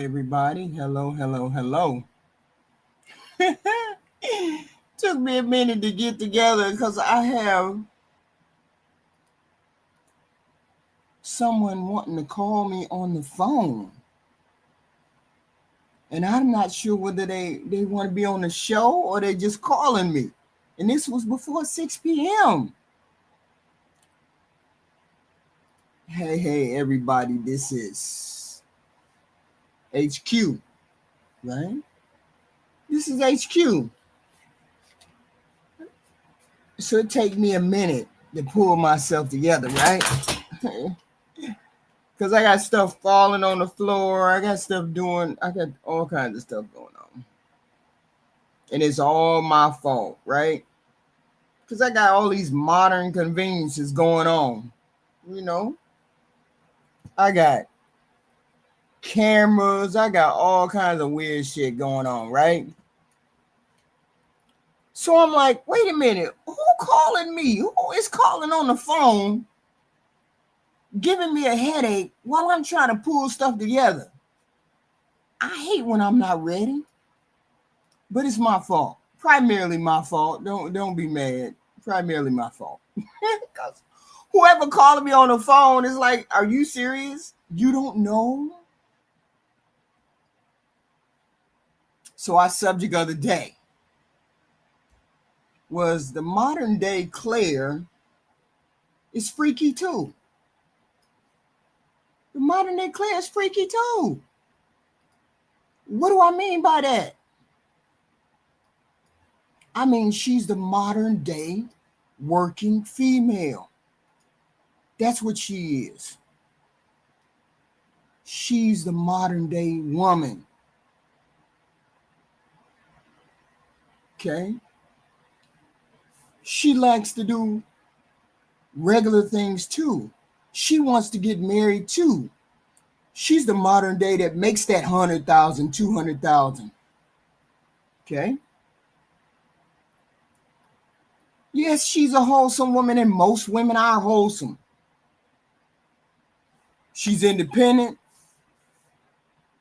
everybody. Hello. Took me a minute to get together because I have someone wanting to call me on the phone. And I'm not sure whether they want to be on the show or they just calling me. And this was before 6 p.m. Hey, everybody. This is HQ, right? This is HQ. So it take me a minute to pull myself together, right? Because I got stuff falling on the floor. I got all kinds of stuff going on. And it's all my fault, right? Because I got all these modern conveniences going on. You know, I got cameras. I got all kinds of weird shit going on, right? So I'm like, wait a minute. Who calling me? Who is calling on the phone giving me a headache while I'm trying to pull stuff together? I hate when I'm not ready, but it's my fault. Primarily my fault. Don't be mad. Primarily my fault. Because whoever calling me on the phone is like, are you serious? You don't know? So our subject of the day was the modern day Claire is freaky too. The modern day Claire is freaky too. What do I mean by that? I mean, she's the modern day working female. That's what she is. She's the modern day woman. Okay? She likes to do regular things too. She wants to get married too. She's the modern day that makes that 100,000, 200,000. Okay? Yes, she's a wholesome woman, and most women are wholesome. She's independent.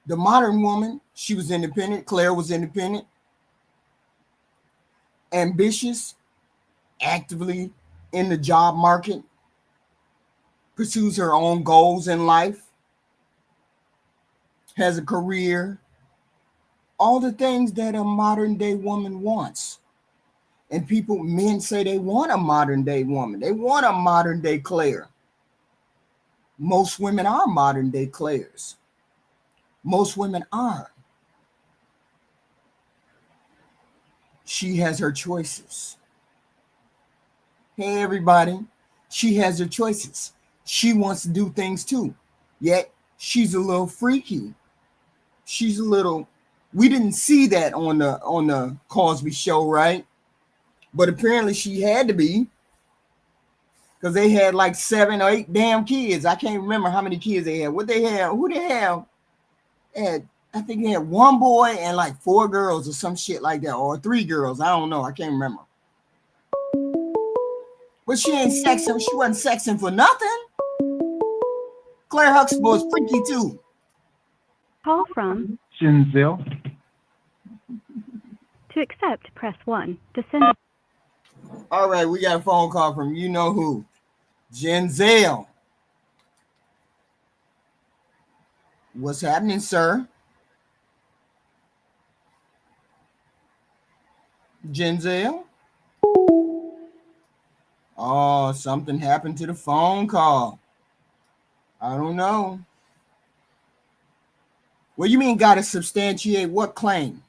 The modern woman, she was independent. Claire was independent. Ambitious, actively in the job market, pursues her own goals in life, has a career, all the things that a modern day woman wants. And men say they want a modern day woman. They want a modern day Claire. Most women are modern day Claires. Most women are. She has her choices. Hey, everybody. She has her choices. She wants to do things too. Yet she's a little freaky. She's a little. We didn't see that on the Cosby Show, right? But apparently she had to be, because they had like 7 or 8 damn kids. I can't remember how many kids they had. What they had? Who they have? I think they had 1 boy and like 4 girls or some shit like that, or 3 girls. I don't know. I can't remember. But she ain't sexing. She wasn't sexing for nothing. Claire Huxtable is freaky too. Call from Ginzel. To accept, press 1. To send. All right, we got a phone call from you know who, Ginzel. What's happening, sir? Ginzel? Oh, something happened to the phone call. I don't know. What you mean got to substantiate what claim?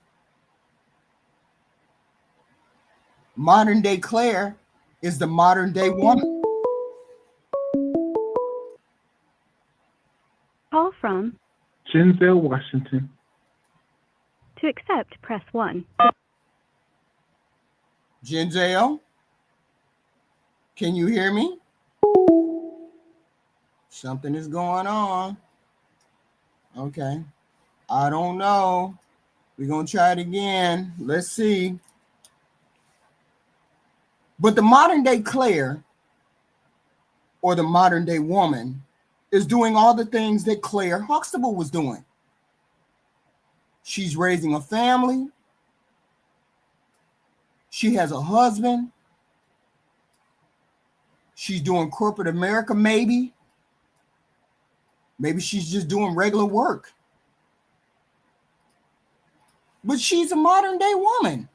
Modern day Claire is the modern day woman. Call from Ginzel, Washington. To accept, press 1. Ginzel? Can you hear me? Something is going on. Okay. I don't know. We're going to try it again. Let's see. But the modern day Claire, or the modern day woman, is doing all the things that Claire Huxtable was doing. She's raising a family. She has a husband. She's doing corporate America, maybe. Maybe she's just doing regular work. But she's a modern day woman,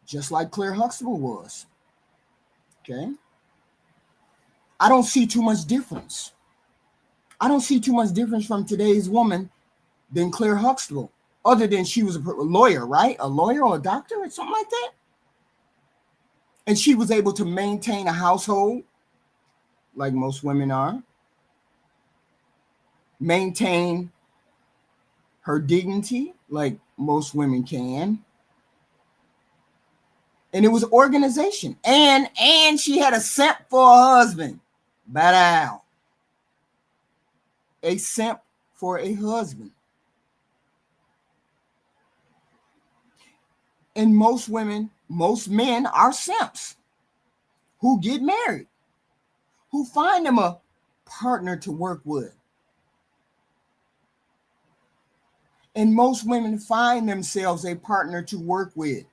just like Claire Huxtable was. Okay? I don't see too much difference. I don't see too much difference from today's woman than Claire Huxtable, other than she was a lawyer, right? A lawyer or a doctor or something like that. And she was able to maintain a household like most women are, maintain her dignity like most women can. And it was organization. And she had a simp for a husband. Bad. A simp for a husband. And most women, most men are simps who get married, who find them a partner to work with. And most women find themselves a partner to work with.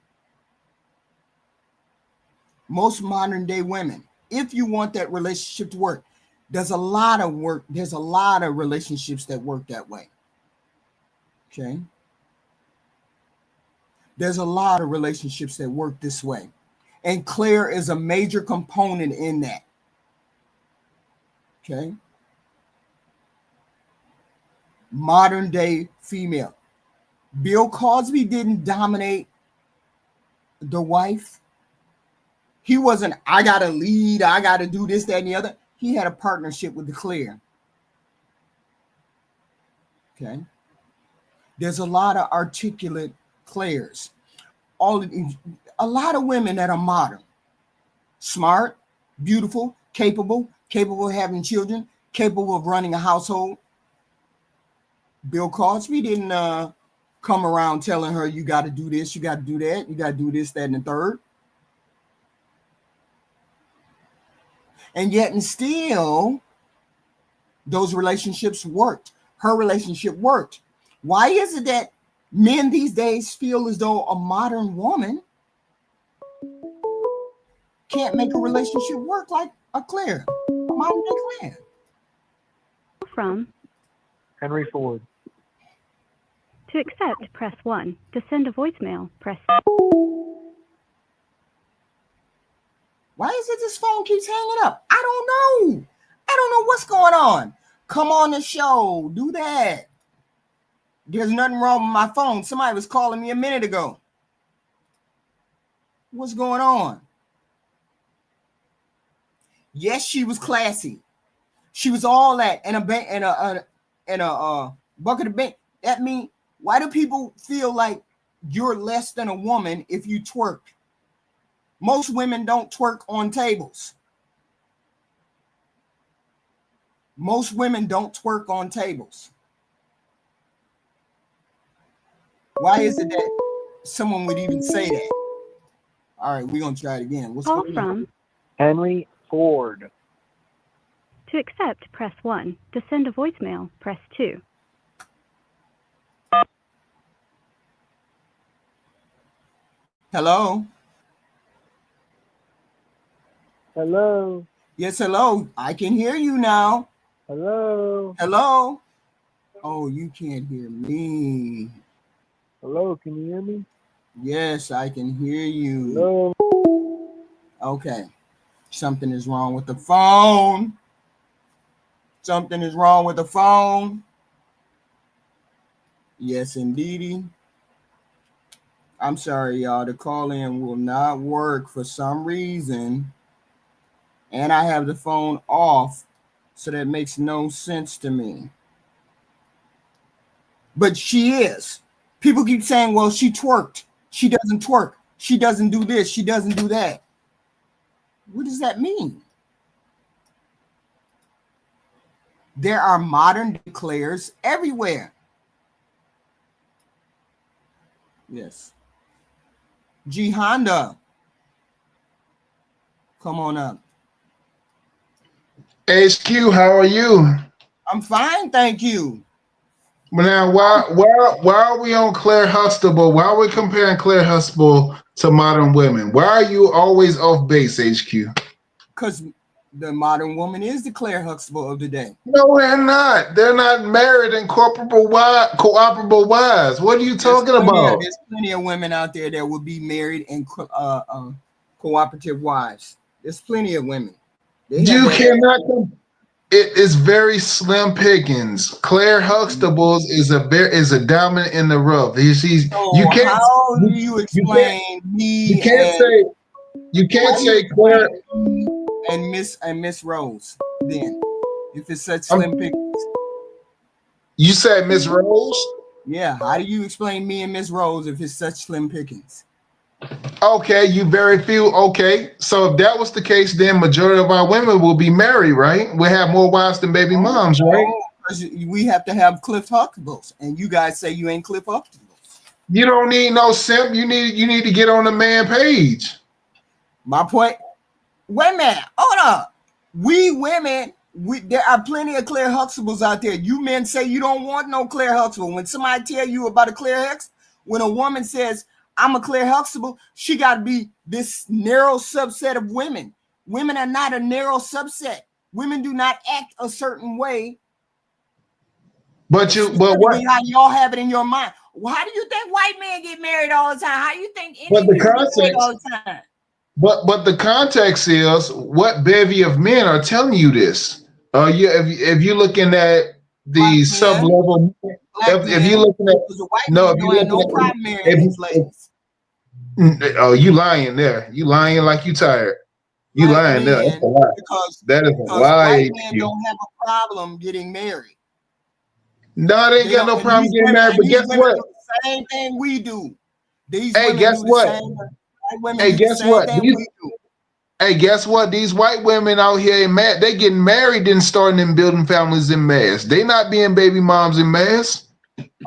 Most modern day women, if you want that relationship to work, there's a lot of work. There's a lot of relationships that work that way. Okay. There's a lot of relationships that work this way. And Claire is a major component in that. Okay. Modern day female. Bill Cosby didn't dominate the wife. He wasn't, I got to lead, I got to do this, that, and the other. He had a partnership with the Claire. Okay. There's a lot of articulate Claires. A lot of women that are modern, smart, beautiful, capable of having children, capable of running a household. Bill Cosby didn't come around telling her, you got to do this, you got to do that, you got to do this, that, and the third. And yet and still, those relationships worked. Her relationship worked. Why is it that men these days feel as though a modern woman can't make a relationship work like a Claire, a modern day Claire? From Henry Ford. to accept, press 1. To send a voicemail, press. Why is it this phone keeps hanging up? I don't know. I don't know what's going on. Come on the show. Do that. There's nothing wrong with my phone. Somebody was calling me a minute ago. What's going on? Yes, she was classy. She was all that in a bucket of bank. That means, why do people feel like you're less than a woman if you twerk? Most women don't twerk on tables. Most women don't twerk on tables. Why is it that someone would even say that? All right, we're going to try it again. What's Call going on? from Henry Ford. to accept, press 1. To send a voicemail, press 2. Hello? Hello. Yes, hello. I can hear you now. Hello. Hello? Oh, you can't hear me. Hello. Can you hear me? Yes, I can hear you. Hello. Okay. Something is wrong with the phone. Something is wrong with the phone. Yes, indeedy. I'm sorry, y'all. The call in will not work for some reason. And I have the phone off, so that makes no sense to me. But she is. People keep saying, well, she twerked. She doesn't twerk. She doesn't do this. She doesn't do that. What does that mean? There are modern Claires everywhere. Yes. G Honda. Come on up. HQ, how are you? I'm fine, thank you. But now, why are we on Claire Huxtable? Why are we comparing Claire Huxtable to modern women? Why are you always off base, HQ? Because the modern woman is the Claire Huxtable of the day. No, they're not. They're not married and cooperable wives. What are you talking about? There's plenty of women out there that would be married and cooperative wives. There's plenty of women. They have You that. cannot. It is very slim pickings. Claire Huxtable's is a diamond in the rough. You So can't how do you, you you can't explain you me can't and say you how can't do you say Claire. explain me and Miss Rose then? If it's such um, slim pickings. you said Miss Rose. Yeah, how do you explain me and Miss Rose if it's such slim pickings? Okay, you very few. Okay, so if that was the case, then majority of our women will be married, right? We have more wives than baby Oh, moms, right? no, 'cause we have to have Cliff Huxtables, and you guys say you ain't Cliff Huxtables. You don't need no simp. You need to get on the man page. My point. Wait a minute. Hold on. We women, there are plenty of Claire Huxtables out there. You men say you don't want no Claire Huxtable. When somebody tell you about a Claire Huxtable, when a woman says I'm a Claire Huxtable, she got to be this narrow subset of women. Women are not a narrow subset. Women do not act a certain way. But what? How y'all have it in your mind. Why do you think white men get married all the time? How do you think But Indian the people get married context. all the time? But the context is what bevy of men are telling you this. If you're looking at Black the sub men, level, black if you're men, looking at because the white no, men if don't you're have looking no at problem marrying these ladies. oh, you lying there. You lying like you tired. You Black lying there. That's a men, lie. because That is a white lie. men don't have a problem getting married. No, they ain't They got don't, no problem getting married. and But these guess women what? do the same thing we do. These Hey, women guess do the what? same. White women Hey, do the guess same what? thing we do. Hey, guess what? These white women out here ain't mad. They getting married and starting and building families in mass. They not being baby moms in mass.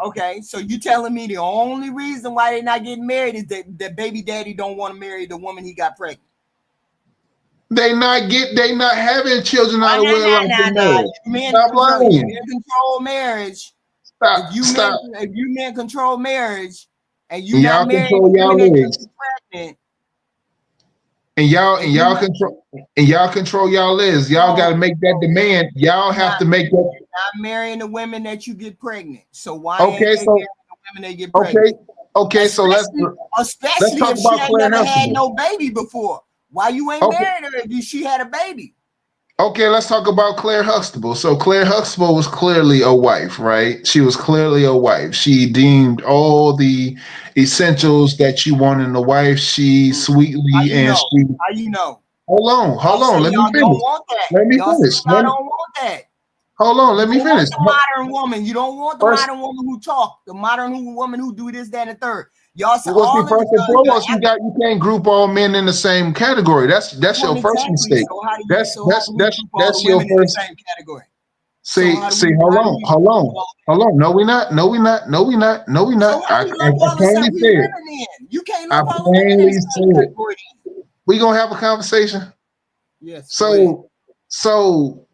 Okay, so you telling me the only reason why they're not getting married is that the baby daddy don't want to marry the woman he got pregnant. They not having children out of wedlock in No. marriage. Stop You lying. men control marriage. Stop. If you men control marriage and you And not y'all marrying control the y'all women that you legs. get pregnant, And y'all and and you y'all not control and y'all control y'all legs. Y'all so, gotta make that demand. Y'all have to make that. you're not marrying the women that you get pregnant. So why ain't Okay, they marrying so the women they get okay, pregnant? okay, so let's Especially talk if she about ain't Claire never had Huxtable. no baby before. Why you ain't Okay, marrying her if she had a baby? okay, let's talk about Claire Huxtable. So Claire Huxtable was clearly a wife, right? She was clearly a wife. She deemed all the essentials that you want in a wife. She How sweetly you and know? she How you know? hold Y'all say on, let me y'all don't finish. want that. Let me Y'all say finish. y'all don't want that. Hold on, You let me don't want finish. the modern woman. You don't want the First, modern woman who talk, the modern woman who do this, that, and the third. Y'all say well, see, all of first and the foremost, you can't group all men in the same category. That's your first exactly. mistake. So how do you? That's So how that's do we that's group all the that's your women in the first. same category? So See, see, hold how do on, we hold group on, all? hold on. No, we not. No, we not. No, we not. No, we So not. how do you lump I all of us? plainly We said. women in. You can't I lump all the women in the plainly same said. category. We gonna have a conversation. Yes, go ahead. So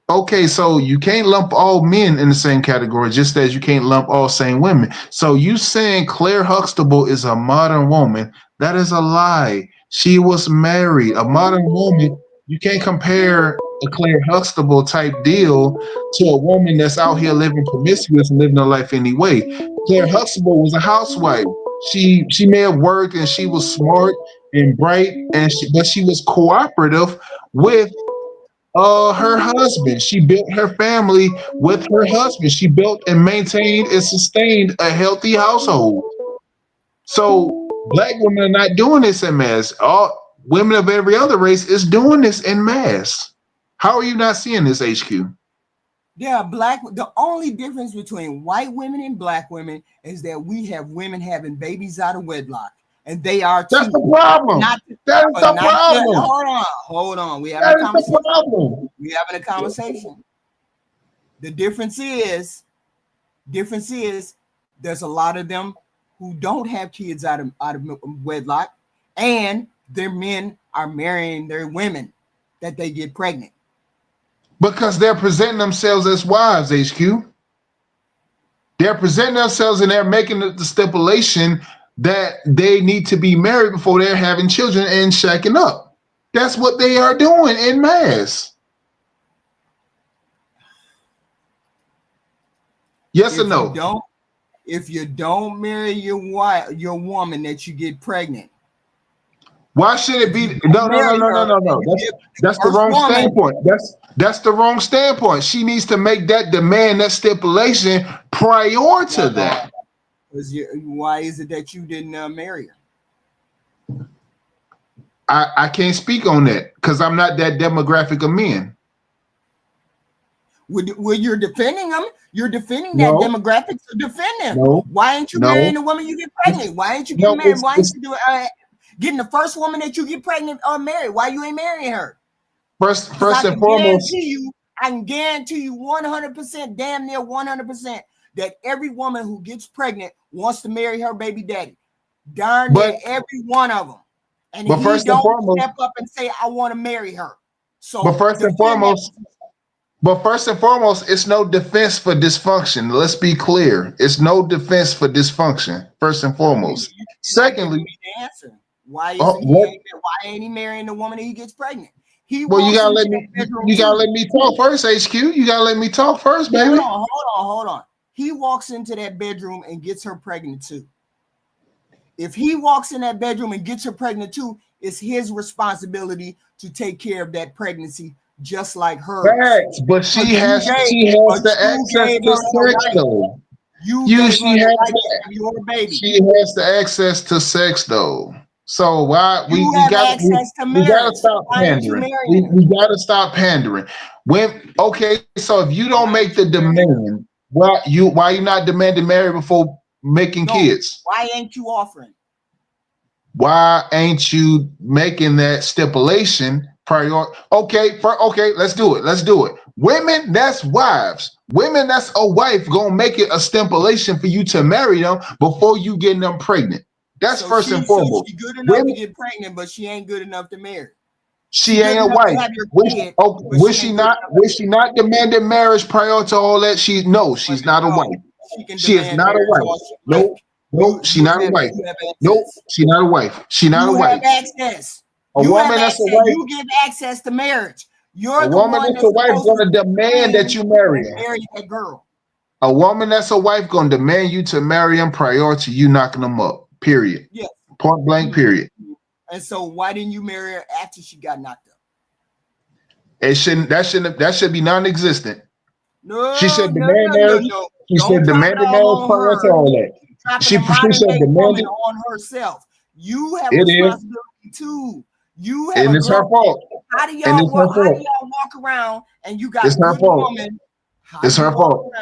okay, so you can't lump all men in the same category, just as you can't lump all same women. So you saying Claire Huxtable is a modern woman? That is a lie. She was married. A modern woman. You can't compare a Claire Huxtable type deal to a woman that's out here living promiscuous and living her life anyway. Claire Huxtable was a housewife. She may have worked and she was smart and bright, but she was cooperative with her husband. She built her family with her husband. She built and maintained and sustained a healthy household. So black women are not doing this in mass. All women of every other race is doing this in mass. How are you not seeing this, HQ? Yeah, the only difference between white women and black women is that we have women having babies out of wedlock, and they are That's too. the problem. Not, That is the not problem. hold on. We having a That is the conversation. problem. We having a conversation. The difference is, there's a lot of them who don't have kids out of wedlock, and their men are marrying their women that they get pregnant. Because they're presenting themselves as wives, HQ. They're presenting themselves and they're making the stipulation that they need to be married before they're having children and shacking up. That's what they are doing in mass. Yes or no? If you don't marry your woman that you get pregnant. Why should it be? No. That's the wrong standpoint. That's the wrong standpoint. She needs to make that demand, that stipulation prior to that. Why is it that you didn't marry her? I can't speak on that because I'm not that demographic of men. Well, you're defending them. You're defending that demographic to defend them. No, why ain't you marrying the woman you get pregnant? Why ain't you getting married? Why ain't you getting the first woman that you get pregnant or married? Why you ain't marrying her? First and foremost, I can guarantee you 100%, damn near 100%, that every woman who gets pregnant wants to marry her baby daddy. Darn near every one of them. And he don't step up and say, I want to marry her. So, but first and foremost, it's no defense for dysfunction. Let's be clear. It's no defense for dysfunction, first and foremost. Secondly, why ain't he marrying the woman that he gets pregnant? You gotta let me talk first, HQ. You gotta let me talk first, baby. Hold on. He walks into that bedroom and gets her pregnant too. If he walks in that bedroom and gets her pregnant too, it's his responsibility to take care of that pregnancy, just like hers. Facts, but she has the access to sex though. She has the access to sex though. So why we gotta stop pandering. We gotta stop pandering. So if you don't make the demand, why you not demanding marriage before making kids? Why ain't you offering? Why ain't you making that stipulation prior? Okay, let's do it. Women, that's wives. Women, that's a wife gonna make it a stipulation for you to marry them before you getting them pregnant. That's first and foremost. She's good enough to get pregnant, but she ain't good enough to marry. She ain't a wife. Will she not demanding marriage prior to all that? She's not a wife. She is not a wife. Nope, she's not a wife. Nope, she's not a wife. She's not a wife. Access. A woman that's a wife. You give access to marriage. You're a woman that's a wife gonna demand that you marry her. Marry that girl. A woman that's a wife gonna demand you to marry him prior to you knocking them up. Period. Yes. Point blank. Period. And so, why didn't you marry her after she got knocked up? That should be non-existent. No, she said demand marriage. She said demand marriage prior to all that. She said demand on herself. You have responsibility too. You have and it's her fault. How do y'all walk around and you got a good woman? It's her fault.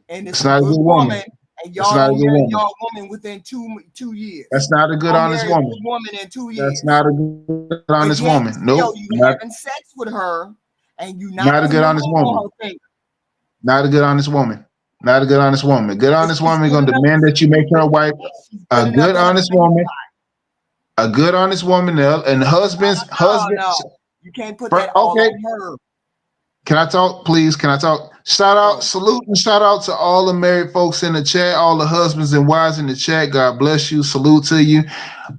And it's not a good woman. And y'all don't marry y'all woman within 2 years. That's not a good honest woman. In 2 years. That's not a good honest woman. No, you having sex with her, and you not a good honest woman. Not a good honest woman. Not a good honest woman. Good honest woman gonna demand that you make her a wife. A good honest woman. A good honest woman and husband. No. You can't put that all on her. Can I talk, please? Can I talk? Salute and shout out to all the married folks in the chat, all the husbands and wives in the chat. God bless you. Salute to you.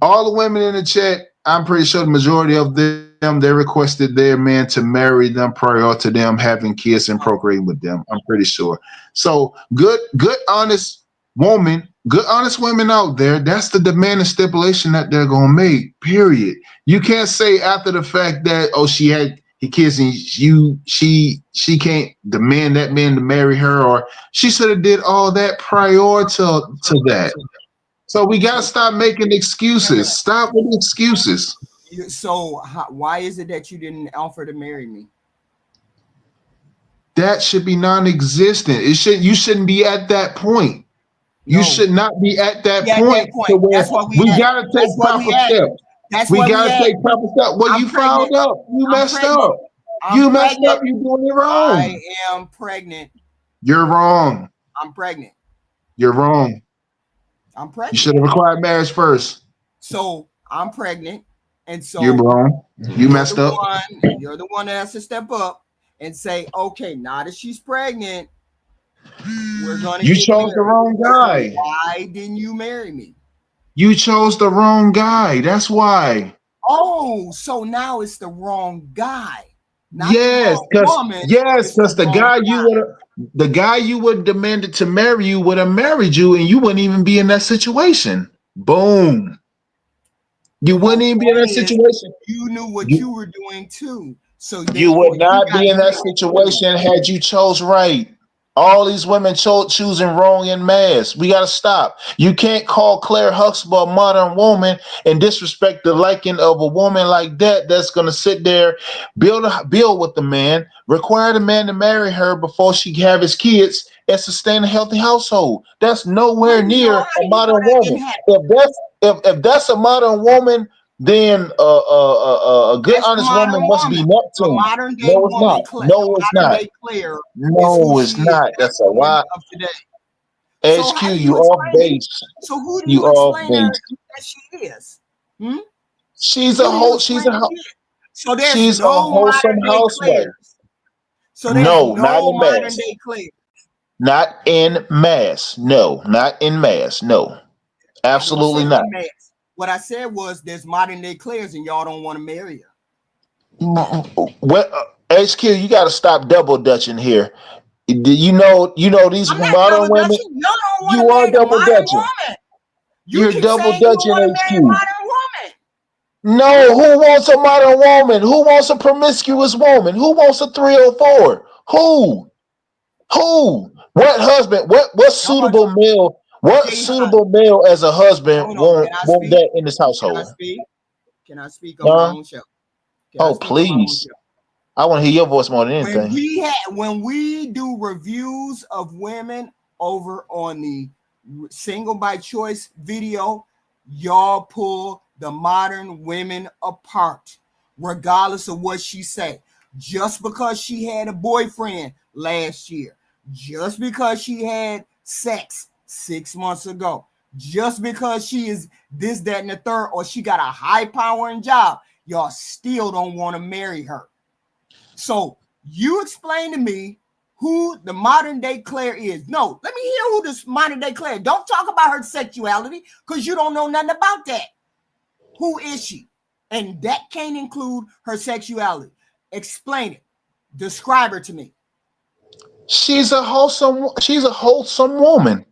All the women in the chat, I'm pretty sure the majority of them, they requested their man to marry them prior to them having kids and procreating with them. I'm pretty sure. So good, honest woman, good, honest women out there, that's the demand and stipulation that they're going to make, period. You can't say after the fact that, she had kids and she can't demand that man to marry her, or she should have did all that prior to that. So we got to stop making excuses. Stop with excuses. So why is it that you didn't offer to marry me? That should be non-existent. You shouldn't be at that point. No. You should not be at that point. To where we got to take proper steps. We got to take proper steps. Well, you fouled up. You messed up. You messed up. You're doing it wrong. I am pregnant. You're wrong. I'm pregnant. You're wrong. I'm pregnant. You should have required marriage first. So I'm pregnant. And so you're wrong. You messed up. You're the one that has to step up and say, okay, now that she's pregnant, We're gonna You get chose the married. wrong So guy. why didn't you marry me? You chose the wrong guy. That's why. Oh, so now it's the wrong guy, not the Yes, wrong woman. It's the because wrong guy. the guy you would have demanded to marry you would have married you, and you wouldn't even be in that situation. Boom. You The wouldn't whole even be in point that is situation. you knew what You you were doing too. So you therefore would you not got be in to that make a choice. situation had you chose right. All these women choosing wrong in mass. We gotta stop. You can't call Claire Huxtable a modern woman and disrespect the liking of a woman like that. That's gonna sit there, build with the man, require the man to marry her before she have his kids, and sustain a healthy household. That's How nowhere you know? near How a you know modern that didn't woman. happen? If that's a modern woman, then a good That's the honest woman modern must be woman. A Neptune. modern day No, it's not. woman, No, it's modern not. day Claire is who No, it's she is. not. That's That's a the women lie. of today. So how HQ, do you you off explain it? base. So who do You you off explain her base. that she is? Hmm? She's a Who do you whole. She's explain a. she is? So there's She's a no wholesome modern day housewife. Claires. So there's No, not no in modern mass. day Claire. Not in mass. No, not in mass. No, I didn't say absolutely not. in mass. What I said was there's modern day Claires and y'all don't want to marry her. What HQ? You got to stop double dutching here. You know these I'm not modern double women. dutching. Y'all don't want to You are marry the double modern dutching. woman. You You're keep double saying you don't dutching want to marry the HQ. modern woman. No, who wants a modern woman? Who wants a promiscuous woman? Who wants a 304? Who? Who? What husband? What Y'all want suitable male? What Jay Hunt. suitable male as a husband Hold on. Can won't I want speak? that in this Can I household? speak? Can I speak on my Huh? own show? Can I Oh, speak on my own please. show? I want to hear your voice more than When anything. we do reviews of women over on the single by choice video, y'all pull the modern women apart, regardless of what she say. Just because she had a boyfriend last year, just because she had sex 6 months ago, just because she is this, that, and the third, or she got a high powering job, y'all still don't want to marry her. So you explain to me who the modern day Claire is. No, let me hear who this modern day Claire. Don't talk about her sexuality because you don't know nothing about that. Who is she? And that can't include her sexuality. Explain it. Describe her to me. She's a wholesome. She's a wholesome woman.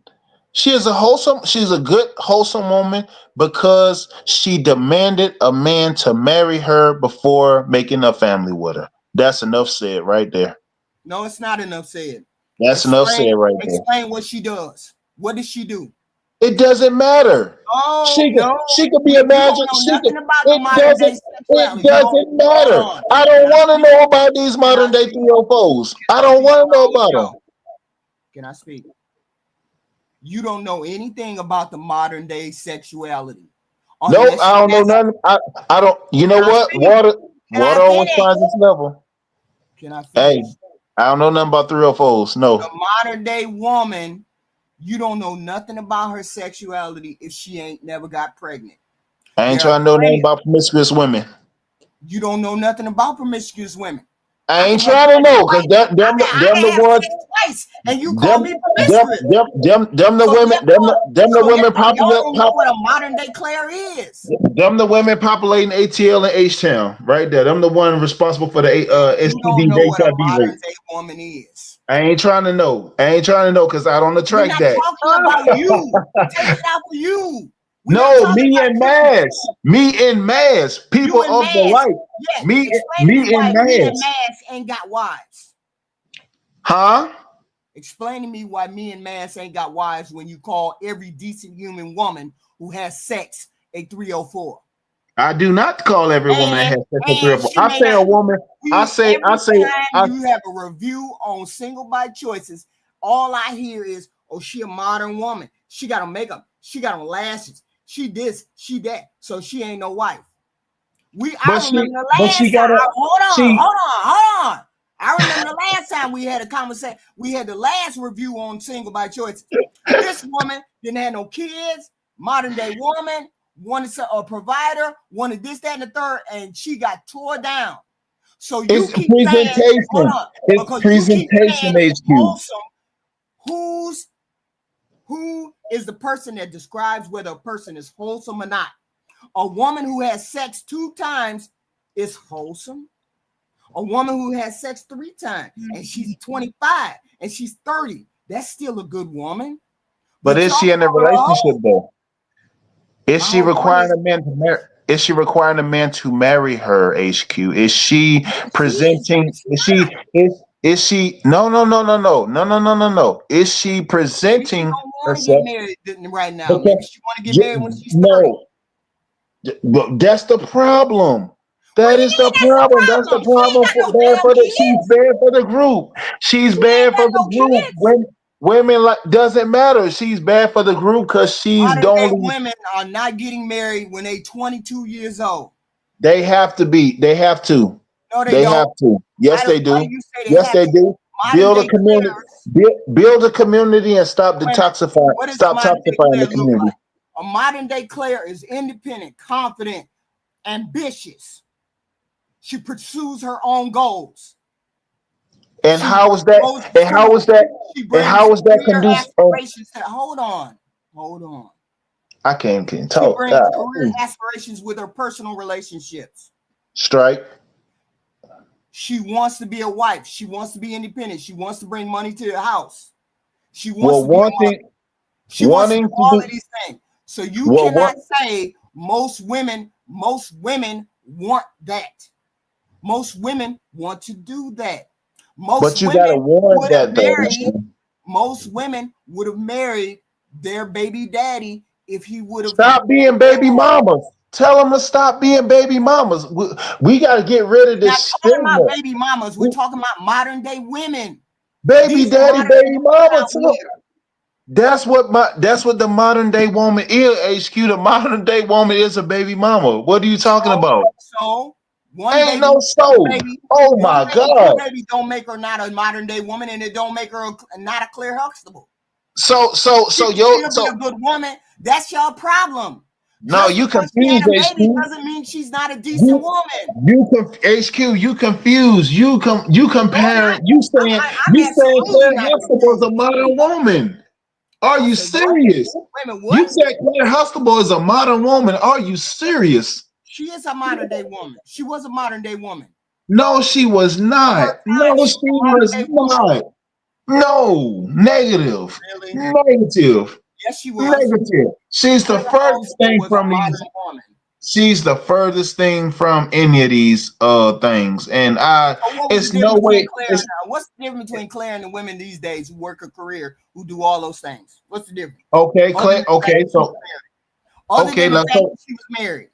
She's a good wholesome woman because she demanded a man to marry her before making a family with her. That's enough said right there. No, it's not enough said. That's enough Explain, said right there. explain what she does. What does she do? It doesn't matter. Oh She could no, she could be you imagined. don't know She could nothing about the it modern day doesn't it sexuality. doesn't Hold matter. on. I Can don't I want to speak? know about these Can I modern day speak? 304s. Can I I don't speak want on to know my own about them. show? Can I speak? You don't know anything about the modern day sexuality Nope, unless I you don't know ask. nothing. I don't you know Can I what? speak? Can Water I always finish? finds its level. Can I Hey, finish? I don't know nothing about 304s. The No. modern day woman, you don't know nothing about her sexuality if she ain't never got pregnant. I ain't There are trying to know nothing plenty. about promiscuous women. You don't know nothing about promiscuous women. I I can ain't have trying to sex know because twice. I them the can have ones sex twice, and you call them me promiscuous. them the So women therefore, them the women y'all popular don't know what a modern day Claire is. them the women populating ATL and H Town right there. Them the one responsible for the You don't STD know what a HIV modern rate. day woman is. I ain't trying to know. I ain't trying to know because I don't We're attract not that. talking about you. Take it out for you. We're not No, talking about you. me in mass, You people and of the Mass. light, Yes. me Explain to me me in why me and mass, Mass ain't got wives. huh? Explain to me why me and Mass ain't got wives when you call every decent human woman who has sex a 304. I do not call every woman that And has sex a three or and four. she I may say not. a woman. I Every say time I you have a review on single by choices, all I hear is, "Oh, she a modern woman. She got on makeup. She got on lashes. She this, she that. So she ain't no wife." I remember the but she last time. got a she. Hold on. I remember the last time we had a conversation. We had the last review on single by choices. This woman didn't have no kids. Modern day woman wanted a provider, wanted this, that, and the third, and she got tore down. So you It's keep saying, hold presentation. on, It's because you keep saying presentation HQ. wholesome. Who is the person that describes whether a person is wholesome or not? A woman who has sex 2 times is wholesome. A woman who has sex 3 times and she's 25 and she's 30, that's still a good woman. But is she in a relationship though? Is she requiring a man to marry? Is she requiring a man to marry her? HQ. Is she presenting? Is she? No. Is she Maybe she presenting don't want to herself? get married right now. Because Maybe she want to get married when she's 30. no, that's the problem. What do That you is the mean that's the problem. That's the problem? She ain't problem got for no bad damn for the. She's kids. bad for the group. She's She ain't bad got for the no group. kids. Women like doesn't matter. She's bad for the group because she's Modern the day only. women are not getting married when they 22 years old. They have to be. They have to. No, they They have don't. to. Yes, they Why do do. you say they Yes, have they to? do. Modern Build a day community. players. Build a community and stop Wait a minute. detoxifying. What does a Stop modern day toxifying player the look community. like? A modern day player is independent, confident, ambitious. She pursues her own goals. And She how is that? goes to And how is school. that? She And brings how is that career conducive? aspirations to hold on. I can't She talk. brings career aspirations with her personal relationships. Strike. She wants to be a wife. She wants to be independent. She wants to bring money to the house. She wants Well, to be a mother. She wants to do all of these things. So you cannot say most women want that. Most women want to do that. But you gotta warn that though. Most women would have married their baby daddy if he would have. Stop being baby mamas. Tell them to stop being baby mamas. We got to get rid of Not this talking stigma. about baby mamas. We're talking about modern day women. Baby These are daddy, modern baby day mama. women out here. That's what the modern day woman is. HQ. The modern day woman is a baby mama. What are you talking about? So one Ain't baby, no so. Oh my God. two babies don't make her not a modern day woman, and it don't make her not a Claire Huxtable. So She'll be a good woman. That's your problem. No, Just you because she confused, had a baby HQ. doesn't mean she's not a decent woman. HQ, you confused. You comparing. I'm You saying absolutely Claire not Huxtable is confused. a modern woman. Are you serious? Wait a minute, You what? said Claire Huxtable is a modern woman. Are you serious? She is a modern day woman. She was a modern day woman. No, she was not. No, she was not. No, negative. Really? Negative. Yes, she was. Negative. She's the Claire furthest Huxtable thing was a from modern these. woman. She's the furthest thing from any of these things. And So what was it's the no difference way. between Claire and what's the difference between Claire and the women these days who work a career, who do all those things? What's the difference? Okay, Claire. Okay, so other than the fact that she was married.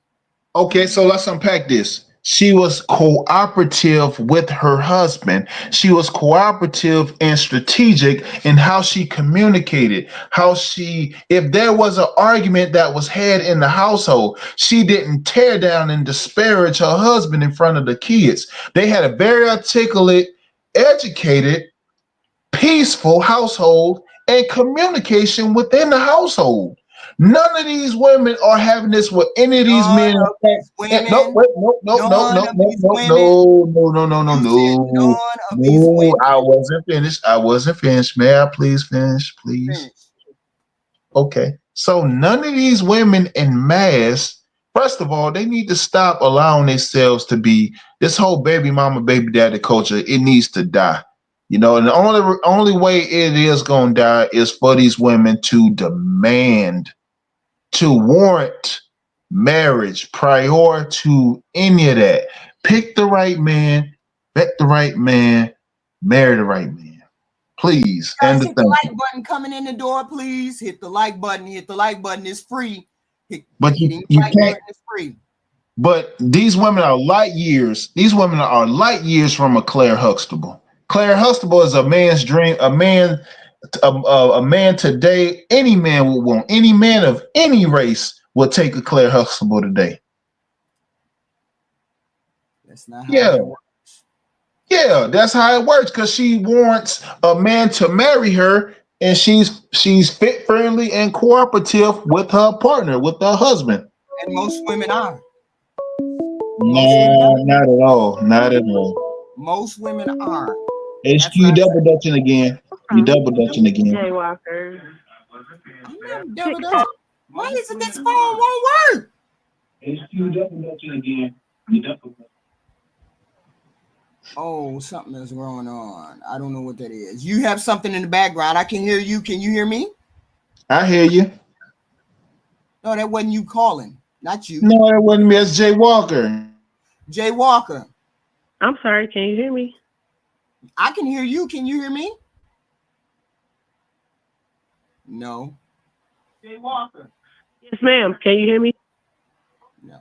Okay, so let's unpack this. She was cooperative with her husband. She was cooperative and strategic in how she communicated. If there was an argument that was had in the household, she didn't tear down and disparage her husband in front of the kids. They had a very articulate, educated, peaceful household and communication within the household. None of these women are having this with any of these men. No, wait, no. I wasn't finished. May I please finish, please? Okay. So none of these women in mass, first of all, they need to stop allowing themselves to be this whole baby mama, baby daddy culture. It needs to die. And the only way it is gonna die is for these women to demand, to warrant marriage prior to any of that. Pick the right man, vet the right man, marry the right man. Please. Guys, hit the like button coming in the door, please. Hit the like button. Hit the like button. It's free. But you can't. It's free. But these women are light years. These women are light years from a Claire Huxtable. Claire Huxtable is a man's dream. A man today. Any man would want. Any man of any race would take a Claire Huxtable today. That's not how it works. Yeah, that's how it works. Because she wants a man to marry her, and she's fit, friendly, and cooperative with her partner, with her husband. And most women are. No, not at all. Not at all. Most women are. HQ double dutching again. You double dutching again. Jay Walker. I'm not double dutching. Why is it this phone won't work? HQ double dutching again. You double dutching. Oh, something is going on. I don't know what that is. You have something in the background. I can hear you. Can you hear me? I hear you. No, that wasn't you calling. Not you. No, that wasn't me. It's Jay Walker. Jay Walker. I'm sorry, can you hear me? I can hear you. Can you hear me? No. Jay Walker. Yes, ma'am. Can you hear me? No.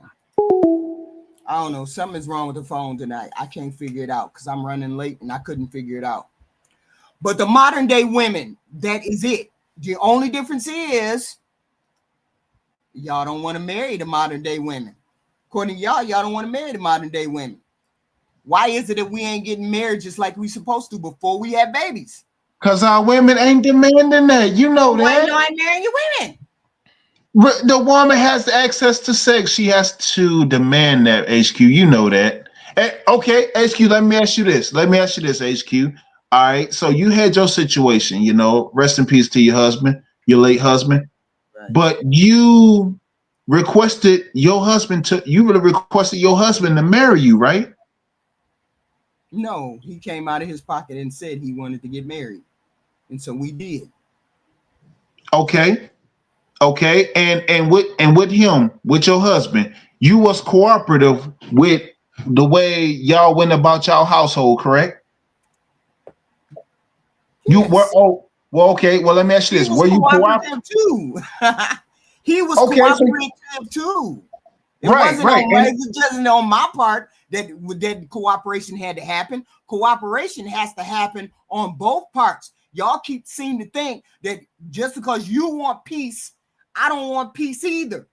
I don't know. Something's wrong with the phone tonight. I can't figure it out because I'm running late and I couldn't figure it out. But the modern day women, that is it. The only difference is y'all don't want to marry the modern day women. According to y'all don't want to marry the modern day women. Why is it that we ain't getting married just like we supposed to before we have babies? Because our women ain't demanding that. You know that. Why ain't marrying your women? The woman has access to sex. She has to demand that, HQ. You know that. Okay, HQ, let me ask you this. HQ. All right, so you had your situation, you know, rest in peace to your husband, your late husband. Right. But you requested your husband to marry you, right? No, he came out of his pocket and said he wanted to get married. And so we did. Okay. And with him, with your husband, you was cooperative with the way y'all went about y'all household, correct? Yes. You were okay. Well, let me ask you this. Were you cooperative too? He was cooperative too. It wasn't on my part that cooperation had to happen. Cooperation has to happen on both parts. Y'all keep seeming to think that just because you want peace, I don't want peace either.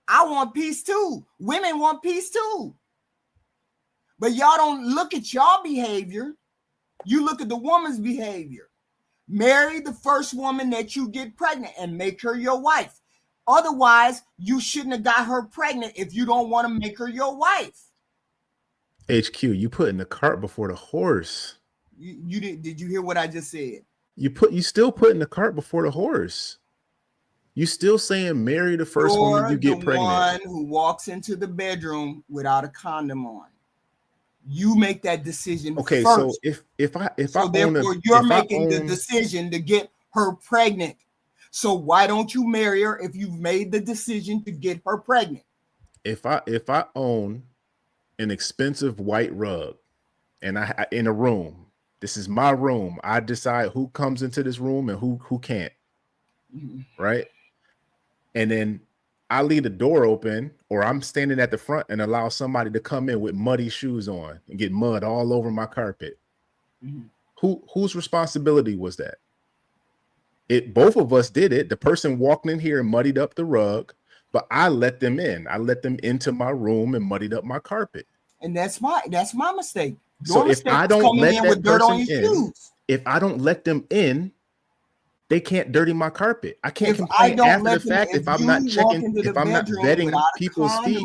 I want peace too. Women want peace too. But y'all don't look at y'all behavior. You look at the woman's behavior. Marry the first woman that you get pregnant and make her your wife. Otherwise, you shouldn't have got her pregnant if you don't want to make her your wife. HQ, you putting the cart before the horse. You did you hear what I just said? You still putting the cart before the horse. You still saying marry the first woman you get pregnant. One who walks into the bedroom without a condom on. You make that decision. Okay, first. so you're making the decision to get her pregnant. So why don't you marry her if you've made the decision to get her pregnant? If I own an expensive white rug and I in a room, this is my room. I decide who comes into this room and who can't. Mm-hmm. Right? And then I leave the door open, or I'm standing at the front and allow somebody to come in with muddy shoes on and get mud all over my carpet. Mm-hmm. Whose responsibility was that? Both of us did it. The person walked in here and muddied up the rug, but I let them in. I let them into my room and muddied up my carpet. And that's my mistake. So if I don't let that person in, if I don't let them in, they can't dirty my carpet. I can't complain after the fact if I'm not checking, if I'm not vetting people's feet.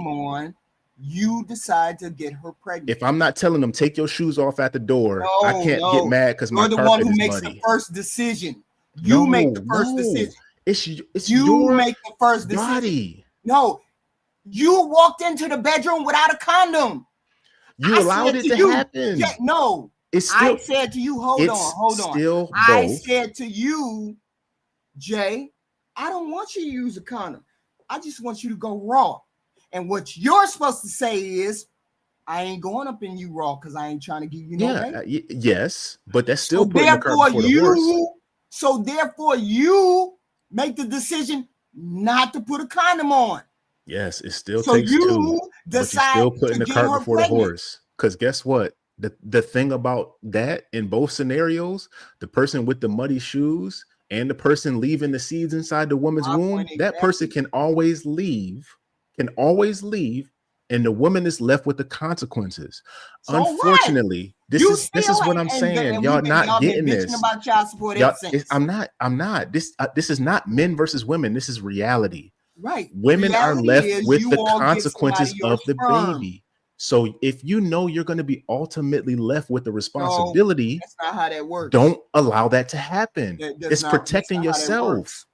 You decide to get her pregnant. If I'm not telling them take your shoes off at the door, I can't get mad because my carpet is muddy. You're the one who makes the first decision. You make the first decision. It's you make the first decision. Body. No, you walked into the bedroom without a condom. You allowed it to happen. Yeah, no. I said to you, hold on. I said to you, Jay, I don't want you to use a condom. I just want you to go raw. And what you're supposed to say is, I ain't going up in you raw because I ain't trying to give you no baby. Yes, but that's still putting the cart before the horse. So therefore, you make the decision not to put a condom on. Yes, it still takes two. But you're still putting the cart before the horse. Because guess what? The thing about that in both scenarios, the person with the muddy shoes and the person leaving the seeds inside the woman's womb, that person can always leave, and the woman is left with the consequences. So unfortunately, this is what I'm saying. Y'all not getting this. About child support I'm not. This is not men versus women. This is reality. Right. Women are left with the consequences of the baby. So if you know you're going to be ultimately left with the responsibility, that's not how that works. don't allow that to happen. It's That's protecting not how that yourself. works.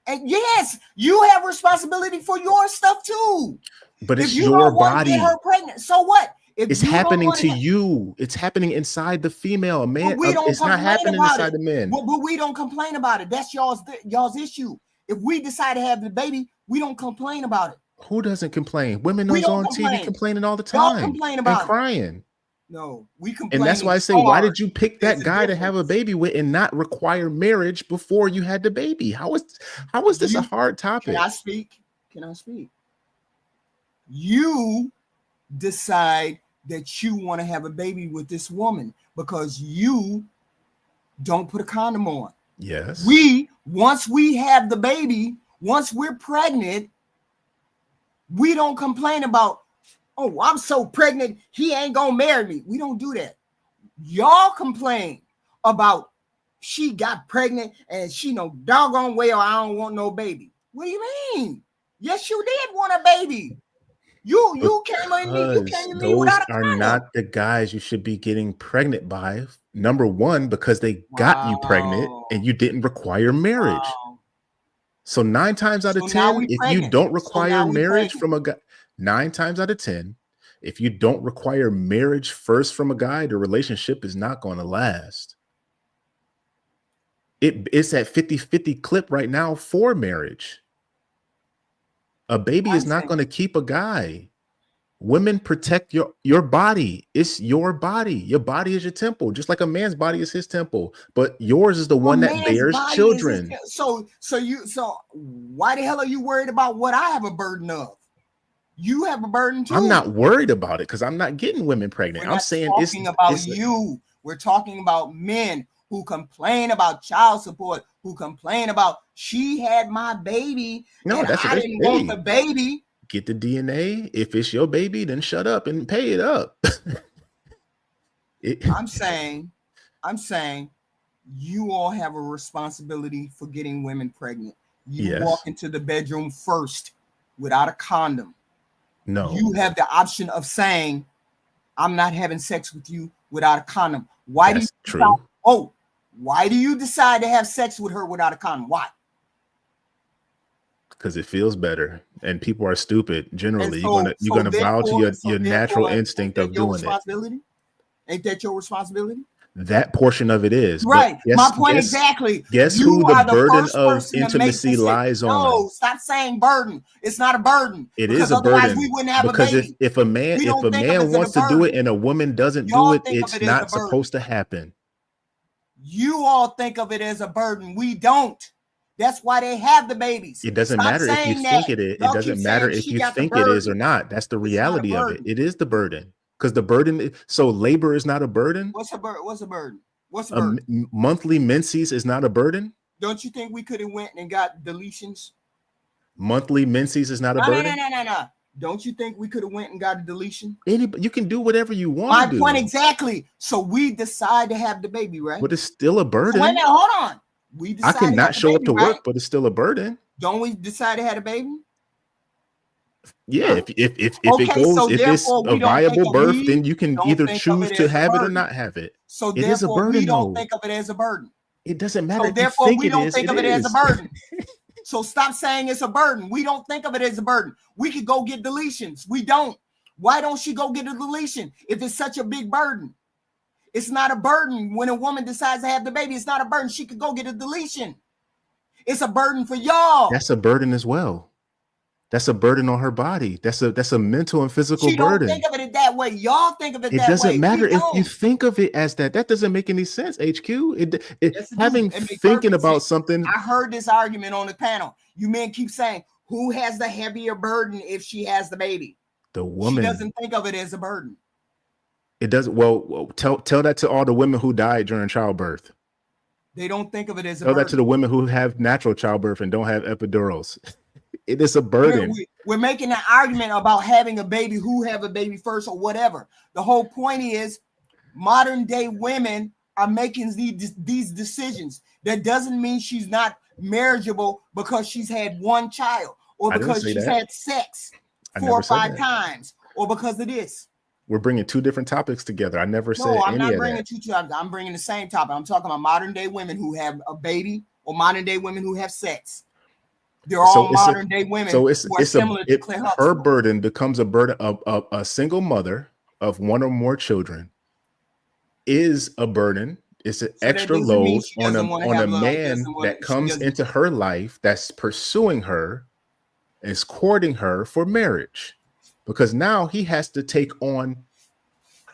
And yes, you have responsibility for your stuff too. But If it's you your don't want to body. get her pregnant, so what? If It's you don't happening want to you. It's happening inside the female. A man, we don't it's not complain happening about inside it. the men. But we don't complain about it. That's y'all's issue. If we decide to have the baby, we don't complain about it. Who doesn't complain? Women We is don't on complain. TV complaining all the Y'all time complain and about it. crying. No, we complain. And that's why I say, why did you pick There's that a guy to have a difference. baby with and not require marriage before you had the baby? How is this a hard topic? Can I speak? Can I speak? You decide that you want to have a baby with this woman because you don't put a condom on. Yes. Once we have the baby, once we're pregnant, we don't complain about, oh, I'm so pregnant, he ain't gonna marry me. We don't do that. Y'all complain about she got pregnant and she no doggone well I don't want no baby. What do you mean? Yes, you did want a baby. You came to me without a Those are condom. not the guys you should be getting pregnant by. Number one, because they got you pregnant and you didn't require marriage. Wow. So 9 times out of 10, if you don't require marriage from a guy, 9 times out of 10, if you don't require marriage first from a guy, the relationship is not going to last. It's at 50-50 clip right now for marriage. A baby is not going to keep a guy. Women protect your body. It's your body. Your body is your temple, just like a man's body is his temple. But yours is the one that bears children. So why the hell are you worried about what I have a burden of? You have a burden too. I'm not worried about it because I'm not getting women pregnant. I'm saying it's about you. We're talking about men who complain about child support, who complain about she had my baby. No, and I didn't want the baby. Get the DNA. If it's your baby, then shut up and pay it up. I'm saying you all have a responsibility for getting women pregnant. You walk into the bedroom first without a condom. No. You have the option of saying, I'm not having sex with you without a condom. Why do you decide to have sex with her without a condom? Why? Because it feels better, and people are stupid. Generally, you're gonna bow to your natural instinct of doing it. Ain't that your responsibility? That portion of it is right. My point exactly. Guess who the burden of intimacy lies on? No, stop saying burden. It's not a burden. It is a burden. We wouldn't have because a baby. if a man wants to do it and a woman doesn't do it, it's not supposed to happen. You all think of it as a burden. We don't. That's why they have the babies. It doesn't matter if you think it is. It doesn't matter if you think it is or not. That's the reality of it. It is the burden. Because the burden, so labor is not a burden. What's a burden? What's a burden? Monthly menses is not a burden. Don't you think we could have went and got deletions? Monthly menses is not a burden. No. Don't you think we could have went and got a deletion? You can do whatever you want to do. My point exactly. So we decide to have the baby, right? But it's still a burden. Wait a minute, hold on. I cannot show up to work, but it's still a burden. Don't we decide to have a baby? Yeah, if it's a viable birth, then you can either choose to have it or not have it. So it is a burden. We don't think of it as a burden. It doesn't matter. So therefore, we don't think of it as a burden. So stop saying it's a burden. We don't think of it as a burden. We could go get deletions. We don't. Why don't she go get a deletion if it's such a big burden? It's not a burden when a woman decides to have the baby. It's not a burden. She could go get a deletion. It's a burden for y'all. That's a burden as well. That's a burden on her body. That's a mental and physical burden. She don't think of it that way. Y'all think of it that way. It doesn't matter if you think of it as that. That doesn't make any sense, HQ. Thinking about something. I heard this argument on the panel. You men keep saying, who has the heavier burden if she has the baby? The woman. She doesn't think of it as a burden. It doesn't. Well, tell that to all the women who died during childbirth. They don't think of it as a burden. Tell that to the women who have natural childbirth and don't have epidurals. It is a burden. We're making an argument about having a baby, who have a baby first or whatever. The whole point is modern day women are making these decisions. That doesn't mean she's not marriageable because she's had one child or because she's had sex 4 or 5 times or because of this. We're bringing two different topics together. I never said No, I'm any not of bringing that. two topics. I'm bringing the same topic. I'm talking about modern day women who have a baby or modern day women who have sex. They're all modern day women who are similar to Claire her Huxtable. burden becomes a burden of a single mother of one or more children is a burden. It's an So that extra doesn't mean load she on doesn't want to a have love. man that comes into her life, that's pursuing her, is courting her for marriage, because now he has to take on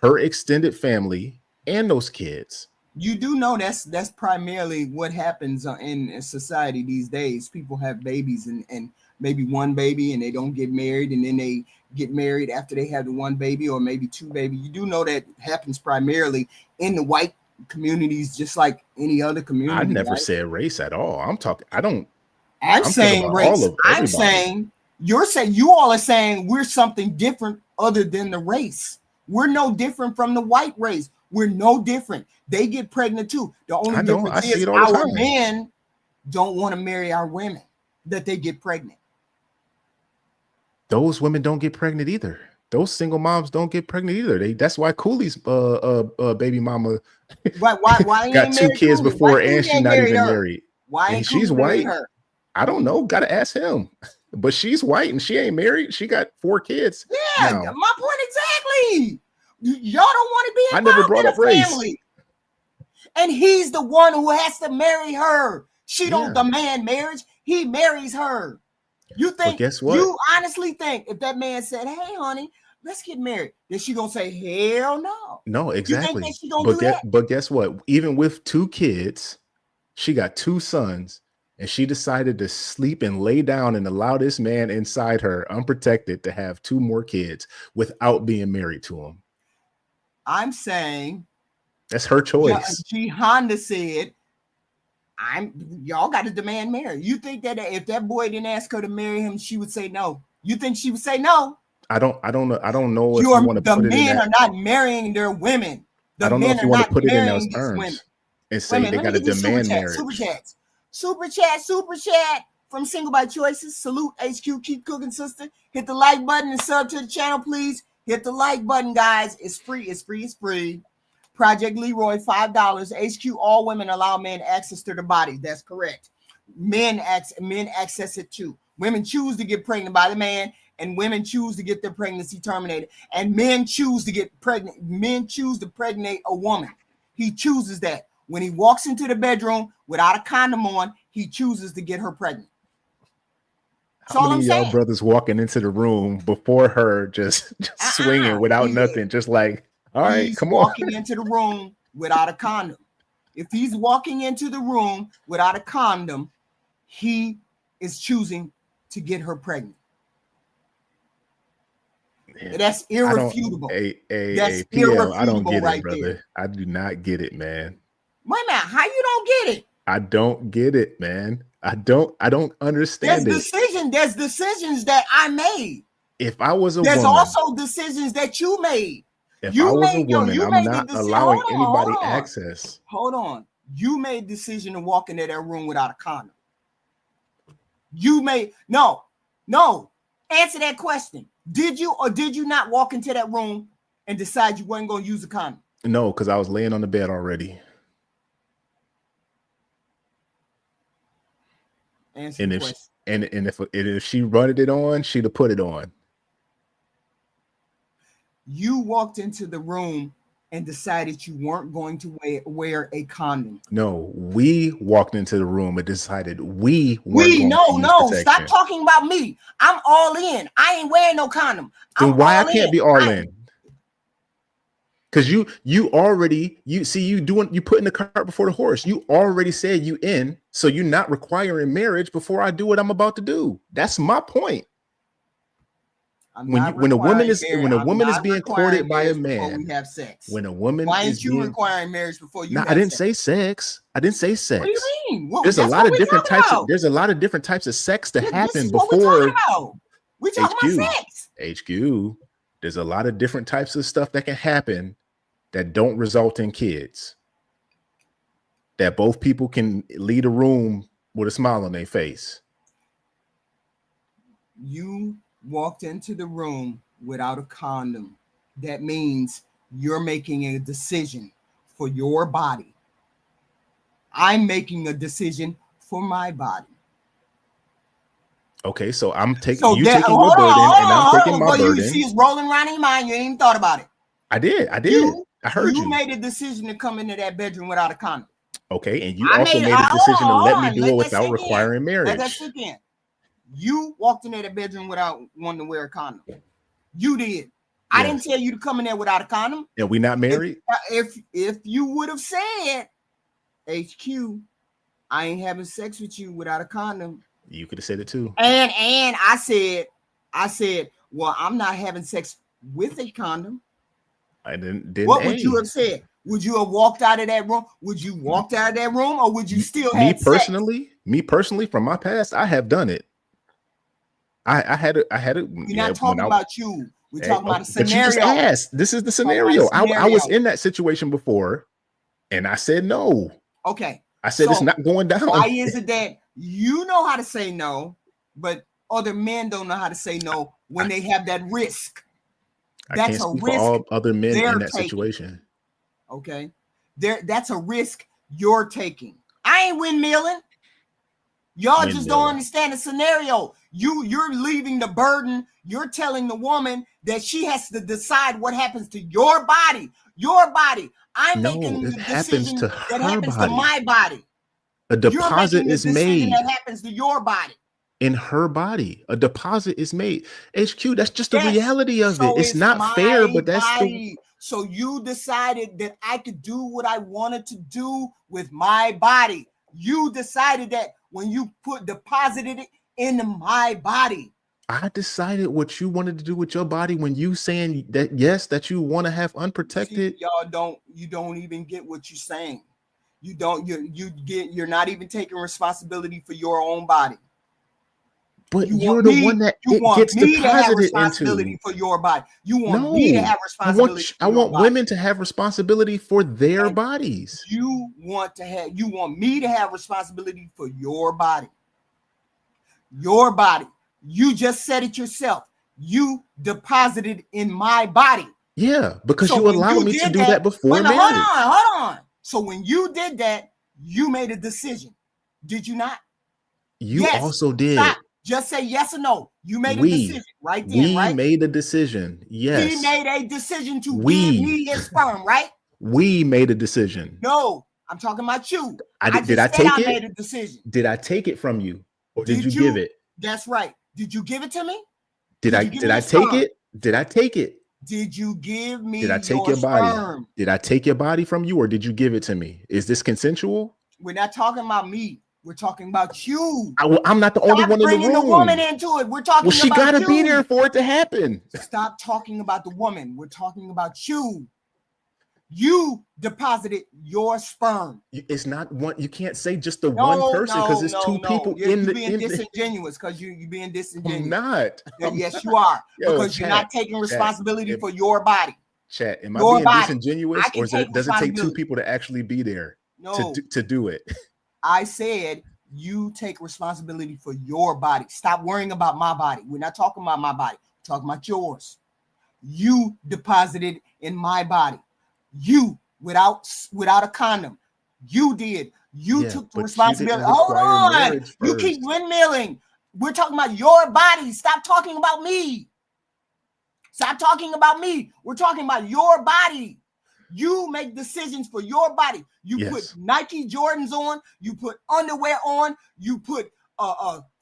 her extended family and those kids. You do know that's primarily what happens in society these days. People have babies and maybe one baby, and they don't get married, and then they get married after they have the one baby or maybe two babies. You do know that happens primarily in the white communities, just like any other community. I never right? said race at all. I'm saying race. All of I'm saying you all are saying we're something different other than the race. We're no different from the white race. We're no different. They get pregnant too. The only difference is our men don't want to marry our women that they get pregnant. Those women don't get pregnant either. Those single moms don't get pregnant either. That's why Cooley's baby mama why got two kids Cooley? before, and she's not even married. Why and she's white? Her? I don't know. Got to ask him. But she's white and she ain't married. She got 4 kids. Yeah, now. My point exactly. Y'all don't want to be involved. I never brought up race. Family. And he's the one who has to marry her. She don't demand marriage. He marries her. You think? Guess what? You honestly think if that man said, "Hey, honey, let's get married," then she gonna say, "Hell no." No, exactly. You think that she gonna do that? But guess what? Even with 2 kids, she got 2 sons, and she decided to sleep and lay down and allow this man inside her, unprotected, to have 2 more kids without being married to him. I'm saying that's her choice. G Honda said, y'all got to demand marriage. You think that if that boy didn't ask her to marry him, she would say no? You think she would say no? I don't know. I don't know if you want to the put it in men that. are not marrying their women. I don't know if you want to put it in those terms women. and say they got to demand marriage. Super chat from Single by Choices. Salute HQ. Keep cooking, sister. Hit the like button and sub to the channel, please. Hit the like button, guys. It's free. It's free. It's free. Project Leroy, $5. HQ, all women allow men access to their bodies. That's correct. Men access it too. Women choose to get pregnant by the man, and women choose to get their pregnancy terminated. And men choose to get pregnant. Men choose to pregnate a woman. He chooses that. When he walks into the bedroom without a condom on, he chooses to get her pregnant. That's How many of y'all brothers walking into the room before her just swinging without nothing, just like, all right, come on. Walking into the room without a condom. If he's walking into the room without a condom, he is choosing to get her pregnant. Man, that's irrefutable. That's irrefutable. I don't get it, brother. There. I do not get it, man. Wait a minute, how you don't get it? I don't get it, man. I don't understand There's decisions that I made. If I was a woman, there's also decisions that you made. If I was a woman, I'm not allowing anybody access. Hold on. You made the decision to walk into that room without a condom. You made no. Answer that question. Did you or did you not walk into that room and decide you weren't going to use a condom? No, because I was laying on the bed already. Answer and the if question. If she running it on, she'd have put it on. You walked into the room and decided you weren't going to wear a condom. No, we walked into the room and decided we stop talking about me. I'm all in. I ain't wearing no condom. Then why I can't be all in? Because you putting the cart before the horse. You already said you in, so you're not requiring marriage before I do what I'm about to do. That's my point. When a woman is being courted by a man, we have sex. When a woman why ain't you requiring marriage before you? No, I didn't say sex. I didn't say sex. What do you mean? There's a lot of different types. There's a lot of different types of sex that happen before. We talking about sex. HQ. There's a lot of different types of stuff that can happen that don't result in kids. That both people can leave a room with a smile on their face. You walked into the room without a condom. That means you're making a decision for your body. I'm making a decision for my body. Okay, so I'm taking So you that, taking your burden, and I'm taking my But you burden. see it's rolling around in your mind. You ain't even thought about it. I did. I heard you. You made a decision to come into that bedroom without a condom. Okay, and you also made a decision to let me do it without requiring marriage. Let that sink in. You walked into that bedroom without wanting to wear a condom. You did. I didn't tell you to come in there without a condom. And we not married? If you would have said, HQ, I ain't having sex with you without a condom. You could have said it too. And I said, well, I'm not having sex with a condom. I didn't. What would you have said? Would you have walked out of that room? Would you walked out of that room, or would you still have sex? Me personally, from my past, I have done it. I had it. We're not talking about you. We're talking about a scenario. But you just asked. This is the scenario. I was in that situation before, and I said no. Okay. I said it's not going down. Why is it that you know how to say no, but other men don't know how to say no when they have that risk? That's a risk. For all other men in that situation. Okay. That's a risk you're taking. I ain't windmilling. Y'all just don't understand the scenario. You're leaving the burden. You're telling the woman that she has to decide what happens to your body. Your body. I'm making the decision that happens to my body. A deposit is made. That happens to your body. In her body, a deposit is made. HQ, that's just the reality of it. It's not fair, but that's the. So you decided that I could do what I wanted to do with my body. You decided that when you deposited it into my body. I decided what you wanted to do with your body when you saying that yes, that you want to have unprotected. See, you don't even get what you're saying. You're not even taking responsibility for your own body. But you're the one that it gets deposited into. For your body. You want me to have responsibility. I want women to have responsibility for their bodies. You want me to have responsibility for your body. Your body. You just said it yourself. You deposited in my body. Yeah, because you allowed me to do that before marriage. Hold on. So when you did that, you made a decision. Did you not? You also did. Stop. Just say yes or no. You made a decision right then, right? We made a decision. Yes. He made a decision to give me his sperm, right? We made a decision. No, I'm talking about you. Did I take it? I made a decision. Did I take it from you? Or did you give it? That's right. Did you give it to me? Did I take it? Did I take it? Did you give me Did I take your body? Did I take your body from you, or did you give it to me? Is this consensual? We're not talking about me. We're talking about you. I'm not the only one in the room. Bringing the woman into it. We're talking about you. Well, she got to be there for it to happen. Stop talking about the woman. We're talking about you. You deposited your sperm. It's not one. You can't say just the one person because it's two people in the. You're being disingenuous because you're being disingenuous. I'm not. Yes, you are. Because you're not taking responsibility for your body. Chat, am I being disingenuous, or does it take two people to actually be there to do it? I said you take responsibility for your body. Stop worrying about my body. We're not talking about my body. We're talking about yours. You deposited in my body. You without a condom. You did. You took the responsibility. Hold on. You keep windmilling. We're talking about your body. Stop talking about me. Stop talking about me. We're talking about your body. You make decisions for your body. You put Nike Jordans on. You put underwear on. You put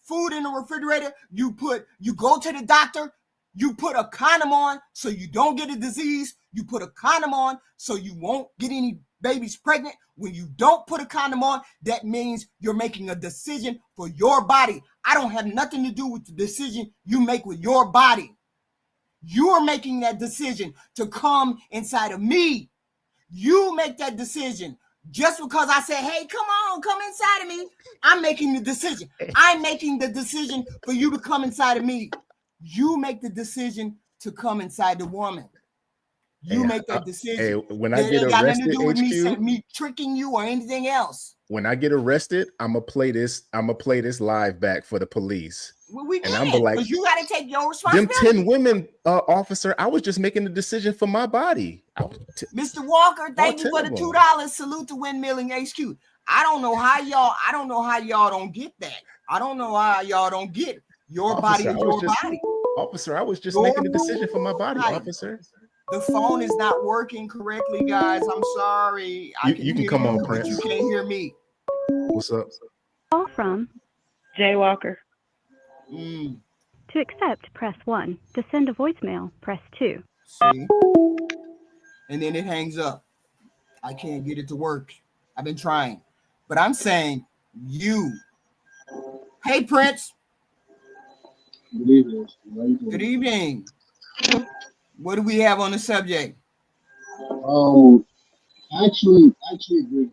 food in the refrigerator. You go to the doctor. You put a condom on so you don't get a disease. You put a condom on so you won't get any babies pregnant. When you don't put a condom on, that means you're making a decision for your body. I don't have nothing to do with the decision you make with your body. You're making that decision to come inside of me. You make that decision. Just because I say, hey, come inside of me, I'm making the decision. I'm making the decision for you to come inside of me. You make the decision to come inside the woman. You Hey, make that decision. when I That get ain't got nothing to arrested, do with HQ, me tricking you or anything else. when I get arrested, I'm gonna play this live back for the police. Well, we And I'm can't, like, because you got to take your them responsibility. 10 women, officer, I was just making the decision for my body. Mr. Walker, thank you 10 for the of them. $2. Salute to Windmilling HQ. I don't know how y'all don't get that. I don't know how y'all don't get your body is your body. Officer, I was just making the decision for my body, Right. officer. The phone is not working correctly, guys. I'm sorry. You can come on, Prince. But you can't hear me. What's up? Call from. Jay Walker. Mm, To accept, press 1. To send a voicemail, press 2. see? And then it hangs up. I can't get it to work. I've been trying. But I'm saying you. Hey, Prince. Good evening. How you doing? Good evening. What do we have on the subject? Actually agree with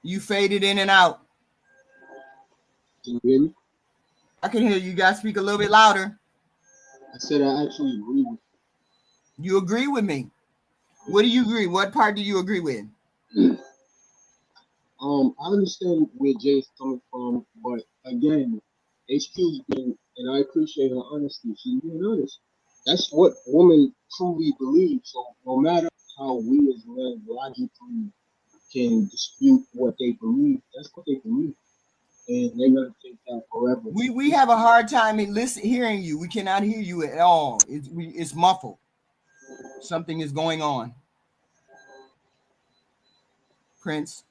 You faded in and out. you. Can you hear me? I can hear you. Guys speak a little bit louder. I said I actually agree with You agree with me. What do you agree? What part do you agree with? you. I understand where Jay's coming from, but again, HQ's been, and I appreciate her honesty. She's being honest. That's what women truly believe. So no matter how we as men logically can dispute what they believe, that's what they believe. And they're gonna take that forever. We have a hard time in hearing you. We cannot hear you at all. It's muffled. Something is going on. Prince,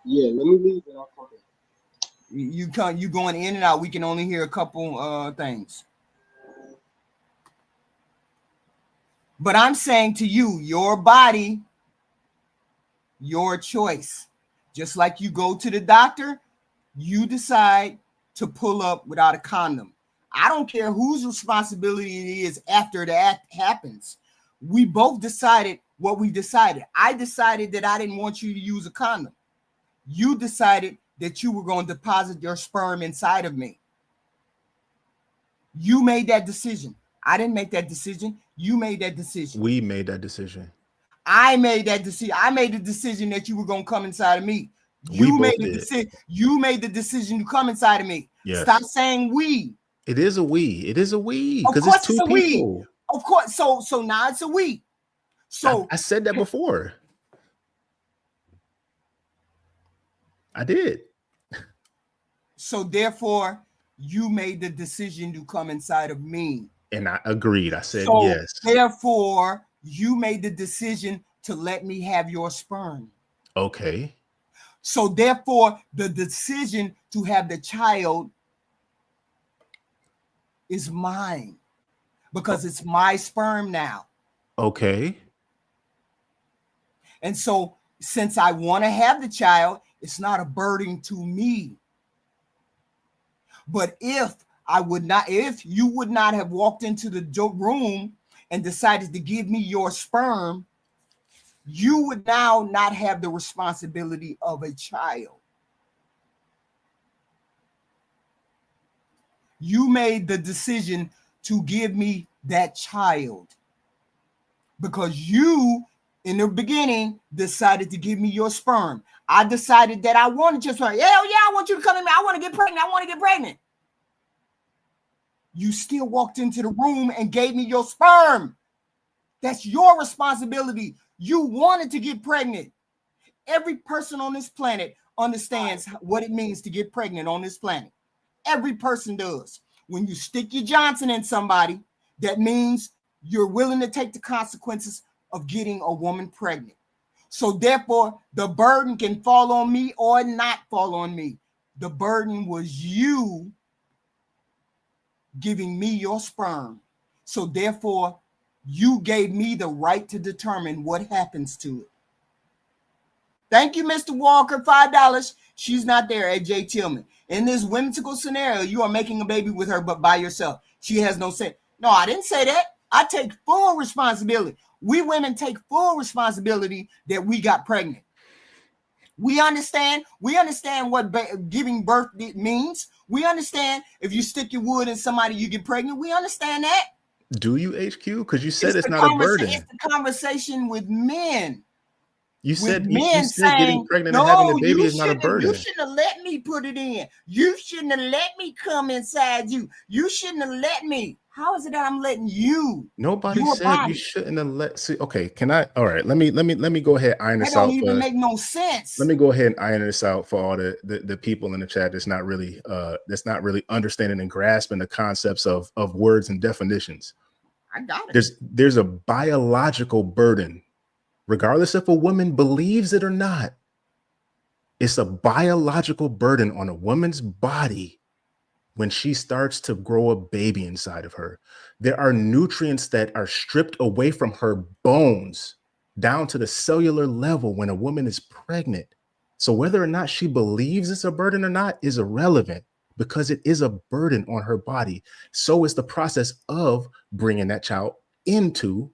Yeah, let me leave and I'll come back. you going in and out. We can only hear a couple things. But I'm saying to you, your body, your choice. Just like you go to the doctor, you decide to pull up without a condom. I don't care whose responsibility it is after that happens. We both decided what we decided. I decided that I didn't want you to use a condom. You decided that you were going to deposit your sperm inside of me. You made that decision. I didn't make that decision. You made that decision. We made that decision. I made that decision. I made the decision that you were going to come inside of me. We You both made the did. decision. You made the decision to come inside of me. Yes. Stop saying we. It is a we. It is a we. Of Because course it's two it's a we. people. Of course. So now it's a we. So I said that before. I did. so therefore, you made the decision to come inside of me. And I agreed. I said So yes. therefore, you made the decision to let me have your sperm. Okay. So therefore, the decision to have the child is mine because it's my sperm now. Okay. And so since I want to have the child, it's not a burden to me. But if you would not have walked into the room and decided to give me your sperm, you would now not have the responsibility of a child. You made the decision to give me that child because you, in the beginning, decided to give me your sperm. I decided that I wanted your sperm. Hell yeah, I want you to come in. I want to get pregnant. You still walked into the room and gave me your sperm. That's your responsibility. You wanted to get pregnant. Every person on this planet understands what it means to get pregnant on this planet. Every person does. When you stick your Johnson in somebody, that means you're willing to take the consequences of getting a woman pregnant. So therefore, the burden can fall on me or not fall on me. The burden was you giving me your sperm. So therefore, you gave me the right to determine what happens to it. Thank you, Mr. Walker. $5. She's not there at J. Tillman. In this whimsical scenario, you are making a baby with her, but by yourself. She has no say. No, I didn't say that. I take full responsibility. We women take full responsibility that we got pregnant. We understand what giving birth means. We understand if you stick your wood in somebody, you get pregnant. We understand that. Do you HQ? Because you said It's it's the not a conversation. burden. It's the conversation with men. You With said you men said getting saying, pregnant and having a "No, baby you is not a shouldn't. You burden. shouldn't have let me put it in. You shouldn't have let me come inside you. You shouldn't have let me." How is it that I'm letting you? Nobody Your said body. you shouldn't have let. See, okay, can I? All right, let me go ahead and iron That this don't out even for. make no sense. Let me go ahead and iron this out for all the people in the chat that's not really understanding and grasping the concepts of words and definitions. I got it. There's a biological burden, regardless if a woman believes it or not. It's a biological burden on a woman's body when she starts to grow a baby inside of her. There are nutrients that are stripped away from her bones down to the cellular level when a woman is pregnant. So whether or not she believes it's a burden or not is irrelevant, because it is a burden on her body. So is the process of bringing that child into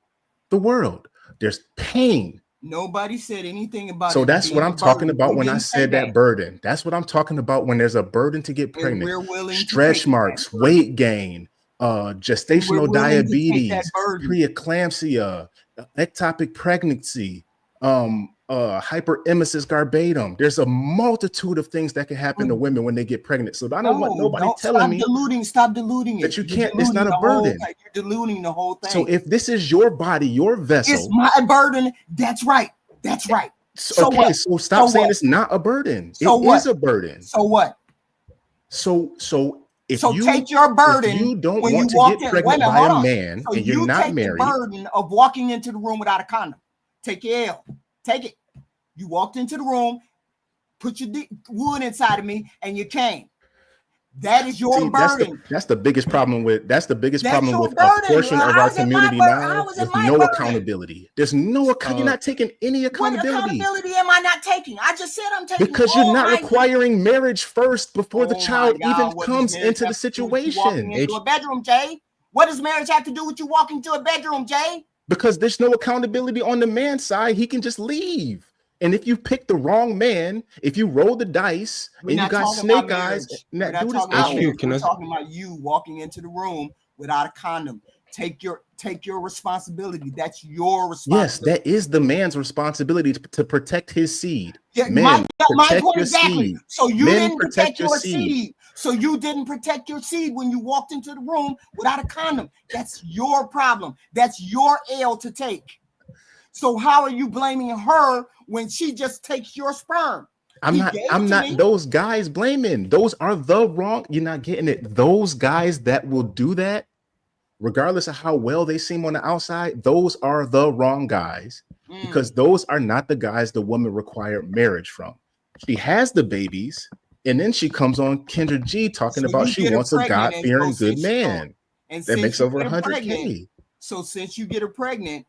the world. There's pain. Nobody said anything about So it that's what being I'm a talking burden. about You when I didn't say said that burden. That's what I'm talking about when there's a burden to get And pregnant. we're willing to Stretch take marks, that burden. weight gain, gestational We're willing to take that diabetes, burden. preeclampsia, ectopic pregnancy, hyperemesis garbatum. There's a multitude of things that can happen to women when they get pregnant. So I don't want nobody telling me Stop diluting it. that you can't. It's not a burden. You're diluting the whole thing. So if this is your body, your vessel, it's my burden. That's right. That's right. So, okay, what? so stop saying it's not a burden. So it what? is a burden. So what? So if you take your burden, if you don't when want you to walk get in, pregnant by a man so and you're not take married, the burden of walking into the room without a condom. Take your L. Take it. You walked into the room, put your wood inside of me, and you came. That is your burden. That's the biggest problem with a portion of How our is it community my now with no burden? accountability. There's no you're not taking any accountability. What accountability am I not taking? I just said I'm taking because you're not requiring marriage first before the child even comes into the situation. Walking into a bedroom, Jay. What does marriage have to do with you walking into a bedroom, Jay? Because there's no accountability on the man's side. He can just leave. And if you pick the wrong man, if you roll the dice and you got snake eyes, we're not talking about marriage. We're talking about you walking into the room without a condom. Take your responsibility. That's your responsibility. Yes, that is the man's responsibility to protect his seed. Yeah, men, my point exactly. Seed. So you men didn't protect your seed. So you didn't protect your seed when you walked into the room without a condom. That's your problem. That's your L to take. So how are you blaming her when she just takes your sperm? I'm not those guys blaming. Those are the wrong. You're not getting it. Those guys that will do that, regardless of how well they seem on the outside, those are the wrong guys, because those are not the guys the woman required marriage from. She has the babies, and then she comes on Kendra G talking about she wants a God-fearing good man that makes over 100K. So since you get her pregnant,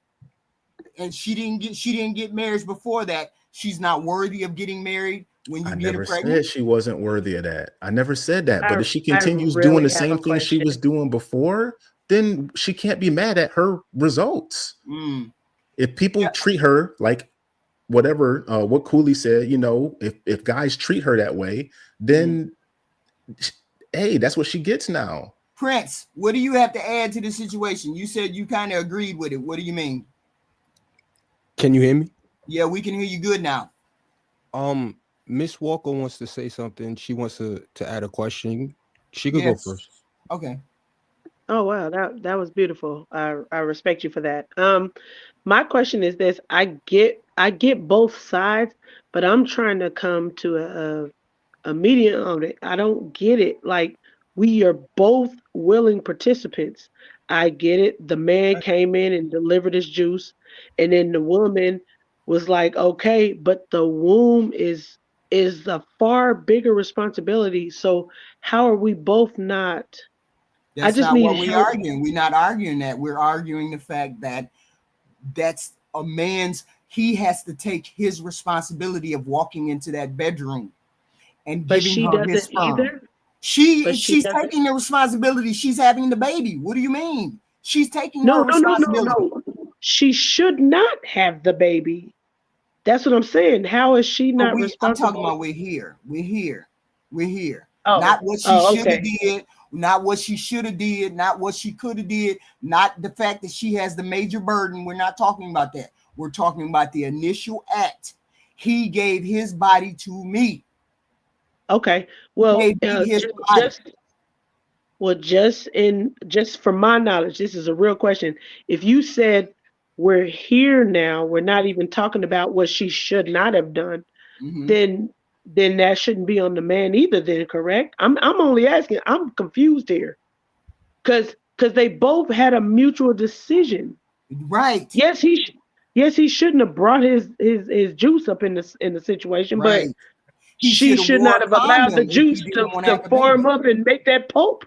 and she didn't get marriage before that, she's not worthy of getting married when you get her pregnant? I never said she wasn't worthy of that. I never said that. But if she continues doing the same thing she was doing before, then she can't be mad at her results. If people treat her like whatever, what Cooley said, if guys treat her that way, then hey, that's what she gets now. Prince, what do you have to add to the situation? You said you kind of agreed with it. What do you mean? Can you hear me? Yeah, we can hear you good now. Miss Walker wants to say something. She wants to add a question. She could go first. Okay. Oh wow, that was beautiful. I respect you for that. My question is this: I get both sides, but I'm trying to come to a median on it. I don't get it. Like, we are both willing participants. I get it. The man came in and delivered his juice, and then the woman was like, okay, but the womb is a far bigger responsibility. So how are we both not? That's not what we're arguing. We're not arguing that. We're arguing the fact that that's a man's, he has to take his responsibility of walking into that bedroom and giving her his sperm. She's taking the responsibility. She's having the baby. What do you mean? She's taking her responsibility. No. She should not have the baby. That's what I'm saying. How is she not responsible? I'm talking about we're here. Oh, not what she should have did not what she should have did, not what she could have did, not the fact that she has the major burden. We're not talking about that. We're talking about the initial act. He gave his body to me. Okay. Well, just from my knowledge, this is a real question. If you said we're here now, we're not even talking about what she should not have done, then that shouldn't be on the man either. Then, correct? I'm only asking. I'm confused here, because they both had a mutual decision. Right. Yes, he shouldn't have brought his juice up in the situation, Right. but she should not have allowed the juice to form up and make that pulp.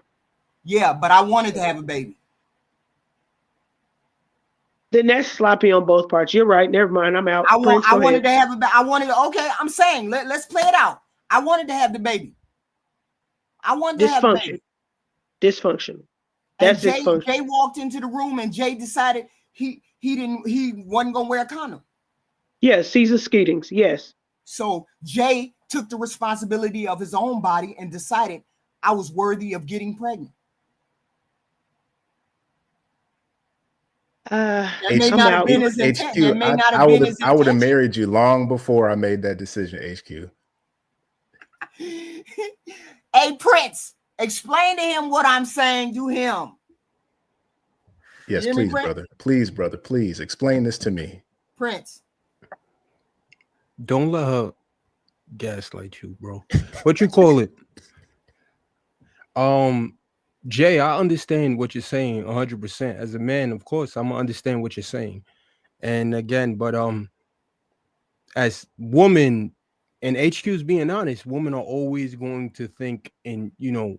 Yeah, but I wanted to have a baby. Then that's sloppy on both parts. You're right. Never mind. I'm out. I wanted to have okay, I'm saying let's play it out. I wanted to have the baby. I wanted to have the baby. Dysfunction. That's dysfunction. Jay walked into the room and Jay decided he wasn't gonna wear a condom. Yes, Caesar Skeetings. Yes. So Jay took the responsibility of his own body and decided I was worthy of getting pregnant. I would have married you long before I made that decision, HQ. Hey, Prince, explain to him what I'm saying to him. Yes, please, brother. Please, brother. Please explain this to me. Prince. Don't let her gaslight you, bro. What you call it? Jay, I understand what you're saying 100%. As a man, of course, I'm gonna understand what you're saying. And again, but as woman, and HQ's being honest, women are always going to think in,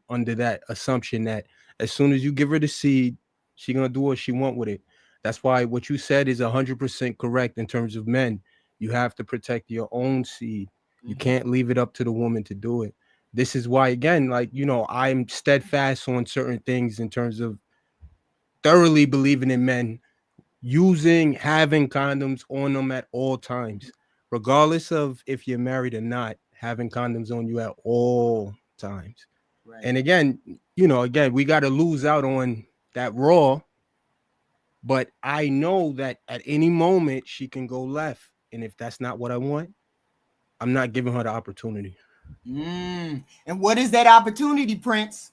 under that assumption that as soon as you give her the seed, she's gonna do what she want with it. That's why what you said is 100% correct in terms of men. You have to protect your own seed. You can't leave it up to the woman to do it. This is why, again, I'm steadfast on certain things in terms of thoroughly believing in men having condoms on them at all times, regardless of if you're married or not, having condoms on you at all times. Right. And again, we got to lose out on that raw, but I know that at any moment she can go left. And if that's not what I want, I'm not giving her the opportunity. And what is that opportunity, Prince?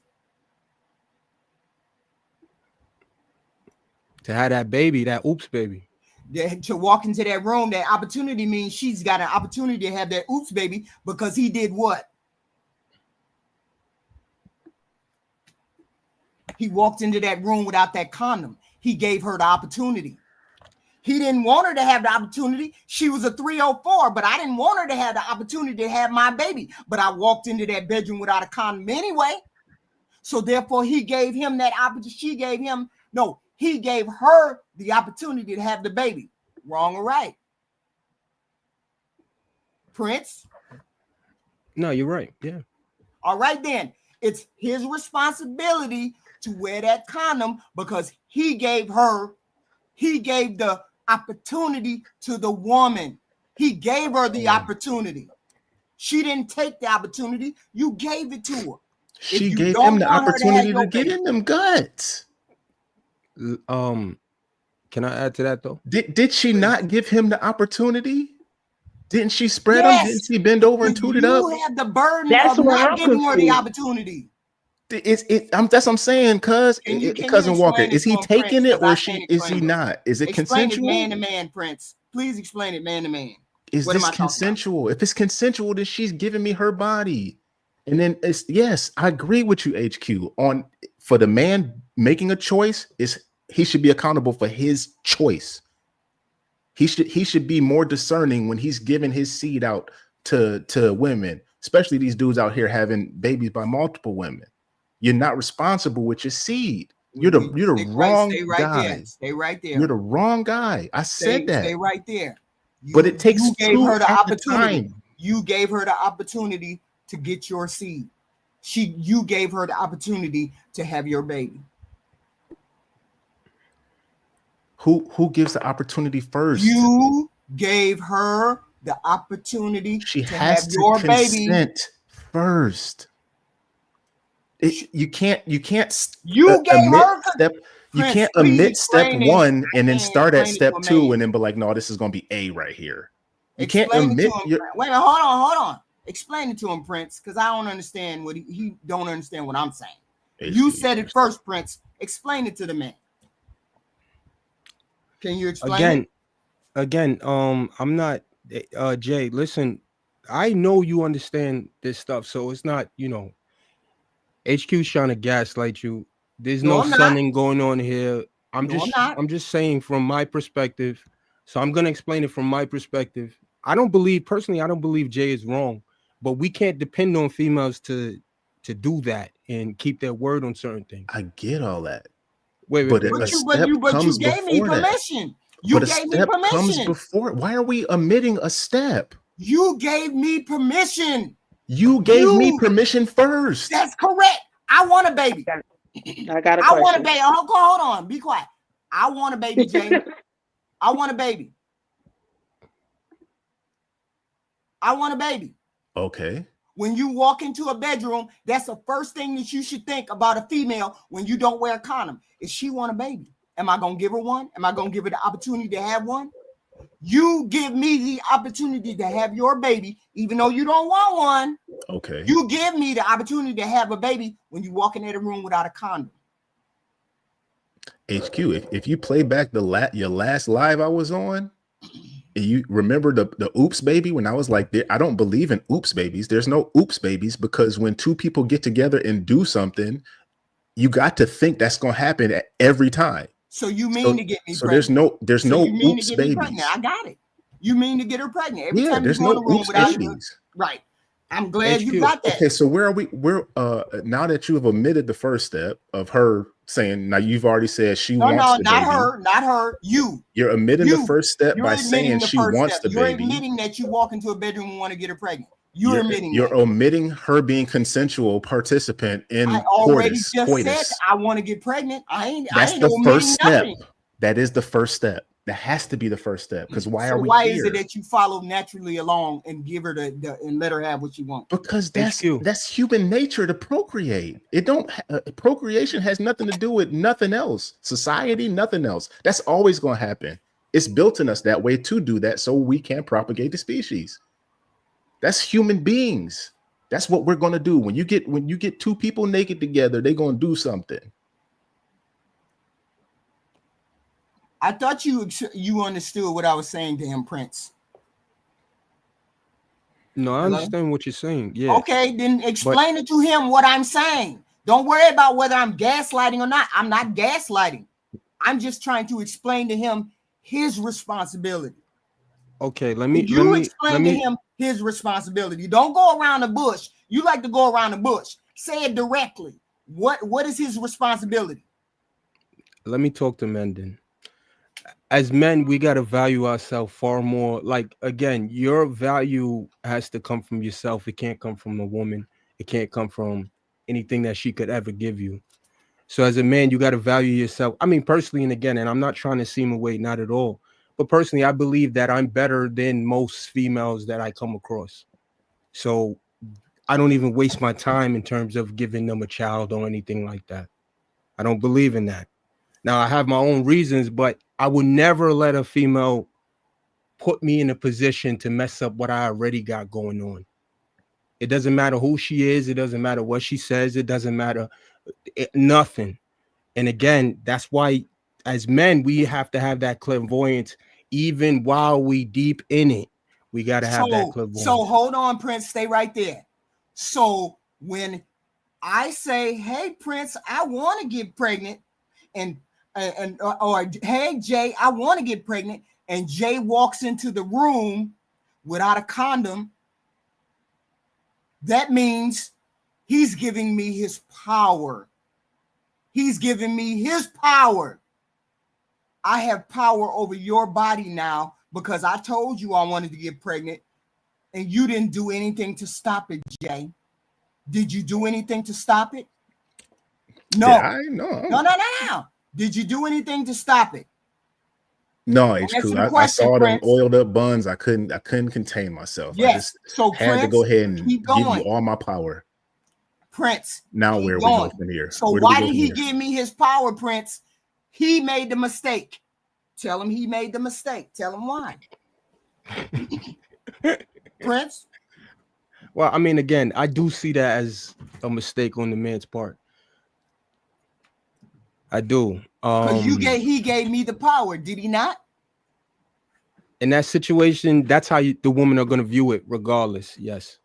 To have that baby, that oops baby. To walk into that room, that opportunity means she's got an opportunity to have that oops baby because he did what? He walked into that room without that condom. He gave her the opportunity. He didn't want her to have the opportunity. She was a 304, but I didn't want her to have the opportunity to have my baby. But I walked into that bedroom without a condom anyway. So therefore, he gave him that opportunity. He gave her the opportunity to have the baby. Wrong or right? Prince? No, you're right. Yeah. All right, then. It's his responsibility to wear that condom because he gave the opportunity to the woman. He gave her the opportunity. She didn't take the opportunity. You gave it to her. She gave him the opportunity to get in them guts. Can I add to that though? Did she not give him the opportunity? Didn't she spread them? Didn't she bend over and toot it up? You have the burden of not giving her the opportunity. That's what I'm saying, cousin Walker. Is he taking it or is he not? Is it consensual? Man to man, Prince. Please explain it man to man. Is this consensual? If it's consensual, then she's giving me her body. And then yes, I agree with you, HQ. For the man making a choice, he should be accountable for his choice. He should be more discerning when he's giving his seed out to women, especially these dudes out here having babies by multiple women. You're not responsible with your seed. You're the wrong guy. Stay right there. You're the wrong guy. I said that. Stay right there. But it takes you gave her the opportunity. You gave her the opportunity to get your seed. You gave her the opportunity to have your baby. Who gives the opportunity first? You gave her the opportunity to have your baby first. You can't You gave omit her step. You Prince, can't please omit step explain it. 1 and then can't start at explain it step to a 2 man. and then be like, no, this is gonna be A right here. You can't Explain it to omit him. your. Wait a minute, hold on. Explain it to him, Prince, because I don't understand what he don't understand what I'm saying. You said it first, Prince. Explain it to the man. Can you explain it? Again, I'm not Jay, listen, I know you understand this stuff, so it's not, HQ's trying to gaslight you. There's No, no I'm not. sunning going on here. I'm No, I'm not. just saying from my perspective. So I'm gonna explain it from my perspective. I don't believe Jay is wrong, but we can't depend on females to do that and keep their word on certain things. I get all that. Wait. But you gave me permission. You gave me permission. Comes before. Why are we omitting a step? You gave me permission. You gave me permission first. That's correct. I want a baby. I got a question. I want a baby. Hold on. Be quiet. I want a baby, Jay. I want a baby. I want a baby. Okay. When you walk into a bedroom, that's the first thing that you should think about a female when you don't wear a condom. Is she want a baby? Am I going to give her one? Am I going to give her the opportunity to have one? You give me the opportunity to have your baby, even though you don't want one. Okay. You give me the opportunity to have a baby when you walk into the room without a condom. HQ, if you play back your last live I was on, and you remember the oops baby when I was like, I don't believe in oops babies. There's no oops babies, because when two people get together and do something, you got to think that's going to happen every time. So you mean to get me so pregnant? there's no oops babies. I got it. You mean to get her pregnant every yeah, time there's you go no in the room oops without babies. Right. I'm glad you got that. Okay, so where are we? Now that you have omitted the first step of her saying, now you've already said she wants the baby. Not her. You're omitting the first step by saying she wants the You're baby. You're admitting that you walk into a bedroom and want to get her pregnant. You're omitting her being consensual participant in I already coitus. just said I want to get pregnant. That's the first step. That is the first step. That has to be the first step, because why is it that you follow naturally along and give her and let her have what you want? Because that's human nature to procreate. It don't procreation has nothing to do with nothing else. Society, nothing else. That's always going to happen. It's built in us that way to do that, so we can propagate the species. That's human beings. That's what we're going to do. When you get two people naked together, they're going to do something. I thought you understood what I was saying to him, Prince. No, I understand what you're saying. Yeah. Okay, then explain it to him what I'm saying. Don't worry about whether I'm gaslighting or not. I'm not gaslighting. I'm just trying to explain to him his responsibility. Okay, let me explain to him his responsibility. Don't go around the bush. You like to go around the bush. Say it directly. What is his responsibility? Let me talk to Menden. As men, we got to value ourselves far more. Like, again, your value has to come from yourself. It can't come from a woman. It can't come from anything that she could ever give you. So as a man, you got to value yourself. I mean, personally, and again, and I'm not trying to seem away, not at all. But personally, I believe that I'm better than most females that I come across. So I don't even waste my time in terms of giving them a child or anything like that. I don't believe in that. Now, I have my own reasons, but I would never let a female put me in a position to mess up what I already got going on. It doesn't matter who she is. It doesn't matter what she says. It doesn't matter nothing. And again, that's why as men, we have to have that clairvoyance, even while we deep in it. We got to have that clairvoyance. So hold on, Prince. Stay right there. So when I say, hey, Prince, I want to get pregnant, or hey, Jay, I want to get pregnant, and Jay walks into the room without a condom, that means he's giving me his power. He's giving me his power. I have power over your body now because I told you I wanted to get pregnant, and you didn't do anything to stop it, Jay. Did you do anything to stop it? No. Yeah, no. No. Did you do anything to stop it? No, it's cool. I saw them oiled up buns. I couldn't contain myself. Yes. I just had to go ahead and give you all my power. Prince. Now keep where we going. go from here? So Where do we why go did from he here? give me his power, Prince? He made the mistake. Tell him he made the mistake. Tell him why. Prince? Well, I mean, again, I do see that as a mistake on the man's part. I do. Because he gave me the power, did he not? In that situation, that's how the women are going to view it, regardless. Yes.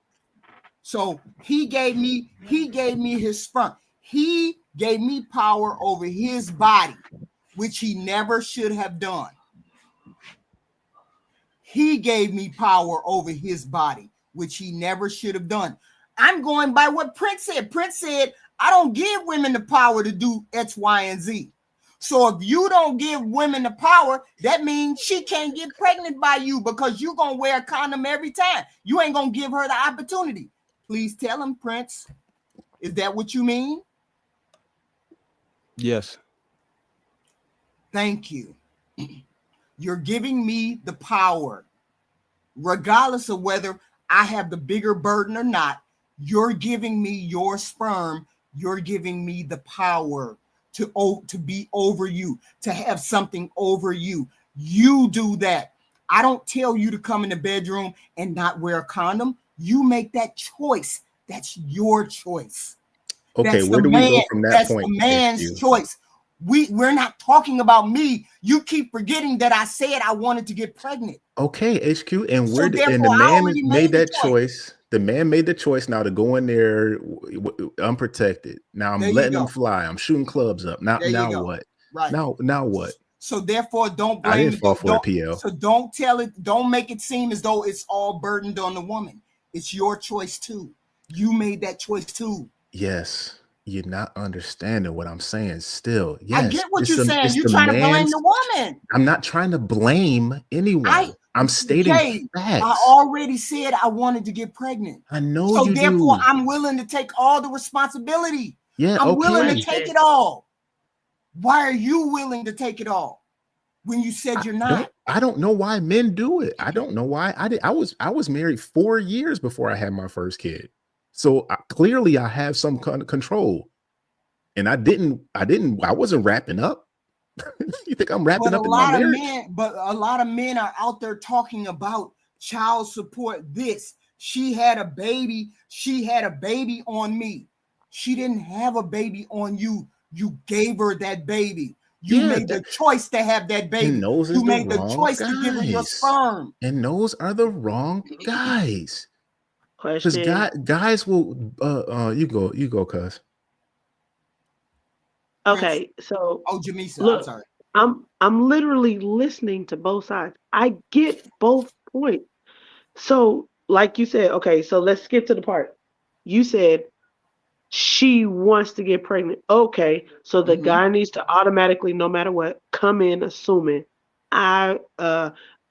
So he gave me his sperm. He gave me power over his body, which he never should have done. He gave me power over his body, which he never should have done. I'm going by what Prince said. Prince said, I don't give women the power to do X, Y, and Z. So if you don't give women the power, that means she can't get pregnant by you because you're going to wear a condom every time. You ain't going to give her the opportunity. Please tell him, Prince. Is that what you mean? Yes. Thank you. You're giving me the power, regardless of whether I have the bigger burden or not. You're giving me your sperm. You're giving me the power to be over you, to have something over you. You do that. I don't tell you to come in the bedroom and not wear a condom. You make that choice. That's your choice. Okay, where do we go from that point? That's the man's choice. We're not talking about me. You keep forgetting that I said I wanted to get pregnant. Okay, HQ, and So and the therefore, I man already made the that choice. The man made the choice now to go in there unprotected. Now I'm There you letting go. him fly. I'm shooting clubs up. Now, There you now go. what? Right. Now what? So therefore, don't I blame didn't fall for the PL. So don't tell it. Don't make it seem as though it's all burdened on the woman. It's your choice too. You made that choice too. Yes. You're not understanding what I'm saying still. Yes. I get what you're saying. You're trying to blame the woman. I'm not trying to blame anyone. I'm stating facts. I already said I wanted to get pregnant. I know so you therefore, do. I'm willing to take all the responsibility. Yeah, I'm okay. willing to take it all. Why are you willing to take it all when you said you're not? I don't know why men do it. I don't know why. I was married 4 years before I had my first kid. So clearly I have some kind of control. And I wasn't wrapping up. You think I'm wrapping up in my marriage? But a lot of men are out there talking about child support. She had a baby. She had a baby on me. She didn't have a baby on you. You gave her that baby. You made the choice to have that baby. You made the choice to give her your sperm. And those are the wrong guys. Because Question. guys will you go, cuz. Okay, so Jamisa, look, I'm sorry. I'm literally listening to both sides. I get both points. So, like you said, okay, so let's skip to the part. You said she wants to get pregnant. Okay, so the guy needs to automatically, no matter what, come in assuming I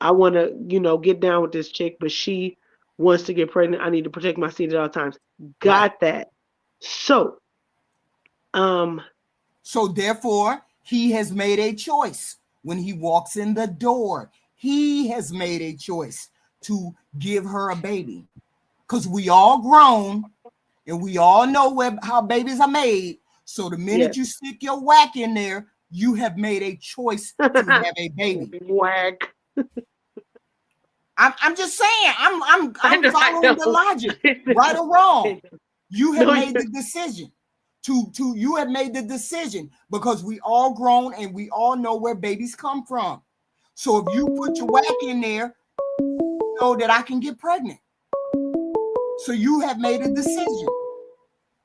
want to, get down with this chick, but she wants to get pregnant. I need to protect my seed at all times. Got that. So, so therefore, he has made a choice when he walks in the door. He has made a choice to give her a baby, because we all grown and we all know how babies are made. So the minute you stick your whack in there, you have made a choice to have a baby. Whack. I'm just saying. I'm following the logic, right or wrong. You have made the decision. You have made the decision because we all grown and we all know where babies come from. So if you put your whack in there, you know that I can get pregnant. So you have made a decision.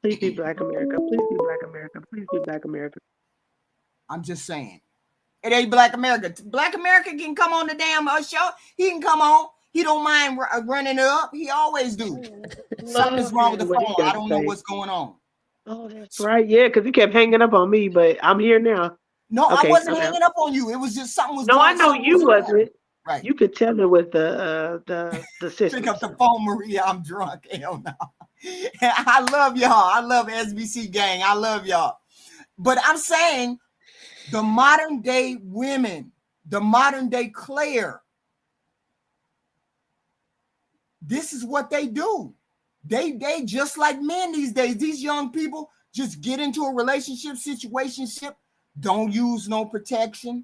Please be Black America. Please be Black America. Please be Black America. I'm just saying. It ain't Black America. Black America can come on the damn show. He can come on. He don't mind running up. He always do. Something's wrong with the phone. I don't know what's going on. Oh, that's right. Yeah, because he kept hanging up on me, but I'm here now. No, I wasn't hanging up on you. It was just something was. No, I know you wasn't. Right. You could tell it with the system. Pick up the phone, Maria. I'm drunk. Hell no. I love y'all. I love SBC gang. I love y'all. But I'm saying the modern day women, the modern day Claire, this is what they do. They just like men these days. These young people just get into a relationship, situationship, don't use no protection.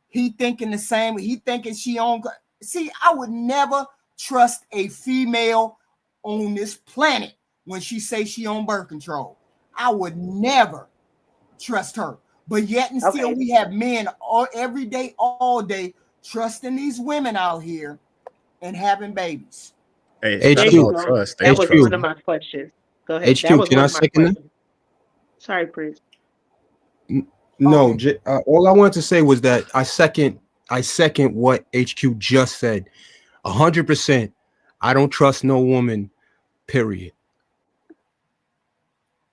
He thinking the same. He thinking she on. See, I would never trust a female on this planet when she say she on birth control. I would never trust her. But yet and still, Okay. we have men all every day, all day, trusting these women out here and having babies. Hey, it's There not you HQ, about go. trust. They That was trust. one of HQ, my questions. Go ahead. That HQ. was Can one I of my second that? questions. Sorry, Prince. No, Um, all I wanted to say was that I second what HQ just said. 100%. I don't trust no woman. Period.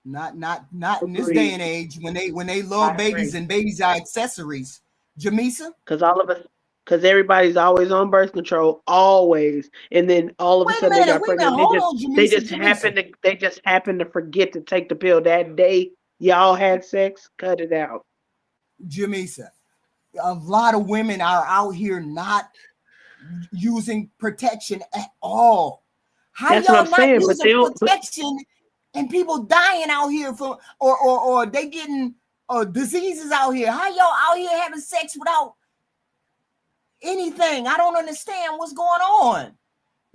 not in this day Agreed. and age when they I love babies agree. and babies are accessories. Jamisa, Because everybody's always on birth control, always, and then all of a sudden they got wait a minute, pregnant. hold on, Jamisa. They just happen to forget to take the pill that day y'all had sex. Cut it out. Jamisa. A lot of women are out here not using protection at all. How That's what I'm y'all not saying. But using they don't. But protection and people dying out here from or they getting diseases out here? How y'all out here having sex without anything? I don't understand what's going on.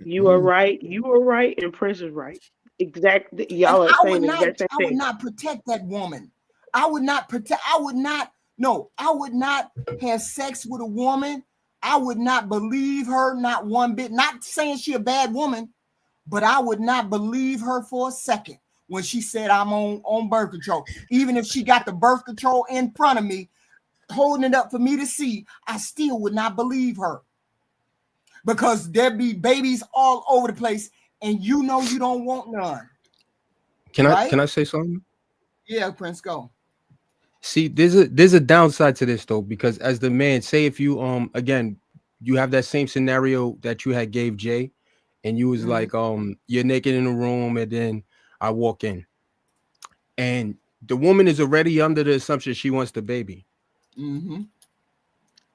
you are right. You are right, and Prince is right. Exactly. And Y'all are saying the exact same I would thing. not protect that woman. I would not protect, I would not, no, I would not have sex with a woman. I would not believe her, not one bit. Not saying she a bad woman, but I would not believe her for a second when she said I'm on birth control. Even if she got the birth control in front of me, holding it up for me to see, I still would not believe her. Because there'd be babies all over the place, and you know you don't want none. Can I Right? can I say something? Yeah, Prince, go. See, there's a downside to this though, because as the man, say if you again you have that same scenario that you had gave Jay, and you was Mhm. like you're naked in a room, and then I walk in, and the woman is already under the assumption she wants the baby. Mm-hmm.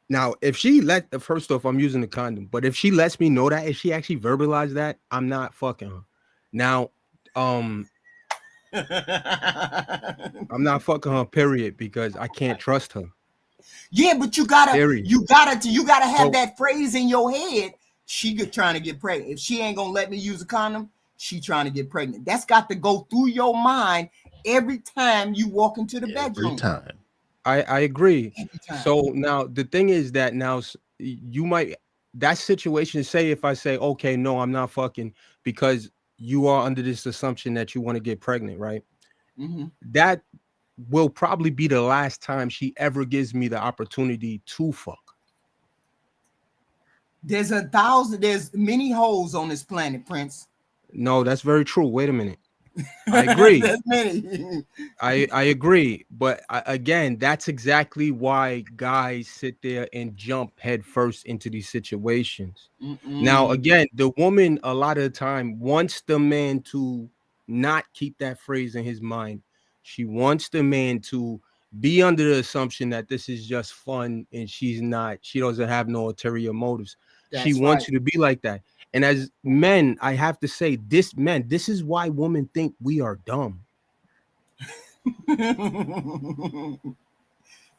Now, if she first off, I'm using the condom, but if she lets me know that, if she actually verbalized that, I'm not fucking her. Now, um, I'm not fucking her, period, because I can't trust her. Yeah, but you gotta Period. have So that phrase in your head. Trying to get pregnant. If she ain't gonna let me use a condom, she trying to get pregnant. That's got to go through your mind every time you walk into the Every bedroom. time. I agree. Every time. So now the thing is that now you might that situation. Say if I say okay, no, I'm not fucking because you are under this assumption that you want to get pregnant, right? Mm-hmm. That will probably be the last time she ever gives me the opportunity to fuck. There's many holes on this planet, Prince. No, that's very true. Wait a minute. I agree. There's many. I agree, but again, that's exactly why guys sit there and jump head first into these situations. Now, Mm-mm. again, the woman a lot of the time wants the man to not keep that phrase in his mind. She wants the man to be under the assumption that this is just fun and she's not, she doesn't have no ulterior motives. She That's right. wants you to be like that. And as men, I have to say, this is why women think we are dumb.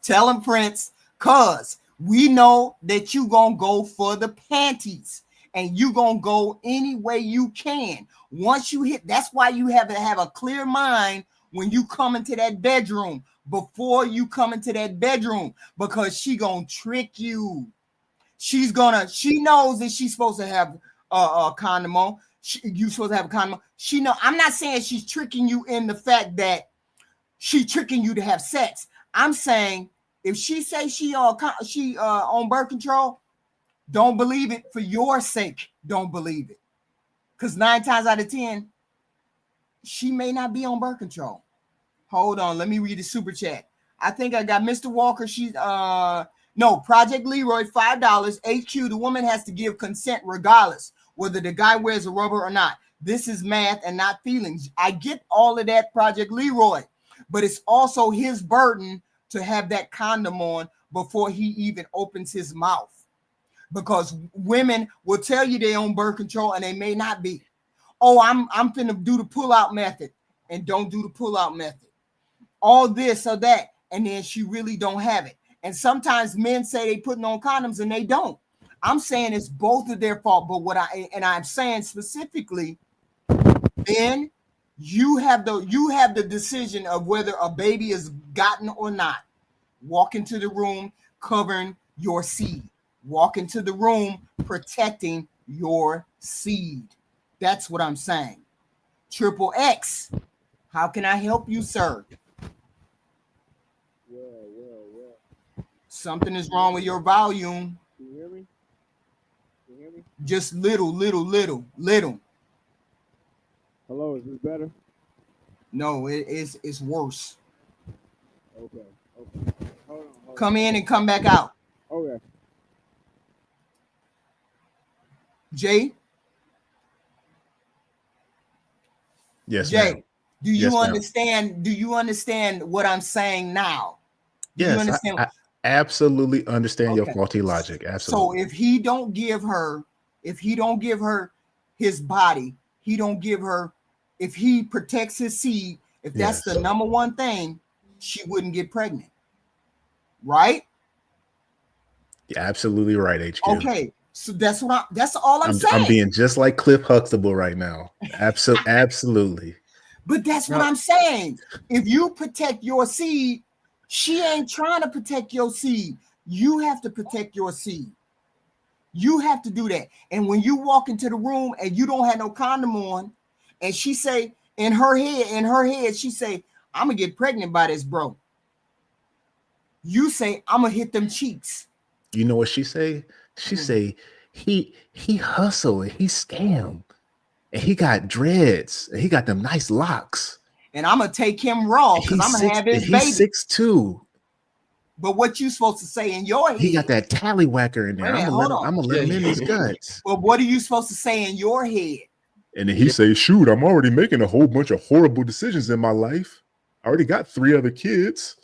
Tell him, Prince, cause we know that you gonna go for the panties and you gonna go any way you can. Once you hit, that's why you have to have a clear mind when you come into that bedroom, before you come into that bedroom, because she gonna trick you. She knows that she's supposed to have a condom on. You supposed to have a condom on. She know. I'm not saying she's tricking you in the fact that she tricking you to have sex. I'm saying if she say she on birth control, don't believe it for your sake. Don't believe it, because 9 times out of 10, she may not be on birth control. Hold on, let me read the super chat. I think I got Mr. Walker. She's no Project Leroy $5. HQ. The woman has to give consent regardless whether the guy wears a rubber or not. This is math and not feelings. I get all of that, Project Leroy, but it's also his burden to have that condom on before he even opens his mouth, because women will tell you they on birth control and they may not be. oh, I'm finna do the pull-out method and don't do the pull-out method. All this or that, and then she really don't have it. And sometimes men say they putting on condoms and they don't. I'm saying it's both of their fault, but I'm saying specifically, then you have the decision of whether a baby is gotten or not. Walk into the room covering your seed. Walk into the room protecting your seed. That's what I'm saying. Triple X, how can I help you, sir? Well. Something is wrong with your volume. Can you hear me? Can you hear me? Just little. Hello, is this better? No, it's worse. Okay. Hold on. Come in and come back out. Okay. Jay? Yes, Jay, ma'am. do you Yes, ma'am. understand? Do you understand what I'm saying now? Do you Yes, understand? I absolutely understand your Okay. faulty logic. Absolutely. So if he don't give her his body, if he protects his seed, if that's Yes. the number one thing, she wouldn't get pregnant. Right? You're absolutely right, HQ. Okay. So that's all I'm saying. I'm being just like Cliff Huxtable right now. Absolutely. But that's what I'm saying. If you protect your seed, she ain't trying to protect your seed. You have to protect your seed. You have to do that. And when you walk into the room and you don't have no condom on, and she say in her head, she say, I'm gonna get pregnant by this bro. You say, I'm gonna hit them cheeks. You know what she say? She say he hustle and he scam. And he got dreads and he got them nice locks. And I'm gonna take him raw because I'm gonna have his baby. He's 6'2". But what you supposed to say in your head? He got that tallywhacker in there. I'm gonna let him in his guts. But what are you supposed to say in your head? And then he say, shoot, I'm already making a whole bunch of horrible decisions in my life. I already got 3 other kids.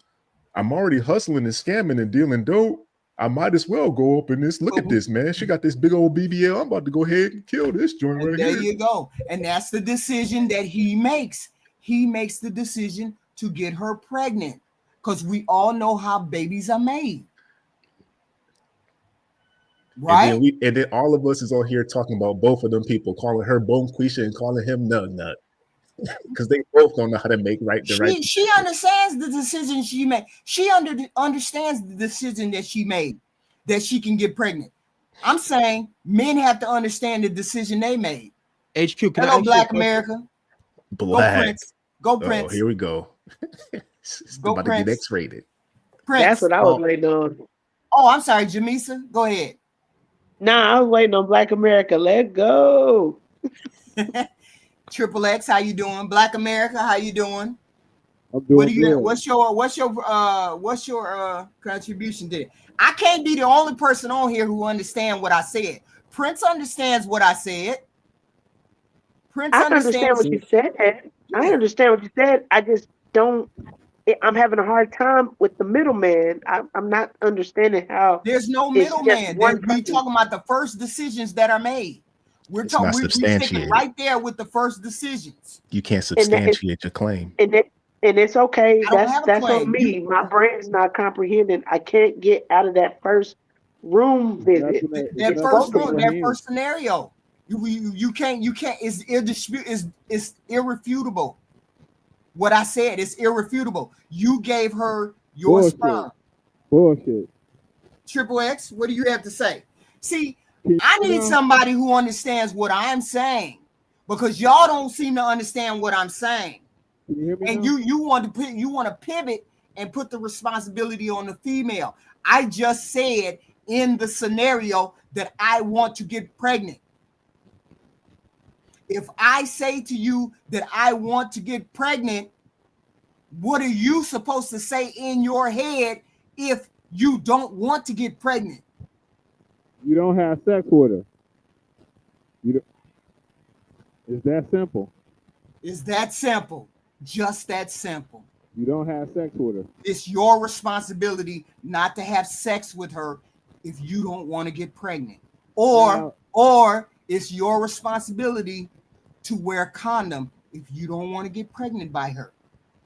I'm already hustling and scamming and dealing dope. I might as well go up in this. Look at this, man. She got this big old BBL. I'm about to go ahead and kill this joint right here. There you go. And that's the decision that he makes. He makes the decision to get her pregnant because we all know how babies are made. Right? And then all of us is on here talking about both of them people, calling her Bone Quisha and calling him Nug Nut. Because they both don't know how to make She understands the decision she made. She understands the decision that she made, that she can get pregnant. I'm saying men have to understand the decision they made. HQ, hello, Black America. Black. Go Prince. Go Prince. Oh, here we go. It's go about Prince. to get X-rated. Prince. That's what I was waiting on. Oh, I'm sorry, Jamisa. Go ahead. Nah, I was waiting on Black America. Let go. Triple X, how you doing? Black America, how you doing? I'm doing good. What's your contribution to it? I can't be the only person on here who understands what I said. Prince understands what I said. Prince understand what you said. Yeah. I understand what you said. I just don't. I'm having a hard time with the middleman. I'm not understanding how. There's no middleman. We're talking about the first decisions that are made. We're sticking right there with the first decisions. You can't substantiate your claim. And it's okay. That's on me. My brain's not comprehending. I can't get out of that first room visit. That first scenario. You can't. It's irrefutable. What I said is irrefutable. You gave her your sperm. Bullshit. Triple X, what do you have to say? See, I need somebody who understands what I'm saying because y'all don't seem to understand what I'm saying. And you want to pivot and put the responsibility on the female. I just said in the scenario that I want to get pregnant. If I say to you that I want to get pregnant, what are you supposed to say in your head if you don't want to get pregnant? You don't have sex with her. It's that simple. It's that simple. Just that simple. You don't have sex with her. It's your responsibility not to have sex with her if you don't want to get pregnant. Or it's your responsibility to wear a condom if you don't want to get pregnant by her.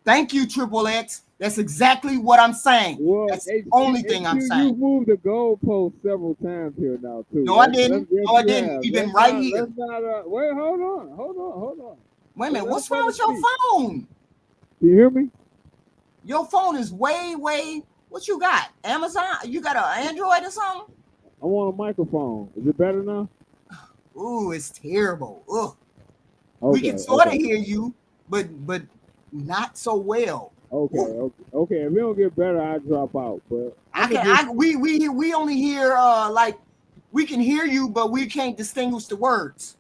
Thank you, Triple X. That's exactly what I'm saying. Well, That's the only thing I'm you saying. moved the goalpost several times here now too. No, I didn't. No, I didn't. You've been right here. Let's not. Wait, hold on. Wait a minute. What's Let wrong with your phone? Do you hear me? Your phone is way. What you got? Amazon? You got an Android or something? I want a microphone. Is it better now? Ooh, it's terrible. Ugh. Okay, We can sort of hear you, but not so well. Okay. If it don't get better, I drop out. But we only hear like we can hear you, but we can't distinguish the words.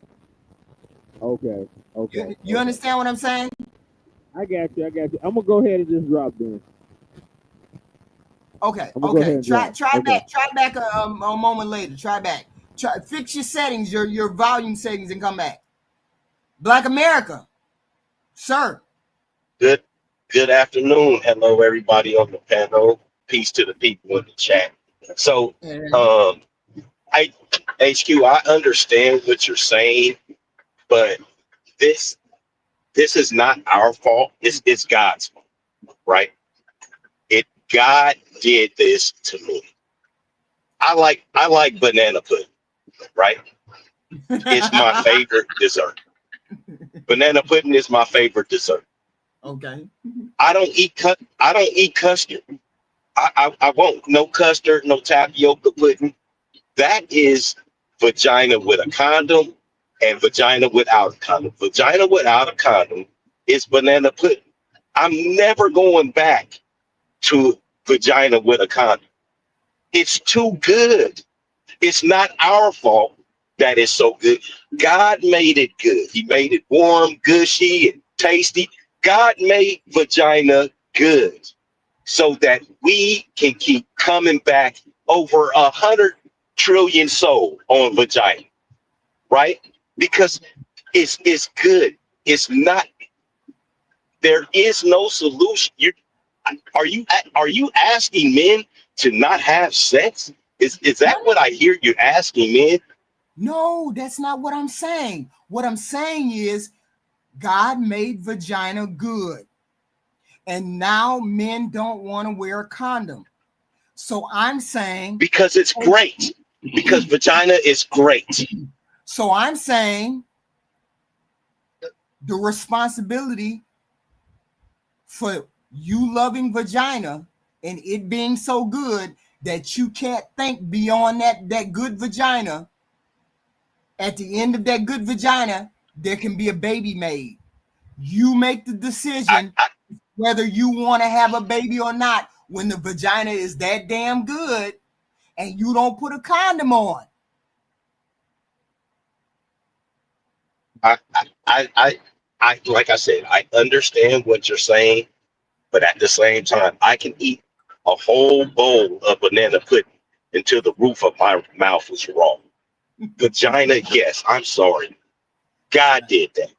Okay. You understand what I'm saying? I got you. I'm gonna go ahead and just drop then. Okay. Try back a moment later. Try back. Fix your settings, your volume settings, and come back. Black America, sir. Good afternoon. Hello, everybody on the panel. Peace to the people in the chat. So, HQ, I understand what you're saying, but this is not our fault. It's God's fault, right? God did this to me. I like banana pudding, right? It's my favorite dessert. Banana pudding is my favorite dessert. Okay. I don't eat custard. I won't. No custard, no tapioca pudding. That is vagina with a condom and vagina without a condom. Vagina without a condom is banana pudding. I'm never going back to vagina with a condom. It's too good. It's not our fault that it's so good. God made it good. He made it warm, gushy, and tasty. God made vagina good so that we can keep coming back over 100 trillion sold on vagina, right? Because it's good. It's not. There is no solution. Are you asking men to not have sex? Is that what I hear you asking men? No, that's not what I'm saying. What I'm saying is God made vagina good. And now men don't want to wear a condom. So I'm saying because it's great. Because vagina is great. So I'm saying the responsibility for you loving vagina and it being so good that you can't think beyond that good vagina. At the end of that good vagina, there can be a baby made. You make the decision whether you want to have a baby or not when the vagina is that damn good and you don't put a condom on. I like I said, I understand what you're saying, but at the same time, I can eat a whole bowl of banana pudding until the roof of my mouth was raw. Vagina, yes, I'm sorry. God did that.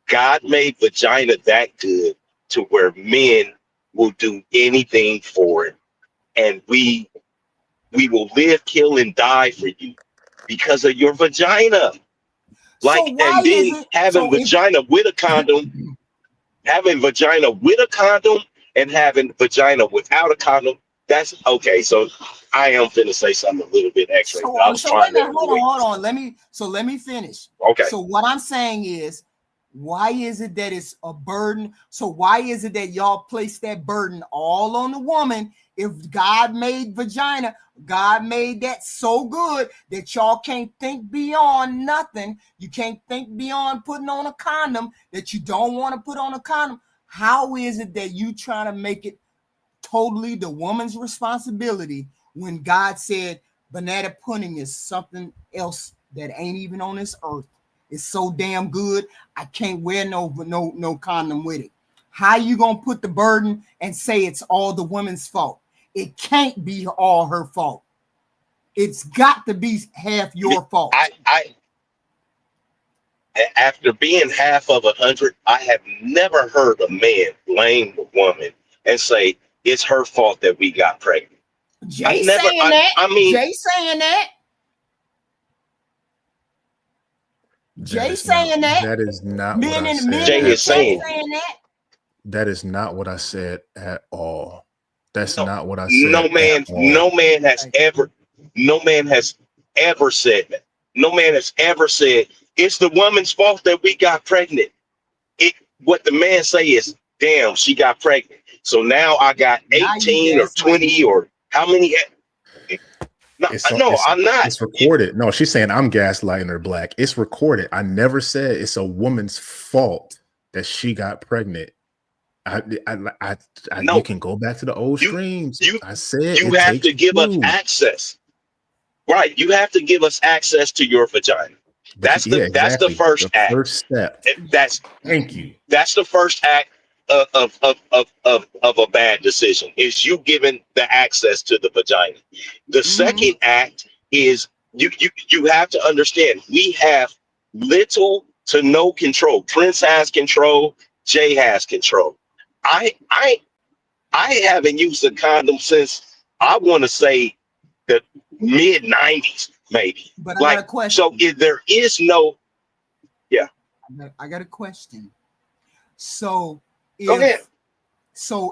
God made vagina that good to where men will do anything for it. And we will live, kill, and die for you because of your vagina. Like, so why and then is it having vagina with a condom, having vagina with a condom and having vagina without a condom, that's okay. So I am finna say something a little bit extra. So, I was trying to hold on. Let me finish. Okay. So what I'm saying is, why is it that it's a burden? So why is it that y'all place that burden all on the woman? If God made vagina, God made that so good that y'all can't think beyond nothing. You can't think beyond putting on a condom that you don't want to put on a condom. How is it that you trying to make it totally the woman's responsibility when God said banana pudding is something else that ain't even on this earth? It's so damn good, I can't wear no condom with it. How you gonna put the burden and say it's all the woman's fault? It can't be all her fault. It's got to be half your fault. I after being half of 100, I have never heard a man blame the woman and say it's her fault that we got pregnant. Jay saying that. Jay saying that. That is not Men what I in said. men in Jay the is chat saying saying that. That is not what I said at all. That's no, not what I said at all. no man has ever said that. No man has ever said it's the woman's fault that we got pregnant. What the man say is, damn, she got pregnant. So now I got Now you 18 or gaslighting 20 me. or how many? No, no, I'm not. It's recorded. No, she's saying I'm gaslighting her, Black. It's recorded. I never said it's a woman's fault that she got pregnant. No, you can go back to the old you streams. you I said you it have takes to give us two. access. Right. You have to give us access to your vagina. But yeah, That's the exactly. first The act. first step. Thank you. That's the first act of a bad decision is you giving the access to the vagina. The second act is you have to understand we have little to no control. Prince has control. Jay has control. I haven't used a condom since I want to say the mid 90s, maybe. But I got a question. So if there is no, yeah. I got a question. So Go ahead.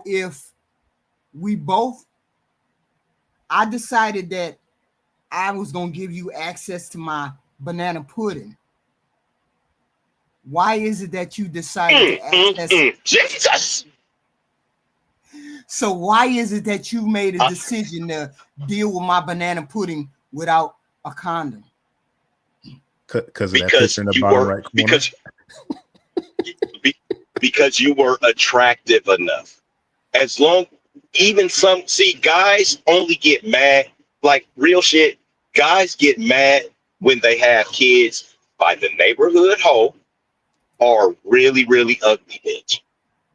if we both, I decided that I was gonna give you access to my banana pudding. Why is it that you decided to access? Jesus. So why is it that you made a decision to deal with my banana pudding without a condom? Because of that picture in the bottom right corner. Because you were attractive enough. As long, even guys only get mad, like real shit. Guys get mad when they have kids by the neighborhood hoe or really, really ugly bitch.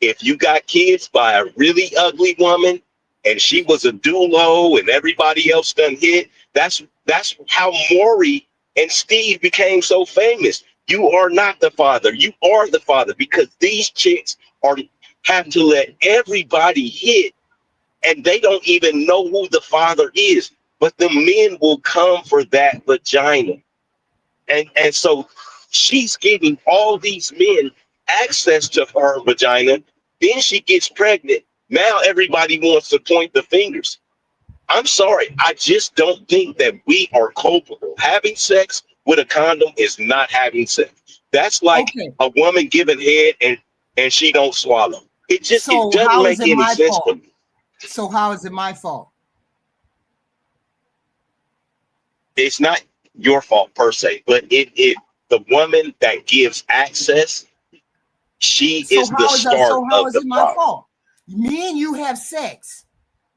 If you got kids by a really ugly woman and she was a dulo and everybody else done hit, that's how Maury and Steve became so famous. You are not the father. You are the father because these chicks have to let everybody hit and they don't even know who the father is. But the men will come for that vagina. And so she's giving all these men access to her vagina. Then she gets pregnant. Now everybody wants to point the fingers. I'm sorry. I just don't think that we are culpable. Having sex with a condom is not having sex. That's like a woman giving head and she don't swallow. It doesn't make any sense for me. So how is it my fault? It's not your fault per se, but the woman that gives access, she is the start of the problem. Fault? Me and you have sex.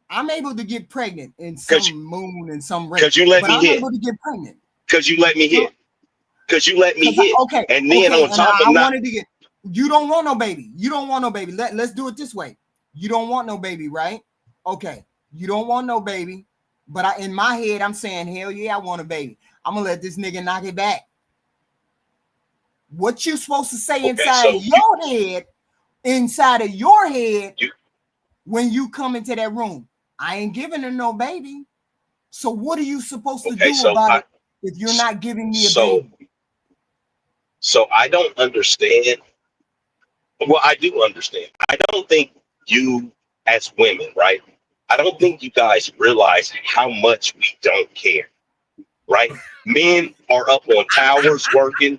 I'm able to get pregnant in some moon and some rape. Because you let me hit. I'm able to get pregnant. Because you let me hit. Because you let me hit. Okay. And then on top of wanted to get. You don't want no baby. You don't want no baby. Let's do it this way. You don't want no baby, right? Okay. You don't want no baby. But in my head, I'm saying, hell yeah, I want a baby. I'm gonna let this nigga knock it back. What you supposed to say inside of your head, when you come into that room? I ain't giving her no baby. So what are you supposed to do about it if you're not giving me a baby? So I don't understand. Well, I do understand. I don't think you as women, right? I don't think you guys realize how much we don't care, right? Men are up on towers working.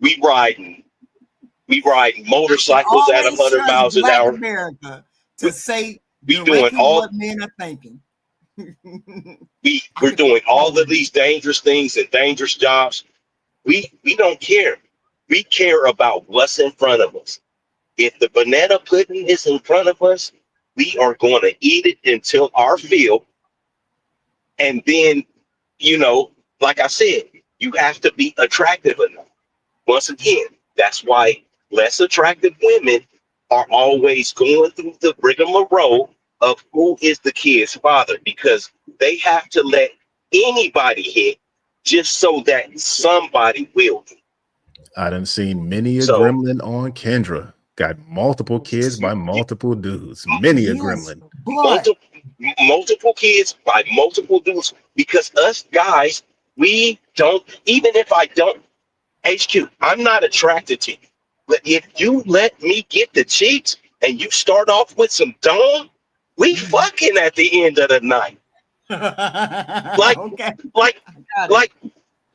We riding motorcycles at 100 miles an hour. America to say we doing all what men are thinking. We're doing all of these dangerous things and dangerous jobs. We don't care. We care about what's in front of us. If the banana pudding is in front of us, we are going to eat it until our fill. And then, like I said, you have to be attractive enough. Once again, that's why less attractive women are always going through the rigmarole of who is the kid's father, because they have to let anybody hit just so that somebody will. I done seen many a gremlin on Kendra. Got multiple kids by multiple dudes. Many a gremlin. Multiple kids by multiple dudes. Because us guys, we don't, even if I don't, HQ, I'm not attracted to you. But if you let me get the cheeks and you start off with some dome, we fucking at the end of the night. Like, Okay. like, Got it.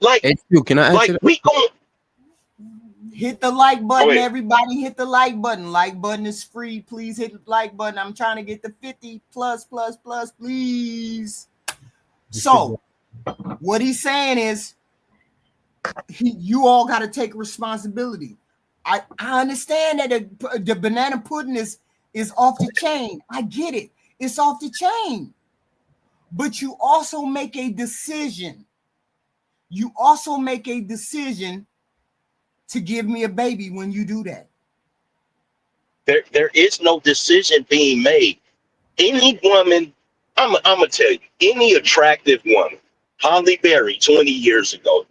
like, HQ, can I answer that? we going. Hit the like Go button, ahead. everybody. Hit the like button. Like button is free. Please hit the like button. I'm trying to get the 50 plus, please. So, what he's saying is, you all got to take responsibility. I understand that the banana pudding is off the chain. I get it. It's off the chain. But you also make a decision. You also make a decision to give me a baby when you do that. There is no decision being made. Any woman, I'm gonna tell you, any attractive woman, Holly Berry 20 years ago,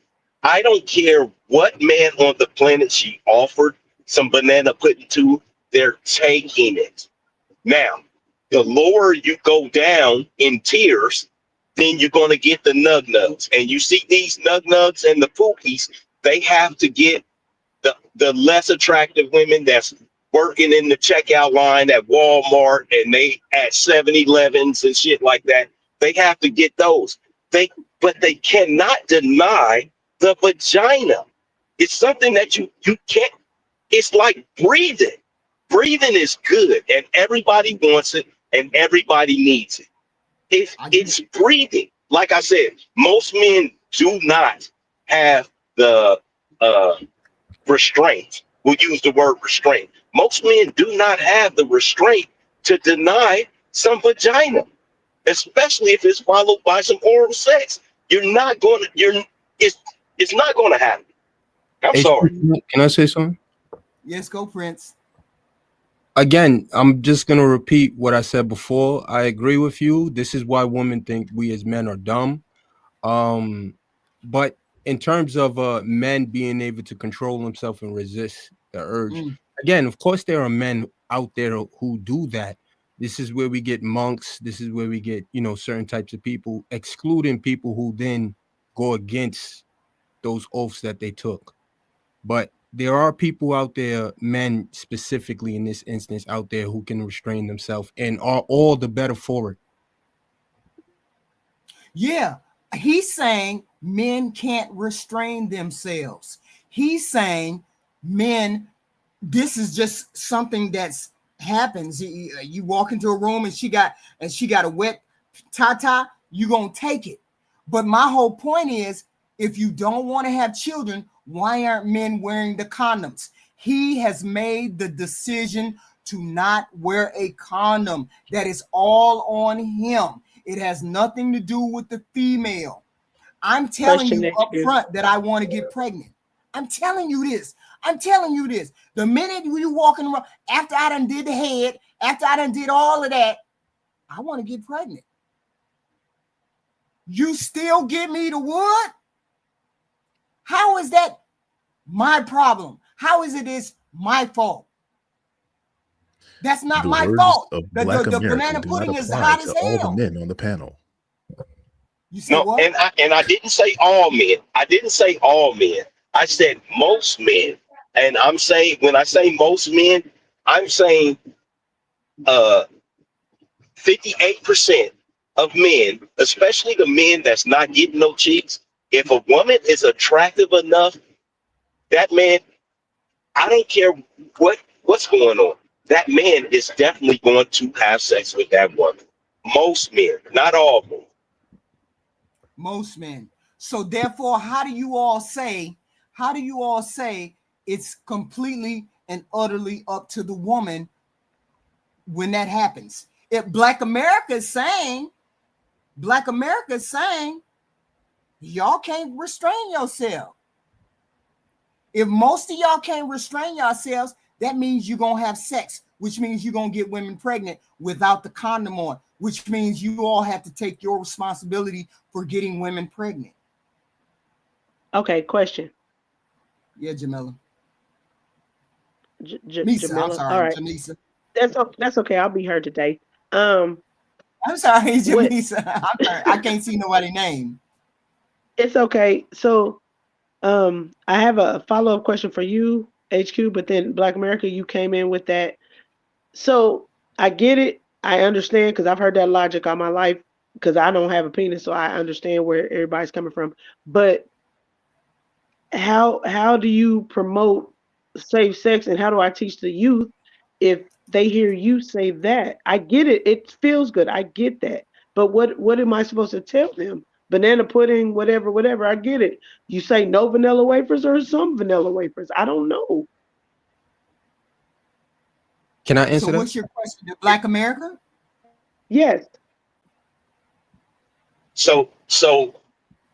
I don't care what man on the planet she offered some banana pudding to, they're taking it. Now, the lower you go down in tiers, then you're gonna get the nug nugs. And you see these nug nugs and the pookies, they have to get the less attractive women that's working in the checkout line at Walmart and they at 7-Elevens and shit like that. They have to get those. But they cannot deny the vagina. It's something that you can't. It's like breathing. Breathing is good, and everybody wants it, and everybody needs it. It's breathing. Like I said, most men do not have the restraint. We'll use the word restraint. Most men do not have the restraint to deny some vagina, especially if it's followed by some oral sex. You're not going to. It's not going to happen. I'm HQ, sorry. can I say something? Yes, go Prince. Again, I'm just going to repeat what I said before. I agree with you. This is why women think we as men are dumb. But in terms of men being able to control themselves and resist the urge, again, of course, there are men out there who do that. This is where we get monks. This is where we get, certain types of people, excluding people who then go against those oaths that they took. But there are people out there, men specifically in this instance, out there who can restrain themselves and are all the better for it. Yeah, he's saying men can't restrain themselves. He's saying men, this is just something that's happens. You walk into a room and she got a wet tata, you gonna take it. But my whole point is, if you don't want to have children, why aren't men wearing the condoms? He has made the decision to not wear a condom. That is all on him. It has nothing to do with the female. I'm telling you up front that I want to get pregnant. I'm telling you this. The minute you walking around, after I done did the head, after I done did all of that, I want to get pregnant. You still give me the wood? How is that my problem? How is it's my fault? That's not The my words fault. of The Black banana America do pudding not is apply hot to as all the hell. men on the panel. You said what? And I didn't say all men. I didn't say all men. I said most men. And I'm saying, when I say most men, I'm saying 58% of men, especially the men that's not getting no chicks, if a woman is attractive enough, that man, I don't care what's going on. That man is definitely going to have sex with that woman. Most men, not all men. Most men. So therefore, how do you all say it's completely and utterly up to the woman when that happens? If Black America is saying, y'all can't restrain yourself. If most of y'all can't restrain yourselves, that means you're going to have sex, which means you're going to get women pregnant without the condom on, which means you all have to take your responsibility for getting women pregnant. Okay, question. Yeah, Jamila. Jamila. I'm sorry, all right. Janisa. That's okay. I'll be her today. I'm sorry, Janisa. I'm sorry. I can't see nobody's name. It's okay. So I have a follow-up question for you, HQ, but then Black America, you came in with that. So I get it. I understand because I've heard that logic all my life because I don't have a penis, so I understand where everybody's coming from. But how do you promote safe sex and how do I teach the youth if they hear you say that? I get it. It feels good. I get that. But what am I supposed to tell them? Banana pudding, whatever, whatever. I get it. You say no vanilla wafers or some vanilla wafers. I don't know. Can I So answer that? what's your question to Black America? Yes. So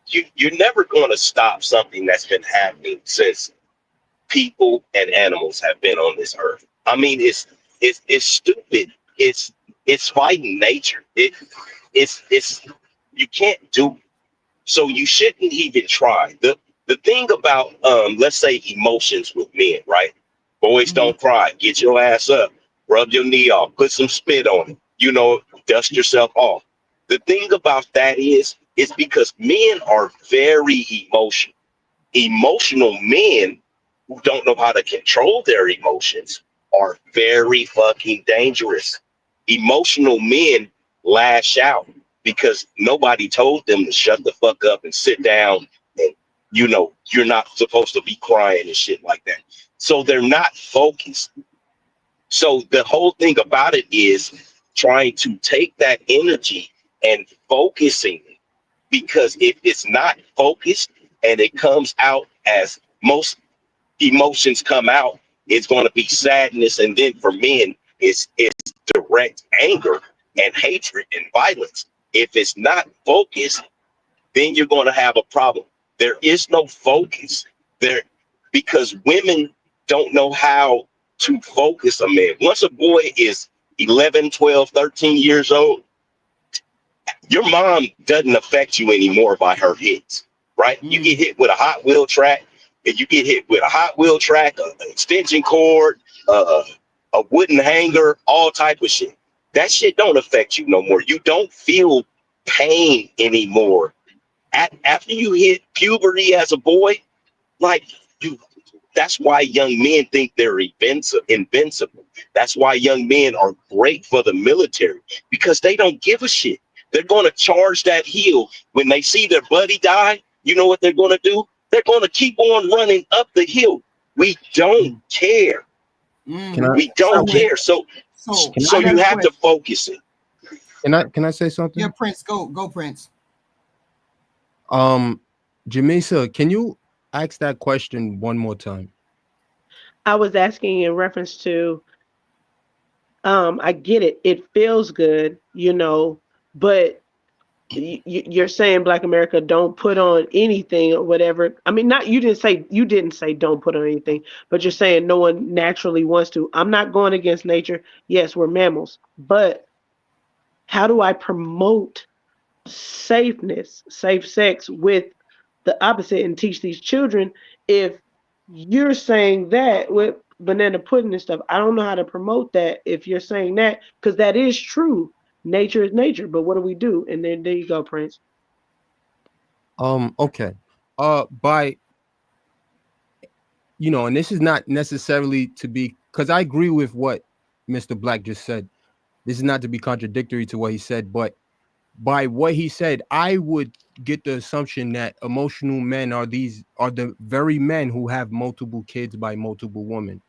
you're never going to stop something that's been happening since people and animals have been on this earth. I mean, it's stupid. It's it's fighting nature. It's you can't do it. So you shouldn't even try. The thing about let's say emotions with men, right? Boys Mm-hmm. don't cry. Get your ass up, rub your knee off, put some spit on it. Dust yourself off. The thing about that is because men are very emotional. Emotional men who don't know how to control their emotions are very fucking dangerous. Emotional men lash out because nobody told them to shut the fuck up and sit down and you're not supposed to be crying and shit like that. So they're not focused. So the whole thing about it is trying to take that energy and focusing it, because if it's not focused and it comes out as most emotions come out, it's going to be sadness, and then for men it's direct anger and hatred and violence. If it's not focused, then you're going to have a problem. There is no focus there because women don't know how to focus a man. Once a boy is 11, 12, 13 years old, your mom doesn't affect you anymore by her hits, right? You get hit with a Hot Wheel track, and you get hit with a Hot Wheel track, an extension cord, a wooden hanger, all type of shit. That shit don't affect you no more. You don't feel pain anymore. After you hit puberty as a boy, like you, that's why young men think they're invincible. That's why young men are great for the military because they don't give a shit. They're going to charge that hill. When they see their buddy die, you know what they're going to do? They're going to keep on running up the hill. We don't care. Can I We So don't when care. So, so can so I got you a have to question. focus it. can I say Yeah, something? Prince, go, Prince. Jamisa, can you ask that question one more time? I was asking in reference to I get it. It feels good, but you're saying Black America don't put on anything or whatever. I mean, not you didn't say don't put on anything, but you're saying no one naturally wants to. I'm not going against nature. Yes, we're mammals, but how do I promote safe sex with the opposite and teach these children if you're saying that with banana pudding and stuff? I don't know how to promote that if you're saying that because that is true. Nature is nature, but what do we do? And then there you go, Prince. Okay. By and this is not necessarily to be, because I agree with what Mr. Black just said. This is not to be contradictory to what he said, but by what he said, I would get the assumption that emotional men are the very men who have multiple kids by multiple women.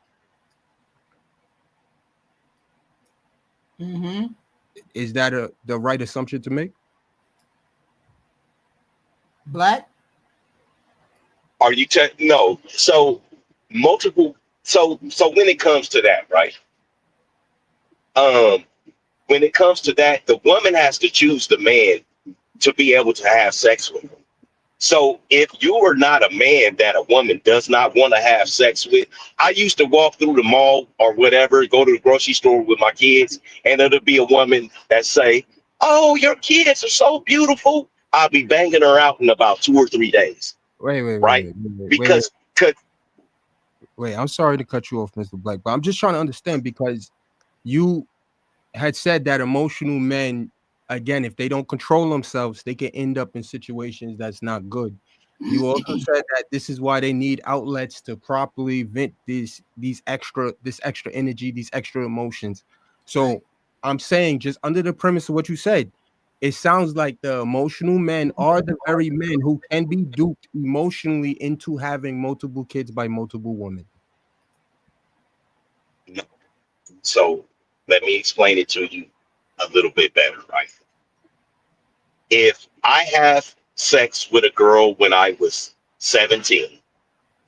Mm-hmm. Is that the right assumption to make? Black. Are you no? So multiple. So when it comes to that, right? Um, when it comes to that, the woman has to choose the man to be able to have sex with. So if you are not a man that a woman does not want to have sex with, I used to walk through the mall or whatever, go to the grocery store with my kids, and it'll be a woman that say, "Oh, your kids are so beautiful." I'll be banging her out in about 2 or 3 days, Wait, wait, wait, right? wait, wait, wait, wait, Because wait. I'm sorry to cut you off, Mr. Black, but I'm just trying to understand because you had said that emotional men, again, if they don't control themselves, they can end up in situations that's not good. You also said that this is why they need outlets to properly vent this extra energy, these extra emotions. So Right. I'm saying, just under the premise of what you said, it sounds like the emotional men are the very men who can be duped emotionally into having multiple kids by multiple women. No. So let me explain it to you a little bit better, right? If I have sex with a girl when I was 17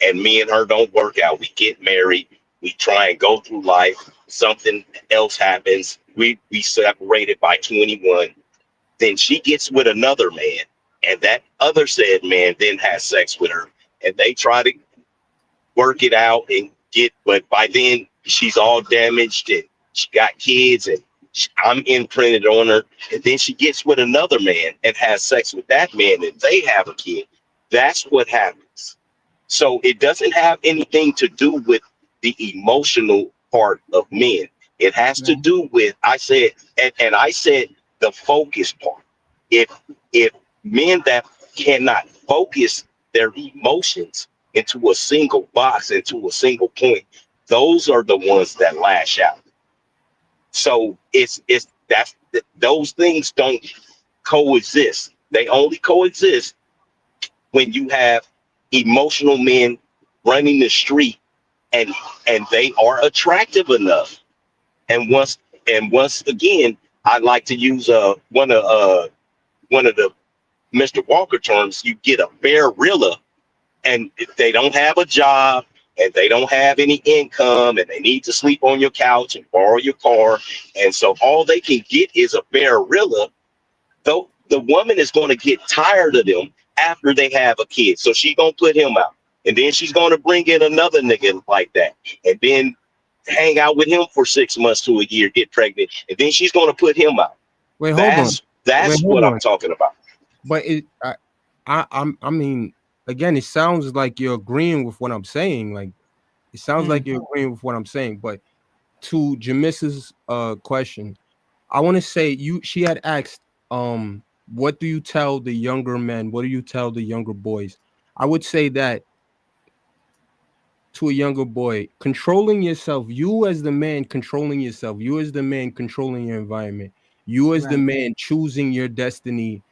and me and her don't work out, we get married, we try and go through life, something else happens, we separated by 21, then she gets with another man, and that other said man then has sex with her, and they try to work it out and but by then she's all damaged and she got kids and I'm imprinted on her, and then she gets with another man and has sex with that man and they have a kid. That's what happens. So it doesn't have anything to do with the emotional part of men. It has to Right. do with, I said, and I said the focus part. If men that cannot focus their emotions into a single box, into a single point, those are the ones that lash out. So those things don't coexist. They only coexist when you have emotional men running the street and they are attractive enough. And once again, I like to use one of the Mr. Walker terms. You get a bare rilla, and if they don't have a job and they don't have any income and they need to sleep on your couch and borrow your car, and so all they can get is a bare rilla, though the woman is going to get tired of them after they have a kid. So she's going to put him out. And then she's going to bring in another nigga like that. And then hang out with him for 6 months to a year, get pregnant. And then she's going to put him out. Wait, hold on. That's Hold what I'm on. talking about. But I mean, again, it sounds like you're agreeing with what I'm saying. Like, it sounds like you're agreeing with what I'm saying. But to Jamissa's question, I want to say she had asked, what do you tell the younger men? What do you tell the younger boys? I would say that to a younger boy, controlling yourself, you as the man controlling yourself, you as the man controlling your environment, you as the Right. man choosing your destiny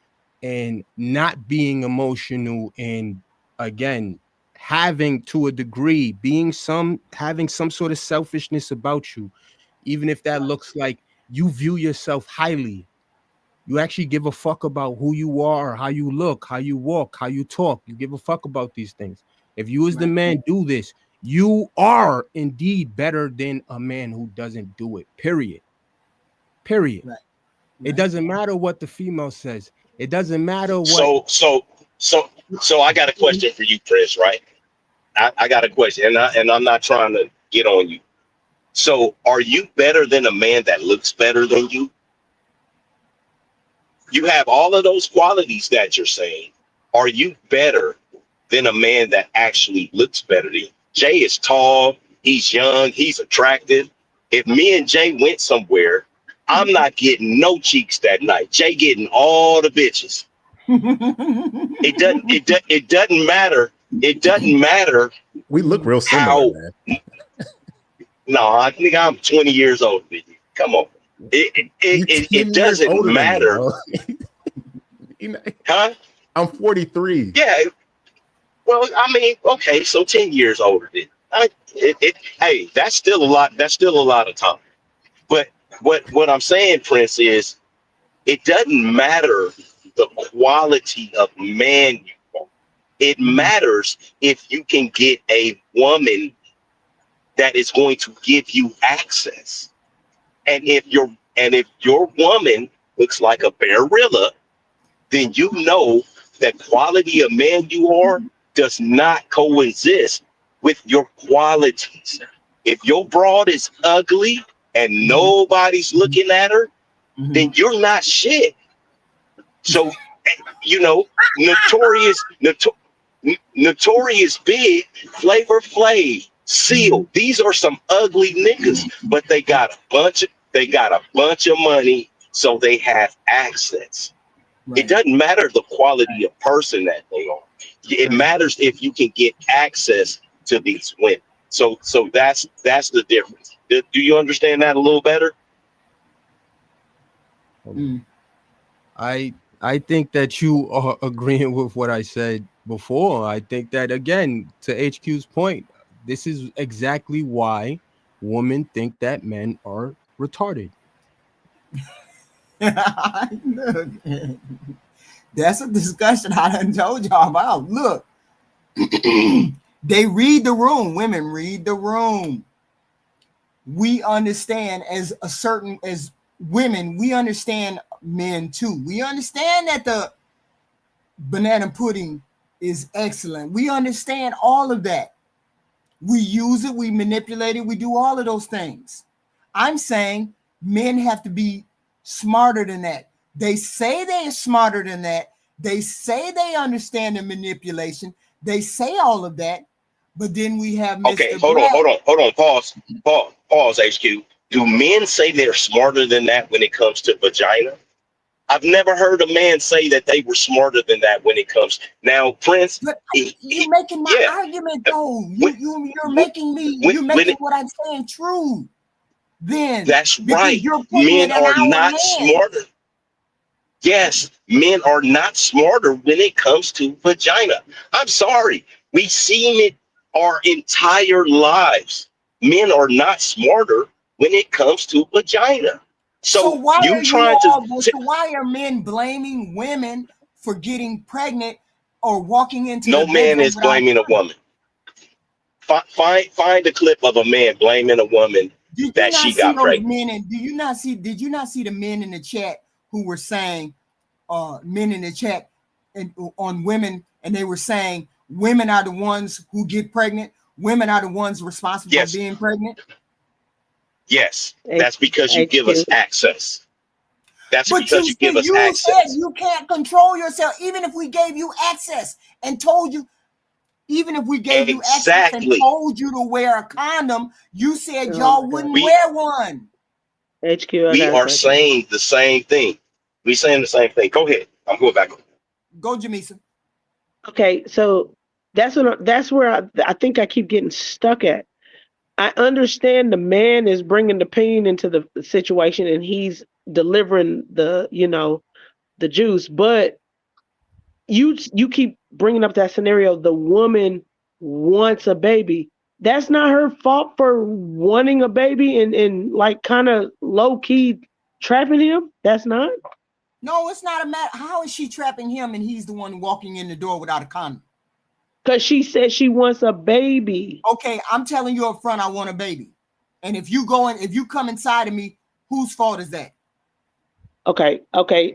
and not being emotional, and again, having to a degree having some sort of selfishness about you, even if that looks like you view yourself highly. You actually give a fuck about who you are, how you look, how you walk, how you talk. You give a fuck about these things. If you as the Right. man do this, you are indeed better than a man who doesn't do it. Period. Period. Right. It Right. doesn't matter what the female says. It doesn't matter what. So I got a question for you, Chris, right? I got a question, and I'm not trying to get on you. So are you better than a man that looks better than you? You have all of those qualities that you're saying. Are you better than a man that actually looks better than you? Jay is tall, he's young, he's attractive. If me and Jay went somewhere, I'm not getting no cheeks that night. Jay getting all the bitches. It doesn't matter. It doesn't matter We look real similar, how. man. No, I think I'm 20 years older than you. Come on. You 10 It years doesn't older than me, matter. bro. You know, Huh? I'm 43. Yeah. Well, I mean, okay, so 10 years older than hey, that's still a lot. That's still a lot of time. But what I'm saying, Prince, is it doesn't matter the quality of man you are. It matters if you can get a woman that is going to give you access. And if your woman looks like a barilla, then you know that quality of man you are does not coexist with your qualities. If your broad is ugly and nobody's looking at her, then you're not shit. So, you know, notorious big, Flavor Flav, Seal. These are some ugly niggas, but they got a bunch of money, so they have access. Right. It doesn't matter the quality of person that they are. It matters if you can get access to these women. So that's the difference. Do you understand that a little better? I think that you are agreeing with what I said before. I think that, again, to HQ's point, this is exactly why women think that men are retarded. Look, that's a discussion I done told y'all about. Look, they read the room. Women read the room. We understand as women, we understand men too. We understand that the banana pudding is excellent. We understand all of that. We use it, we manipulate it, we do all of those things. I'm saying men have to be smarter than that. They say they're smarter than that. They say they understand the manipulation. They say all of that. But then we have Mr. Okay, hold on. Pause, HQ. Do men say they're smarter than that when it comes to vagina? I've never heard a man say that they were smarter than that when it comes. Now, Prince, but you're making my argument though. You're making what I'm saying true. Then that's right. Men are not smarter. Yes, men are not smarter when it comes to vagina. I'm sorry. We've seen it our entire lives. Men are not smarter when it comes to vagina. So why are men blaming women for getting pregnant or walking into no man is blaming a woman. Find a clip of a man blaming a woman that she got pregnant. Did you not see the men in the chat who were saying men in the chat on women, and they were saying women are the ones who get pregnant, women are the ones responsible for being pregnant? Yes, that's because you give us access. That's because you give us access. Said you can't control yourself. Even if we gave you access and told you, you access and told you to wear a condom, you said y'all wouldn't wear one. HQ, we are saying the same thing. We're saying the same thing. Go ahead. I'm going back. Go, Jamisa. Okay, so that's where I think I keep getting stuck at. I understand the man is bringing the pain into the situation and he's delivering the juice, but you keep bringing up that scenario. The woman wants a baby. That's not her fault for wanting a baby and like kind of low key trapping him. That's not. No, it's not a matter. How is she trapping him and he's the one walking in the door without a condom? Because she said she wants a baby. Okay, I'm telling you up front, I want a baby. And if you come inside of me, whose fault is that? Okay,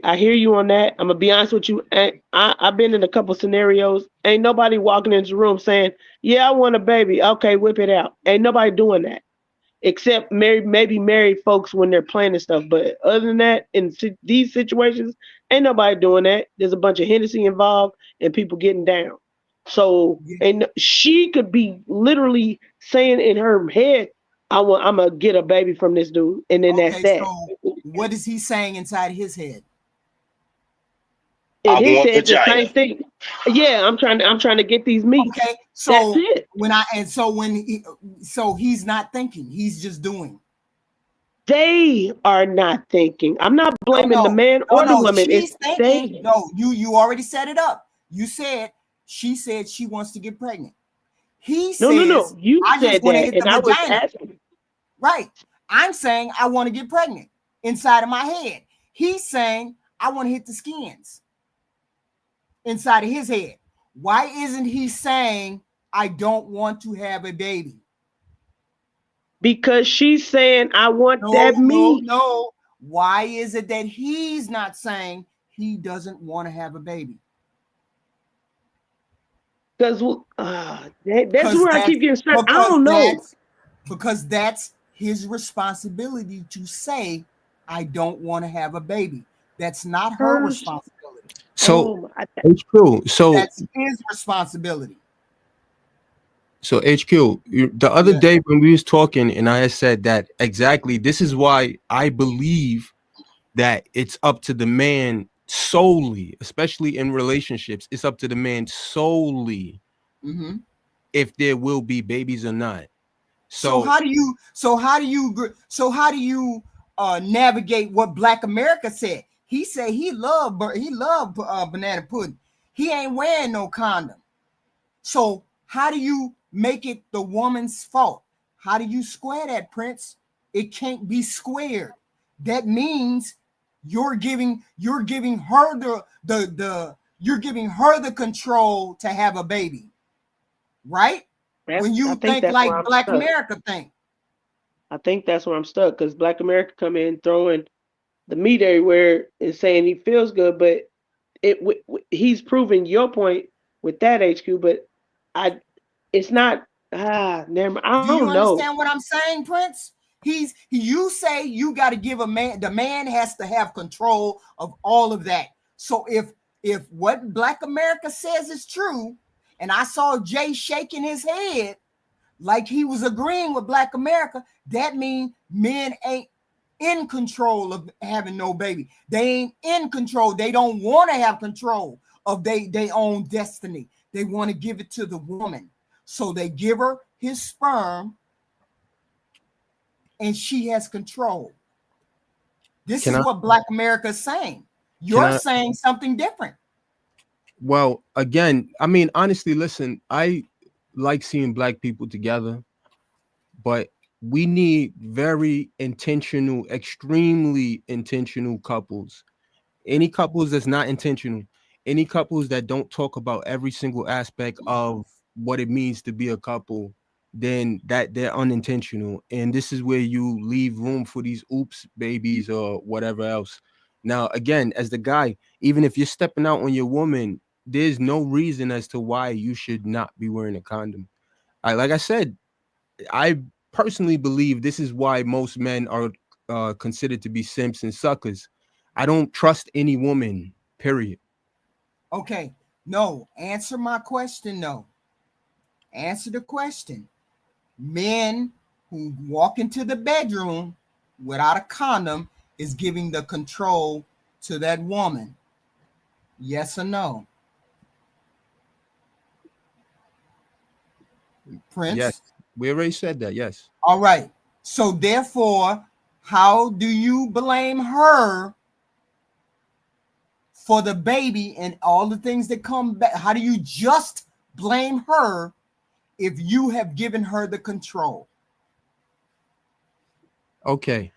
I hear you on that. I'm gonna be honest with you. I've been in a couple scenarios. Ain't nobody walking into the room saying, "Yeah, I want a baby." Okay, whip it out. Ain't nobody doing that, except maybe married folks when they're planning stuff. But other than that, in these situations, ain't nobody doing that. There's a bunch of Hennessy involved and people getting down. So, and she could be literally saying in her head, I'm gonna get a baby from this dude, and then that's that. So what is he saying inside his head? In his head, the same thing. Yeah, I'm trying to get these meats. Okay, so that's it. So he's not thinking, he's just doing. They are not thinking. I'm not blaming the man or the woman. She's thinking. No, you already set it up. You said she said she wants to get pregnant. He says, no. You said that, and I was asking. Right. I'm saying I want to get pregnant inside of my head. He's saying I want to hit the skins inside of his head. Why isn't he saying I don't want to have a baby? Because she's saying I want that meat. No. Why is it that he's not saying he doesn't want to have a baby? Because that's where I keep getting stuck. I don't know. Because that's his responsibility to say, I don't want to have a baby. That's not her responsibility. So it's true. So that's his responsibility. So HQ, the other day when we was talking, and I had said that exactly, this is why I believe that it's up to the man solely, especially in relationships, it's up to the man solely if there will be babies or not. So how do you navigate what Black America said? He said he loved banana pudding. He ain't wearing no condom. So how do you make it the woman's fault? How do you square that, Prince? It can't be squared. That means you're giving her the control to have a baby, right? When you think like Black America think. I think that's where I'm stuck, because Black America come in throwing the meat everywhere and saying he feels good, but he's proving your point with that HQ, but it's not. Never. I Do you don't know. understand what I'm saying, Prince? You say you got to give the man has to have control of all of that. So if what Black America says is true, and I saw Jay shaking his head like he was agreeing with Black America, that means men ain't in control of having no baby. They ain't in control. They don't want to have control of their own destiny. They want to give it to the woman. So they give her his sperm and she has control. This is what Black America is saying. You're saying something different. Well, again, I mean, honestly, listen, I like seeing Black people together, but we need very intentional, extremely intentional couples. Any couples that's not intentional, any couples that don't talk about every single aspect of what it means to be a couple, then that they're unintentional. And this is where you leave room for these oops babies or whatever else. Now, again, as the guy, even if you're stepping out on your woman, there's no reason as to why you should not be wearing a condom. Like I said, I personally believe this is why most men are considered to be simps and suckers. I don't trust any woman, period. Okay, no, answer my question, no. Answer the question. Men who walk into the bedroom without a condom is giving the control to that woman. Yes or no? Prince? Yes, we already said that, yes. All right. So therefore, how do you blame her for the baby and all the things that come back? How do you just blame her if you have given her the control? Okay.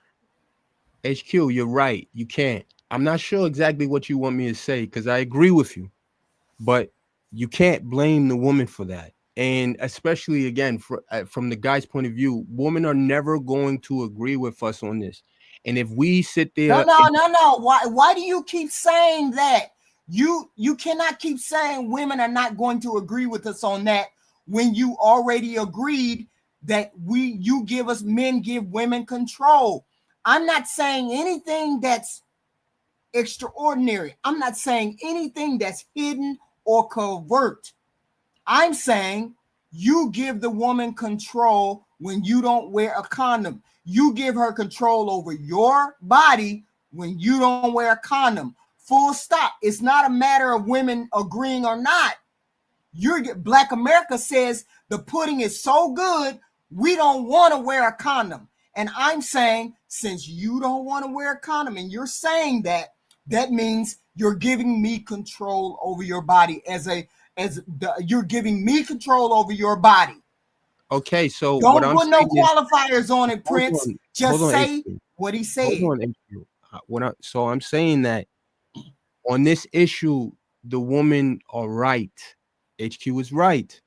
HQ, you're right. You can't. I'm not sure exactly what you want me to say because I agree with you, but you can't blame the woman for that. And especially, again, from the guy's point of view, women are never going to agree with us on this. And if we sit there... No. Why do you keep saying that? You cannot keep saying women are not going to agree with us on that when you already agreed that men give women control. I'm not saying anything that's extraordinary. I'm not saying anything that's hidden or covert. I'm saying you give the woman control when you don't wear a condom. You give her control over your body when you don't wear a condom. Full stop. It's not a matter of women agreeing or not. Black America says the pudding is so good, we don't want to wear a condom. And I'm saying, since you don't want to wear a condom and you're saying that means you're giving me control over your body you're giving me control over your body. Okay, so don't put no qualifiers on it, Prince. Just say what he said. So I'm saying that on this issue, the women are right. HQ is right.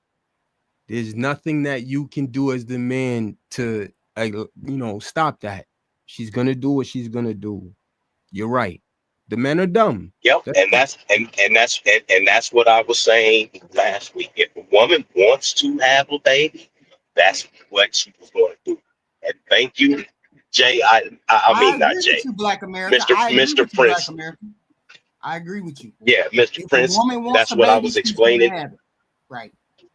There's nothing that you can do as the man to, stop that. She's gonna do what she's gonna do. You're right. The men are dumb. Yep, that's what I was saying last week. If a woman wants to have a baby, that's what she was going to do. And thank you, Jay. I mean not Jay. You, Black America. Mr. Prince. I agree with you. Yeah, Mr. Prince. That's what I was explaining. Right.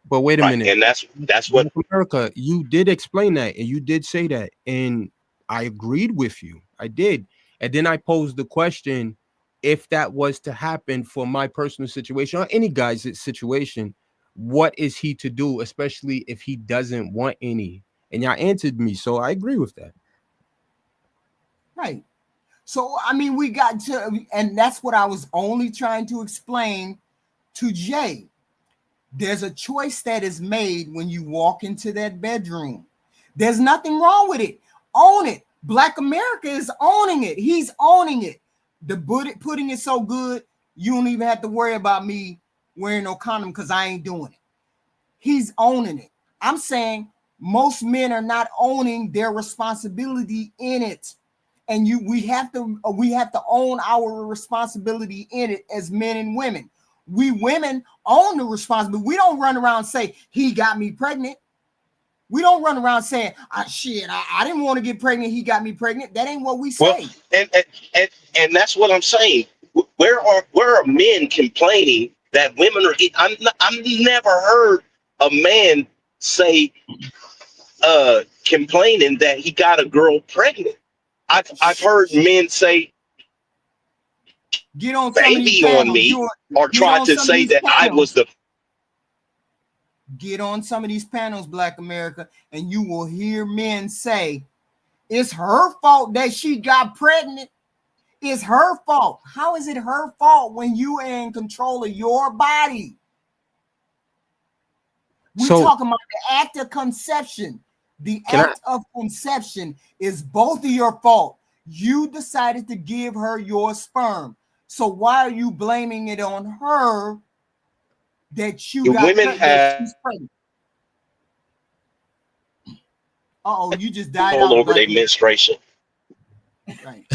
But wait a minute. And that's what America, you did explain that and you did say that. And I agreed with you. I did. And then I posed the question, if that was to happen for my personal situation or any guy's situation, what is he to do, especially if he doesn't want any? And y'all answered me, so I agree with that. Right. So, I mean, we got to, and that's what I was only trying to explain to Jay. There's a choice that is made when you walk into that bedroom. There's nothing wrong with it. Own it. Black America is owning it. He's owning it. The pudding is so good, you don't even have to worry about me wearing no condom because I ain't doing it. He's owning it. I'm saying most men are not owning their responsibility in it. And we have to own our responsibility in it as men and women. We women own the responsibility. We don't run around and say, he got me pregnant. We don't run around saying, I didn't want to get pregnant. He got me pregnant. That ain't what we say. Well, and that's what I'm saying. Where are men complaining that women are? I've never heard a man say complaining that he got a girl pregnant. I've heard men say, get on some of these baby on panels, me, or try to say that I was the. Get on some of these panels, Black America, and you will hear men say, it's her fault that she got pregnant. It's her fault. How is it her fault when you are in control of your body? We're talking about the act of conception. The act of conception is both of your fault. You decided to give her your sperm. So why are you blaming it on her that you got women have she's pregnant? Uh-oh, you just died all out over their menstruation. Right.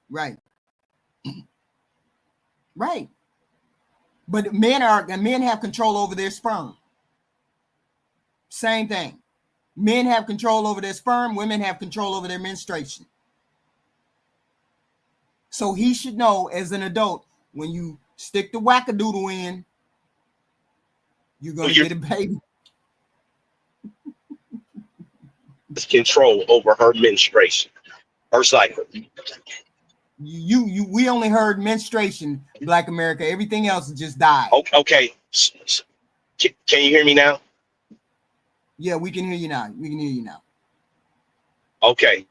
Right. Right. But men have control over their sperm. Same thing. Men have control over their sperm, women have control over their menstruation. So he should know as an adult, when you stick the wackadoodle in, you're going to get a baby. Control over her menstruation, her cycle. We only heard menstruation, Black America. Everything else just died. Okay. Can you hear me now? Yeah, we can hear you now. We can hear you now. Okay.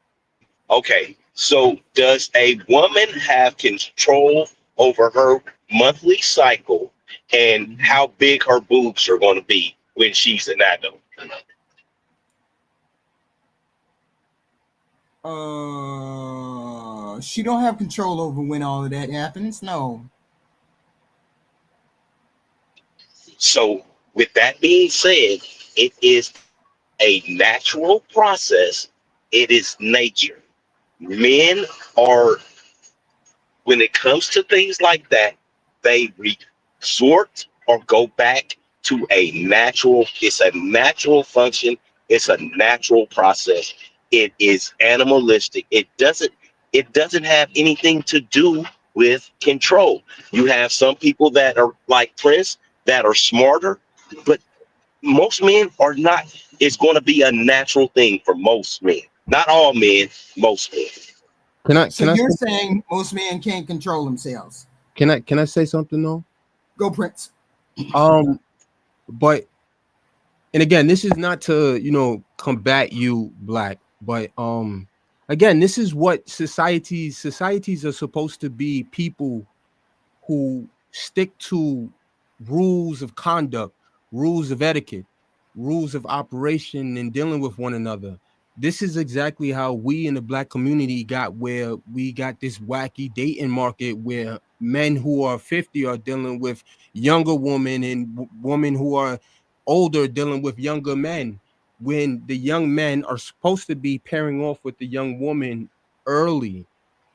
So does a woman have control over her monthly cycle and how big her boobs are going to be when she's an adult? She don't have control over when all of that happens. No. So with that being said, it is a natural process. It is nature. Men are, when it comes to things like that, they resort or go back to it's a natural function. It's a natural process. It is animalistic. It doesn't have anything to do with control. You have some people that are like Prince that are smarter, but most men are not. It's going to be a natural thing for most men. Not all men, most men. So you're saying most men can't control themselves? Can I say something though? Go, Prince. But and again, this is not to combat you, Black, but again, this is what societies are supposed to be: people who stick to rules of conduct, rules of etiquette, rules of operation and dealing with one another. This is exactly how we in the Black community got where we got this wacky dating market where men who are 50 are dealing with younger women and women who are older dealing with younger men, when the young men are supposed to be pairing off with the young woman early.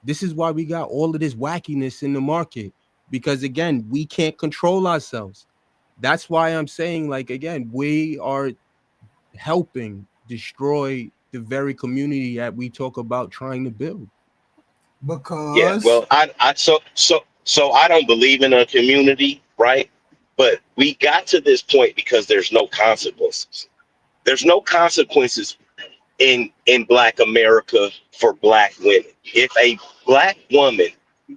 This is why we got all of this wackiness in the market, because again, we can't control ourselves. That's why I'm saying, like, again, we are helping destroy the very community that we talk about trying to build. Because yeah, well, so I don't believe in a community, right? But we got to this point because there's no consequences. There's no consequences in Black America for Black women. If a Black woman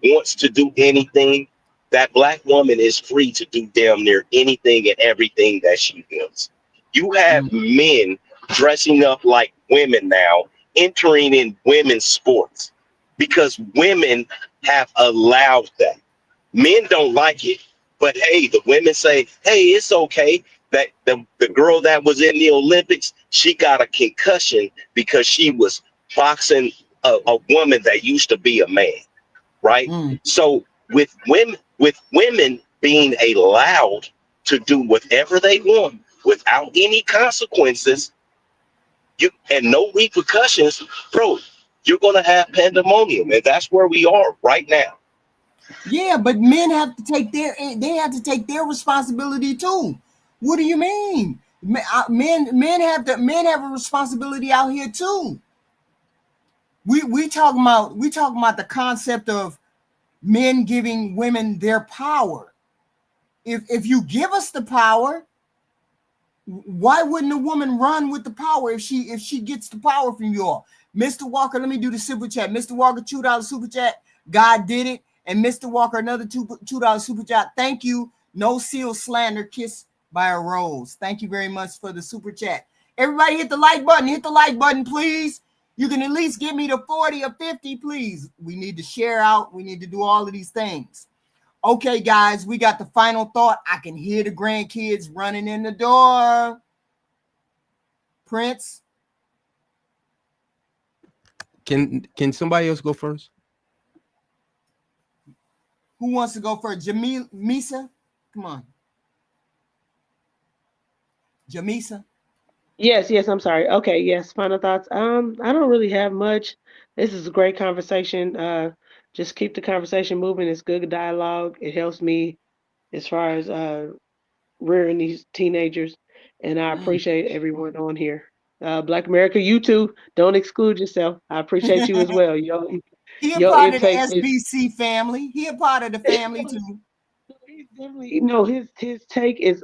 wants to do anything, that black woman is free to do damn near anything and everything that she wants. You have men dressing up like women now, entering in women's sports because women have allowed that. Men don't like it, but hey, the women say, hey, it's okay that the girl that was in the Olympics, she got a concussion because she was boxing a woman that used to be a man, right? So with women being allowed to do whatever they want without any consequences, and no repercussions, bro, you're gonna have pandemonium, and that's where we are right now. Yeah, but men have to take their responsibility too. What do you mean? Men have a responsibility out here too. We talking about the concept of men giving women their power. If you give us the power, why wouldn't a woman run with the power if she gets the power from you all? Mr. Walker, let me do the super chat. Mr. Walker, $2 super chat. God did it. And Mr. Walker, another $2 super chat. Thank you. No seal slander. Kiss by a rose. Thank you very much for the super chat. Everybody hit the like button. Hit the like button, please. You can at least give me the 40 or 50, please. We need to share out. We need to do all of these things. Okay, guys, we got the final thought. I can hear the grandkids running in the door. Prince. Can somebody else go first? Who wants to go first? Misa? Come on. Jamisa? Yes, I'm sorry. Okay, yes, final thoughts. I don't really have much. This is a great conversation. Just keep the conversation moving. It's good dialogue. It helps me as far as rearing these teenagers, and I appreciate everyone on here. Black America, you too. Don't exclude yourself. I appreciate you as well. He a Your part of the intake is SBC family. He a part of the family too. he's definitely his take is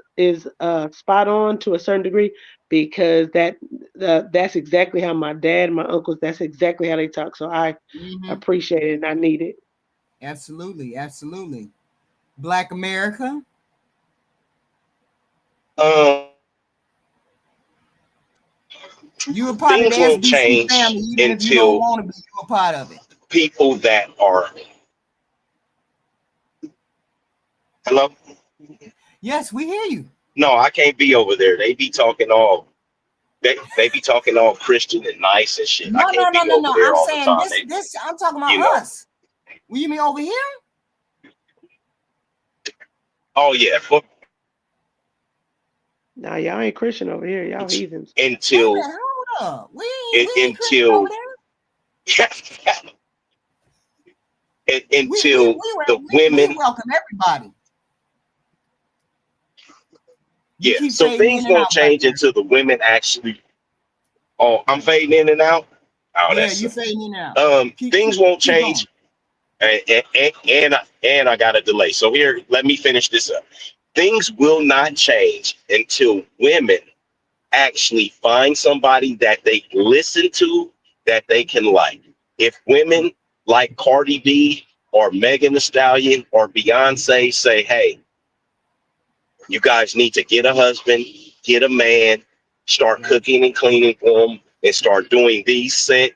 spot on to a certain degree because that's exactly how my dad and my uncles, that's exactly how they talk. So I appreciate it and I need it. Absolutely, absolutely. Black America. You a part of the Things won't SBC change family, even if you don't until want to be. You a part of it. people that are hello. Yes, we hear you. No, I can't be over there. They be talking all they be talking all Christian and nice and shit. I No. can't be over there I'm all the saying time. this. I'm talking about You know. us. Will you mean over here? Oh yeah. Nah, y'all ain't Christian over here. Y'all heathens. Until Wait a minute, hold up. We ain't Christian until over there. until the We women. welcome everybody. You Yeah. keep So fading things in and won't out, Black change America. until the women actually. Oh, I'm fading in and out. Oh, Yeah, that's you fading in and out. things won't Keep going. change. And I got a delay. So here, let me finish this up. Things will not change until women actually find somebody that they listen to, that they can like. If women like Cardi B or Megan Thee Stallion or Beyonce say, hey, you guys need to get a husband, get a man, start cooking and cleaning for them, and start doing these set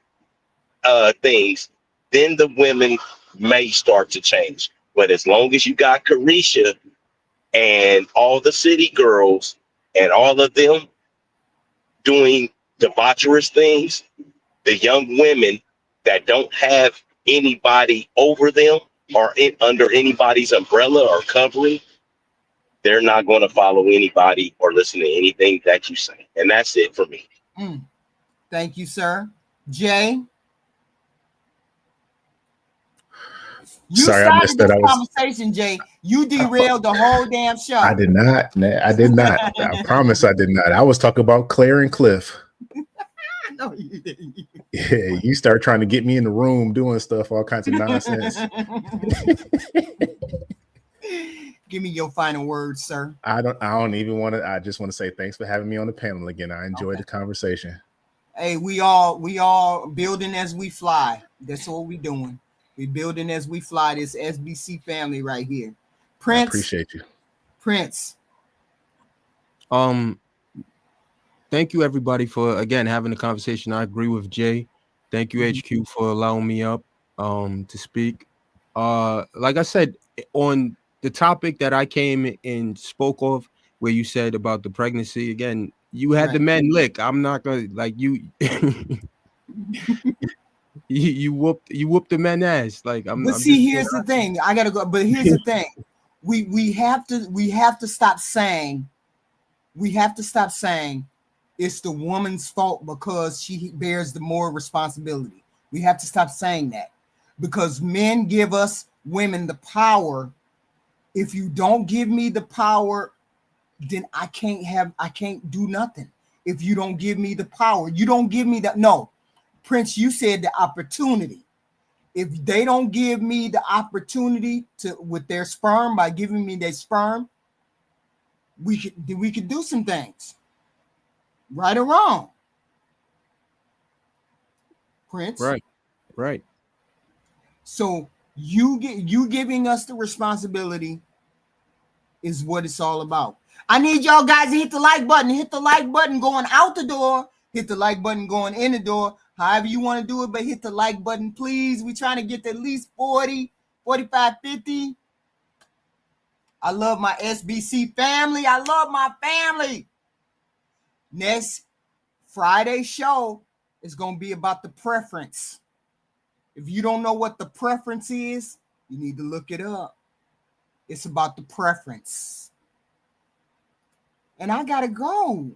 things, then the women may start to change. But as long as you got Carisha and all the city girls and all of them doing debaucherous things, the young women that don't have anybody over them or under anybody's umbrella or covering, they're not going to follow anybody or listen to anything that you say. And that's it for me. Thank you, sir. Jay? You Sorry, I missed started that. this I was. conversation, Jay. You derailed the whole damn show. I did not. I did not. I promise I did not. I was talking about Claire and Cliff. No, you didn't. Yeah, you start trying to get me in the room doing stuff, all kinds of nonsense. Give me your final words, sir. I don't even want to. I just want to say thanks for having me on the panel again. I enjoyed the conversation. Hey, we all building as we fly. That's what we doing. We building as we fly, this SBC family right here. I Prince, appreciate you. Prince. Thank you everybody for again having the conversation. I agree with Jay. Thank you HQ for allowing me up to speak. Like I said, on the topic that I came and spoke of, where you said about the pregnancy, again, you had the men lick. I'm not gonna like you. you whooped the men ass. Like But I'm see, just here's the thing. I gotta go. But here's the thing. We have to stop saying it's the woman's fault because she bears the more responsibility. We have to stop saying that because men give us women the power. If you don't give me the power, then I can't do nothing. If you don't give me the power, you don't give me that. No, Prince, you said the opportunity. If they don't give me the opportunity to with their sperm by giving me their sperm, we could do some things. Right or wrong. Prince. Right. So you giving us the responsibility is what it's all about. I need y'all guys to hit the like button. Hit the like button going out the door. Hit the like button going in the door. However you want to do it, but hit the like button, please. We're trying to get to at least 40, 45, 50. I love my SBC family. I love my family. Next Friday show is going to be about the preference. If you don't know what the preference is, you need to look it up. It's about the preference. And I got to go.